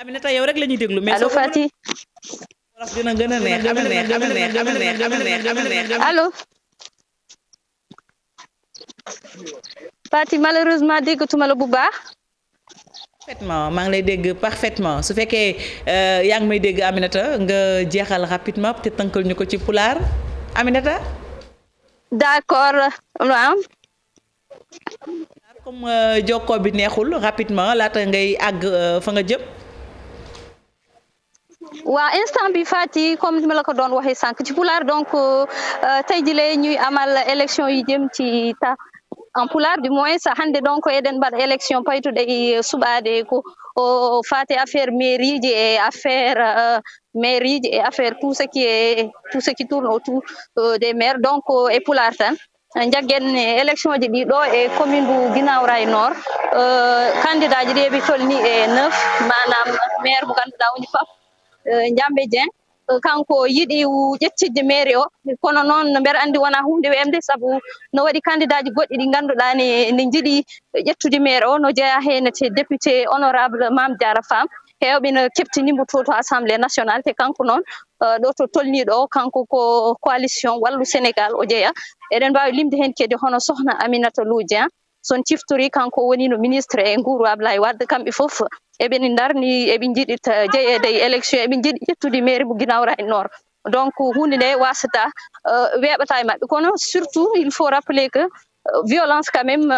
Aminata yow rek la ñuy déglu mais allô Faty? dina gën a neex allô? Faty malheureusement déggatuma la bu baax. Parfaitement maa ngi lay dégg parfaitement su fekkee yaa ngi may dégg Aminata nga jeexal rapidement peut-être tënkal ñu ko ci pulaar Aminata. D'accord waaw. comme jokkoo bi neexul rapidement laata ngay àgg fa nga jëm. waa instant bi Faty comme ni ma la ko doon waxee sànq ci pulaar donc tey jii ñuy amal élection yi jëm ci ta. En pulaar du moins so hande donc eɗen mbaɗa élection paytuɗe suɓade ko fate affaire mairie ji et affaire mairie ji et affaire tout ce qui tourne autour des maires donc e pulaar tan jaggen élection ji ɗi ɗo e commune bu Guinaw Rail Nord candidat ji ɗi ɓe tolni e 9 manam maire mo ganduɗa woni Pape Ndiambe Dieng kanko yiɗi ƴettidde mairie o kono noon mbeɗa andi wona hunde wemde saabu no waɗi candidat ji goɗɗi ɗi ganduɗa ne jiiɗi ƴettude maire o no jeeya hen te député honorable Mame Diarra Fam hewɓe no keftinimo to assemblée nationale te kanko noon ɗo to tolniɗo o kanko ko coalition Wallu Sénégal o jeeya eɗen mbawi limde hen kedi hono sohna Aminata Lô Dieng son ciftori kanko woni no ministre e nguuru Ablaye Wade kamɓe foof eɓen darni eɓe jiiɗi jeeyede e élection eɓe jiiɗi ƴettude mairie mo Guinaw Rail Nord donc hunde nde wasata weeɓata e mabɓe kono surtout il faut rappeler que violence quand même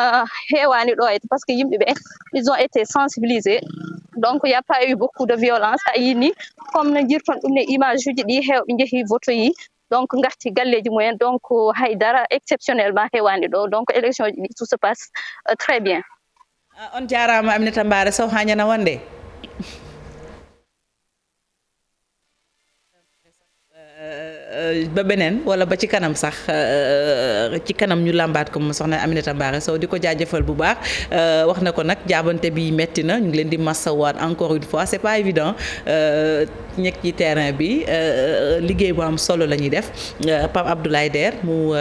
heewani ɗo parce que yimɓeɓe ils ont été sensibilisés donc il y a pas eu beaucoup de violence a yini comme no jirton ɗum ne image uji ɗi hewɓe jeehi votoyi donc garti galleji mumen donc haydara exceptionnellement heewani ɗo donc élection ji ɗi tout se passe très bien. On jarama Aminata Mbaare Sow ha ñana wonde ba beneen wala ba ci kanam sax ci kanam ñu làmbaat ko mu soxna Aminata Mbaare Sow di ko jaajëfal bu baax wax na ko nag jaabante bi metti na ñu ngi leen di massawaat encore une fois c'est pas évident ñekk ci terrain bi liggéey bu am solo la ñuy def Pape Abdoulaye Der mu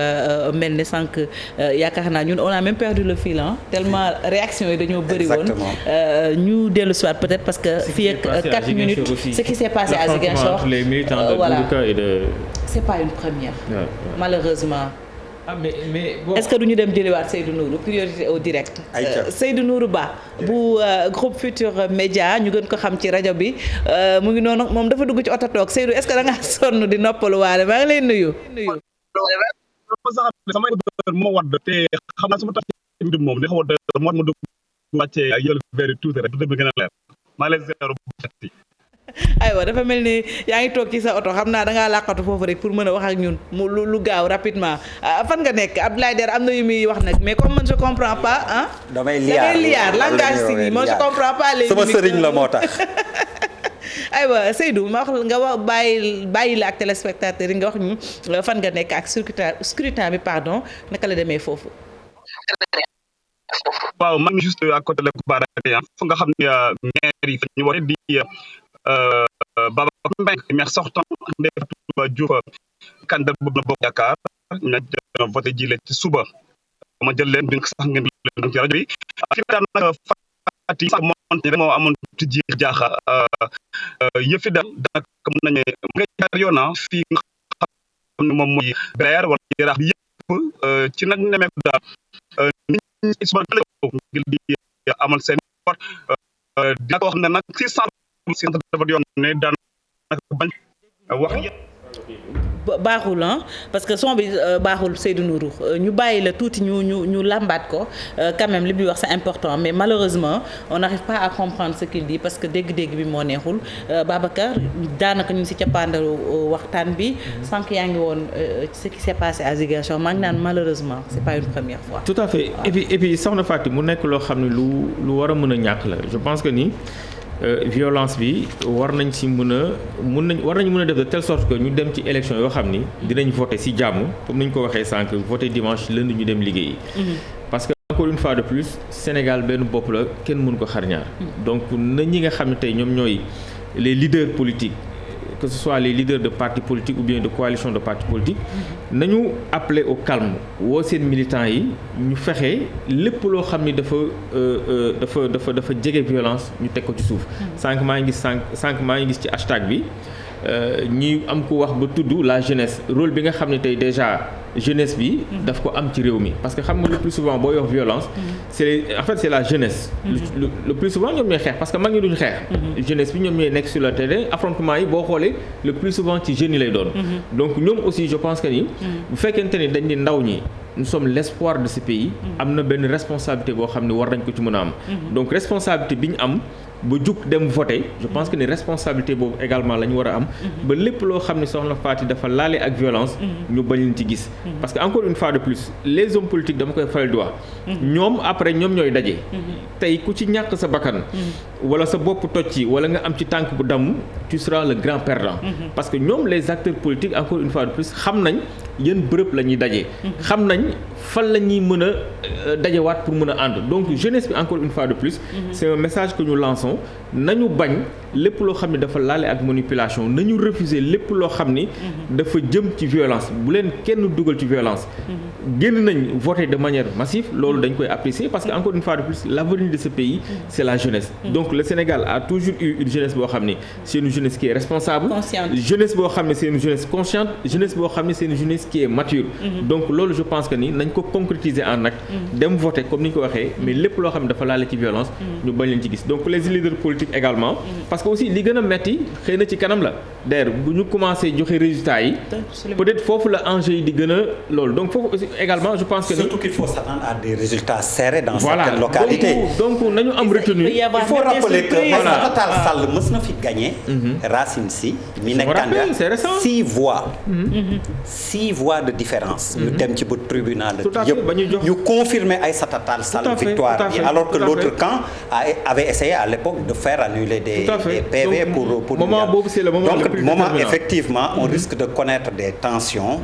mel ni sànq yaakaar naa ñun on a même perdu le fil tellement réaction yi dañoo bëri woon ñu dellu si waat peut-être parce que fii ak 4 minutes ce qui s'est passé à Ziguinchor voilà c'est pas une première malheureusement. mais bon. Est-ce que duñu dem jëliwaat Seydou Nourou priorité au direct. Seydou Nourou Ba bu groupe Futurs Médias ñu gën ko xam ci rajo bi mu ngi noonu moom dafa dugg ci oto toog Seydou est-ce que da ngaa sonn di noppalu waale maa ngi lay nuyu. sax sama écouteur moo wadd te xam naa sama tax ci moom li xaw a doy moo ma dugg wàccee yël veri tuuti rek du gën a leer maa lay zéro bu aywa dafa mel ni yaa ngi toog ci sa oto xam naa dangaa làqatu foofu rek pour mën a wax ak ñun mu lu gaaw rapidement fan nga nekk Abdoulaye Der am na yu muy wax nag mais comme man je comprends pas ah. damay liyaar langage si moi je comprends pas les sama sëriñ la moo tax. aywa Seydou ma wax nga wax bàyyi la ak téléspectateur yi nga wax ñu fan nga nekk ak scrutin bi pardon naka la demee foofu. waaw maa ngi juste à côté la Koubaraké fu nga xam ne maire yi ñu war di Babacar Mbengue maire sortant Ndeye Fatou Diouf candidat boobu na bokk yaakaar ñu voté ji leen ci suba ma jël leen dénk sax ngeen leen ci rajo bi fi daan nag Fatick sax moo amoon ci ji jaaxa yëfi daal daanaka mën nañu nga jaar yoona fii nga xam ne moom mooy Bel-Air wala Yaraax bi yëpp ci nag nemeeku daal nit ñi suba ngir di amal seen sport dina ko xam ne nag si centre de vote yoon ne daanaka bañ wax baaxul parce que son bi baaxul Seydou Nourou ñu bàyyi la tuuti ñu làmbaat ko quand même li muy wax c'est important mais malheureusement on n'arrive pas à comprendre ce qu'il dit parce que dégg-dégg bi moo neexul Babacar daanaka ñu ngi ci cappaandalu waxtaan bi sànq yaa ngi woon ce qui s'est passé à Ziguinchor maa ngi naan malheureusement c'est pas une première fois. tout à fait et puis soxna Fatou mu nekk loo xam ne lu war a mën a ñàkk la je pense que ni. violence bi war nañ mën a def de telle sorte que ñu dem ci élection yoo xam ni dinañ voter ci jàmm comme ni ñu ko waxee sànq voter dimanche lundi ñu dem liggéeyi. parce que encore une fois de plus Sénégal benn bopp la kenn mënu ko xar ñaar. donc na ñi nga xam ne tey ñoom ñooy les leaders politiques que ce soit les leaders de partis politiques ou bien de coalition de partis politiques nañu appeler au calme woo seen militants yi ñu fexe lépp loo xam ni dafa jege violence ñu teg ko ci suuf. sànq maa ngi gis ci hashtag bi ñi am ku wax ba tudd la jeunesse rôle bi nga xam ne tey déjà jeunesse bi daf ko am ci réew mi parce que xam nga le plus souvent booy wax violence c'est la jeunesse le plus souvent ñoom ñooy xeex parce que mag ñi duñu xeex jeunesse bi ñoom ñooy nekk sur le terrain affrontement yi boo xoolee le plus souvent ci jeunes yi lay doon donc ñoom aussi je pense que ni bu fekkente ni dañ ni ndaw ñi nous sommes l'espoir de ce pays am na benn responsabilité boo xam ne war nañ ko ci mën a am donc responsabilité bi ñu am ba jug dem voter je pense que ni responsabilité boobu également la ñu war a am ba lépp loo xam ne soxna Faty dafa laale ak violence ñu bañ leen ci gis parce que encore une fois de plus les hommes politiques dama koy faral di wax ñoom après ñoom ñooy daje tey ku ci ñàkk sa bakkan wala sa bopp toj ci wala nga am ci tànk bu damm tu seras le grand perdant parce que ñoom les acteurs politiques encore une fois de plus xam nañ yéen bërëb la ñuy daje xam nañ fan la ñuy mën a dajewaat pour mën a ànd donc jeunesse bi encore une fois de plus c'est un message que nous lançons nañu bañ lépp loo xam ne dafa laale ak manipulation nañu refuser lépp loo xam ni dafa jëm ci violence bu leen kenn dugal ci violence génn nañ voter de manière massive loolu dañ koy apprécier parce que encore une fois de plus l'avenir de ce pays c'est la jeunesse donc le Sénégal a toujours eu une jeunesse boo xam ni c'est une jeunesse qui est responsable jeunesse boo xam ne c'est une jeunesse consciente jeunesse boo xam ne c'est une jeunesse qui est mature donc loolu je pense que ni nañ ko concrétiser en acte dem voter comme ni ñu ko waxee mais lépp loo xam ne dafa laale ci violence ñu bañ leen ci gis donc les leaders politiques également parce que aussi li gën a metti xëy na ci kanam la d'ailleurs bu ñu commencé joxe résultats yi peut-être foofu la enjeu yi di gën a loolu donc foofu aussi également je pense que surtout qu'il faut s'attendre à des résultats serrés dans certaines localités donc nañu am retenu il faut rappeler que Aïssata Tall Sall mës na fi gagné Racine Sy mi nekk candidat 6 voix de différence ñu dem ci ba tribunal yëpp ñu confirmer Aïssata Tall Sall victoire bi alors que l'autre camp avait essayé à l'époque de faire annuler des PV pour moment boobu c'est le moment donc moment effectivement on risque de connaître des tensions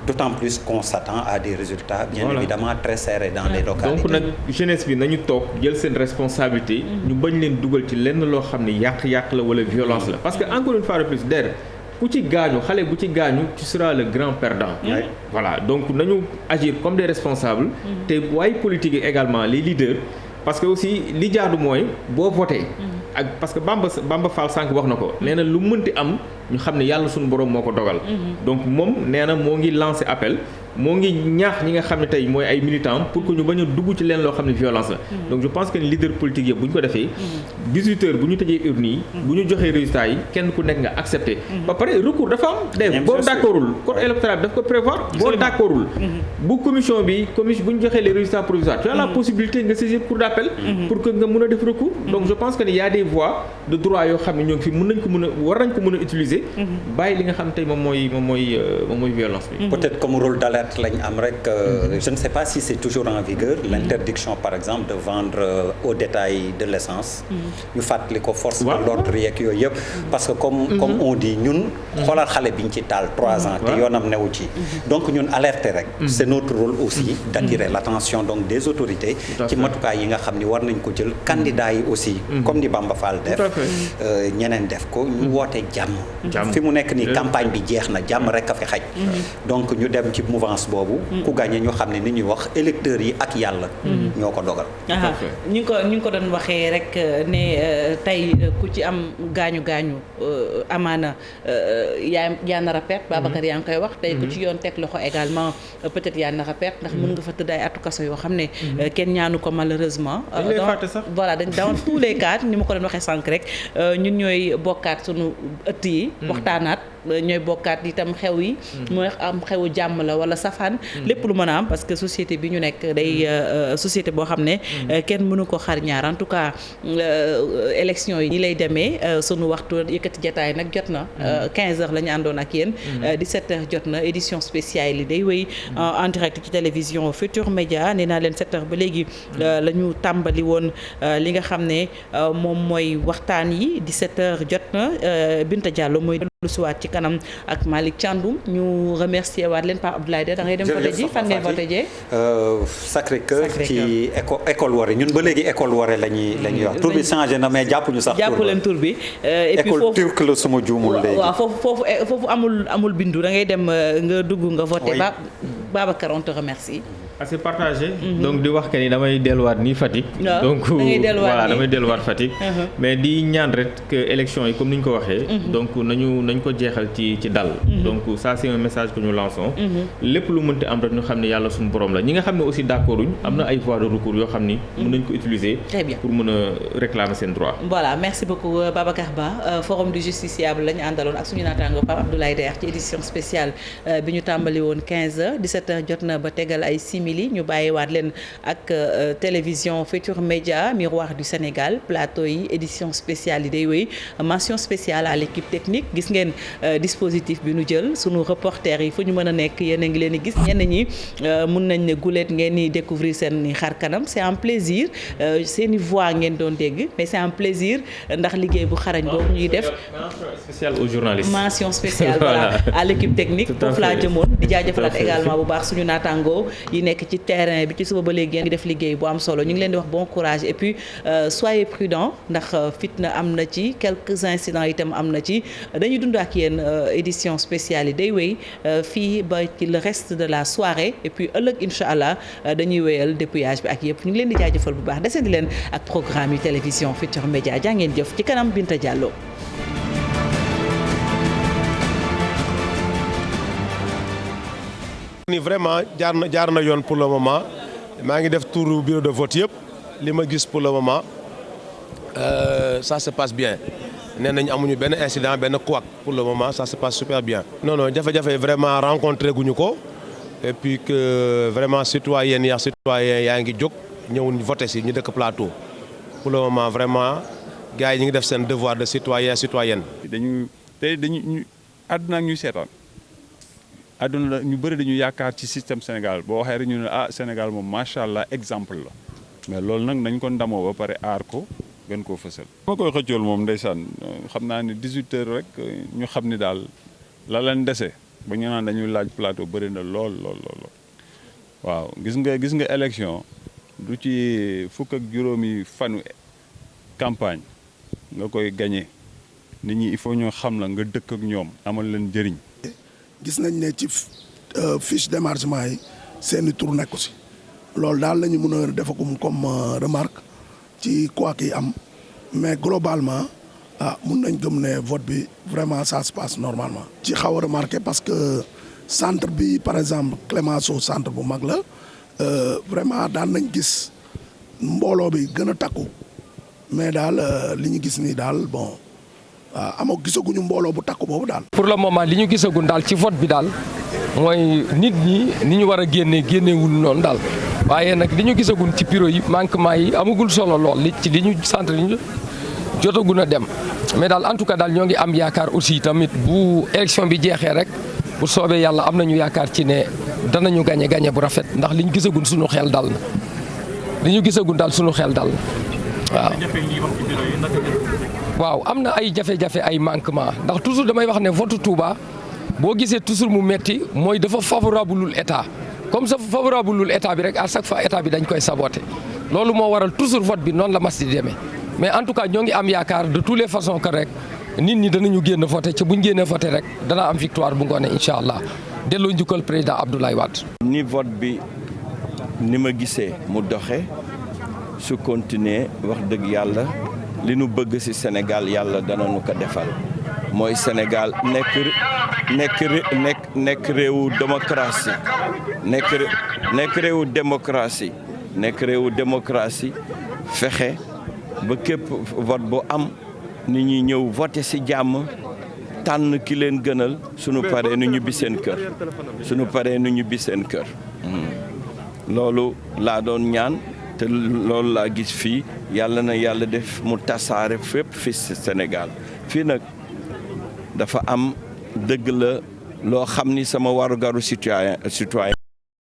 d'autant plus qu'on s'attend à des résultats bien évidemment très serrés dans les localités donc nag jeunesse bi nañu toog jël seen responsabilité ñu bañ leen dugal ci lenn loo xam ne yàq-yàq la wala violence la parce que encore une fois de plus der ku ci gaañu xale bu ci gaañu tu seras le grand perdant voilà donc nañu agir comme des responsables te waaye politique yi également les leaders parce que aussi li jaadu mooy boo voté ak parce que Bamba Fall sànq wax na ko nee na lu mënti am ñu xam ne yàlla suñu borom moo ko dogal. donc moom nee na moo ngi lancé appel moo ngi ñaax ñi nga xam ne tey mooy ay militants pour que ñu bañ a dugg ci leen loo xam ne violence la. donc je pense que ni leader politique yëpp bu ñu ko defee. 18h bu ñu tëjee urne yi. bu ñu joxee résultats yi kenn ku nekk nga accepté. ba pare recours dafa am. dégg boo d'accordul code électoral daf ko prévoir. boo d'accordul bu commission bi bu ñu joxee les résultats provisoires tu as la possibilité nga saisir cour d'appel. pour que nga mën a def recours. donc je pense que ni y a des voies de droit yoo xam ne ñoo ngi fi war nañ ko mën a utiliser. bàyyi li nga xam tey moom mooy violence bi. peut-être comme rôle d'alerte lañ am rek je ne sais pas si c'est toujours en vigueur l'interdiction par exemple de vendre au détail de l'essence ñu fàttali ko force de l'ordre yeeg yooyu yëpp parce que comme on dit ñun xoolal xale biñ ci taal 3 ans te yoonam newu ci donc ñun alerter rek c'est notre rôle aussi d'attirer l'attention donc des autorités ci matukaay yi nga xam ni war nañ ko jël candidats yi aussi comme ni Bamba Fall def ñeneen def ko ñu woote jàmm fi mu nekk nii campagne bi jeex na jàmm rek a fi xaj donc ñu dem ci mouvance boobu ku gagné ñu xam ne ni ñuy wax électeurs yi ak yàlla ñoo ko dogal ñu ngi ko doon waxee rek ne tey ku ci am gaañu amaana yaa nar a perte Babacar yaa ngi koy wax tey ku ci yoon teg loxo également peut-être yaa nar a perte ndax mën nga fa tëdd ay atu kaso yoo xam ne kenn ñaanu ko malheureusement voilà dans tous les cas ni ma ko doon waxee sànq rek ñun ñooy bokkaat sunu ëtt yi waxtaanaat ñooy bokkaat itam xew yi mooy am xewu jàmm la wala safaan lépp lu mën a am parce que société bi ñu nekk day société boo xam ne kenn mënu ko xar ñaar en tout cas élection yi ñi lay demee sunu waxtu yëkkati jataay nag jot na 15h la ñu àndoon ak yéen 17h jot na édition spéciale yi day wéy en direct ci télévision Futur Média nee naa leen 7h ba léegi la ñu tàmbali woon li nga xam ne moom mooy waxtaan yi 17h jot na Binta Diallo mooy lu suwaat ci kanam ak Malick Thiandoum ñu remercier waat leen Pape Abdoulaye da ngay dem voté ji fan ngay voté jee Sacré-Cœur ci école Woré ñun ba léegi école Woré lañuy wax tur bi changé na mais jàppuñu sax jàppu leen tur bi et puis école turque la suma juumul léegi waaw foofu amul bindu da ngay dem nga dugg nga voté Babacar on te remercie assez partagé. donc di wax que ni damay delluwaat nii Fatick. donc voilà damay delluwaat Fatick. mais di ñaan rek que élection yi comme ni ñu ko waxee. donc nañ ko jeexal ci dal. donc ça c'est un message que nous lançons. lépp lu mënti am rek ñu xam ne yàlla suñu borom la ñi nga xam ne aussi d'accorduñ am na ay voies de recours yoo xam ni. mën nañ ko utiliser. très bien pour mën a réclamer seen droit. voilà merci beaucoup Babacar Ba forum du justiciable la ñu àndaloon ak suñu naataango Pape Abdoulaye Der ci édition spéciale bi ñu tàmbali woon 15h 17h jot na ba tegal ay ñu bàyyiwaat leen ak télévision Futur Média Miroir du Sénégal plateau yi édition spéciale yi day wéy mention spéciale à l'équipe technique gis ngeen dispositif bi nu jël sunu reporter yi fu ñu mën a nekk yéen a ngi leen di gis ñenn ñi mun nañ ne guleet ngeen di découvrir seen xar kanam c'est un plaisir seeni voix ngeen doon dégg mais c'est un plaisir ndax liggéey bu xarañ boobu ñuy def spéciale aux journalistes mention spéciale voilà à l'équipe technique foofu laa jëmoon di jaajëfalaat également bu baax suñu naataangoo yi nekk ci terrain bi ci suba ba léegi ngi def liggéey bu am solo ñu ngi leen di wax bon courage et puis soyez prudents ndax fitna am na ci quelques incidents itam am na ci dañuy dund ak yéen édition spéciale yi day wéy fii ba ci le reste de la soirée et puis ëllëg incha allah dañuy wéyal dépouillage bi ak yëpp ñu ngi leen di jaajëfal bu baax desandi leen ak programme yu télévision Futur Média jaa ngeen jëf ci kanam Binta Diallo. ni vraiment jaar na yoon pour le moment maa ngi def tour bureau de vote yëpp li ma gis pour le moment ça se passe bien nee nañ amuñu benn incident benn couac pour le moment ça se passe super bien. non jafe-jafe vraiment rencontré guñu ko et puis que vraiment citoyen yaa ngi jóg ñëw voté si ñu dëkk plateau pour le moment vraiment gars yi ñu ngi def seen devoir de citoyenne. dañu àdduna ak ñuy seetaan. àdduna ñu bëri dañu yaakaar ci système Sénégal boo waxee rek ñu ne Sénégal moom macha allah exemple la mais loolu nag nañ ko ndamoo ba pare aar ko gën koo fësal. ma koy xëccool moom ndeysaan xam naa ni 18h rek ñu xam ni daal la leen dese ba ñu naan dañuy laaj plateau bëri na lool waaw gis nga élection du ci fukk ak juróomi fanu campagne nga koy gagné nit ñi il faut ñoo xam la nga dëkk ak ñoom amal leen njëriñ. gis nañ ne ci fiche d'émargement yi seeni tur nekku si loolu daal la ñu mën a defagum comme remarque ci quoi yi am mais globalement mun nañ gëm ne vote bi vraiment ça se passe normalement. ci xaw a remarqué parce que centre bi par exemple Clémenceau centre bu mag la vraiment daan nañ gis mbooloo bi gën a takku mais daal li ñu gis nii daal bon amoo gisaguñu mbooloo bu takku boobu daal. pour le moment li ñu gisagun daal ci vote bi daal mooy nit ñi ni ñu war a génneewul noonu daal waaye nag li ñu gisagun ci bureau yi manquement yi amagul solo lool li ñu centre yi ñu jotagun a dem mais daal en tout cas daal ñoo ngi am yaakaar aussi tamit bu élection bi jeexee rek bu soobee yàlla am nañu yaakaar ci ne danañu gañe bu rafet ndax li ñu gisagun suñu xel dal na li ñu gisagun daal suñu xel dal na waaw am na ay jafe-jafe ay manquement ndax toujours damay wax ne vote Touba boo gisee toujours mu metti mooy dafa favorableul état comme ça favorableul état bi rek à chaque fois état bi dañ koy saboter loolu moo waral toujours vote bi noonu la mas di demee mais en tout cas ñoo ngi am yaakaar de toutes les façons que rek nit ñi danañu génn voter ca buñ génnee voter rek dana am victoire bu ngoone incha allah delloo njukkal président Abdoulaye Wade. ni vote bi ni ma gisee mu doxe su continuer wax dëgg yàlla li nu bëgg ci Sénégal yàlla dana nu ko defal mooy Sénégal nekk réewu démocratie nekk réewu démocratie fexe ba képp vote bu am nit ñi ñëw voter ci jàmm tànn ki leen gënal sunu paree nu ñibbi seen kër loolu laa doon ñaan te loolu laa gis fii yàlla na yàlla def mu tasaare fépp fi Sénégal fii nag dafa am dëgg la loo xam ni sama warugaru citoyen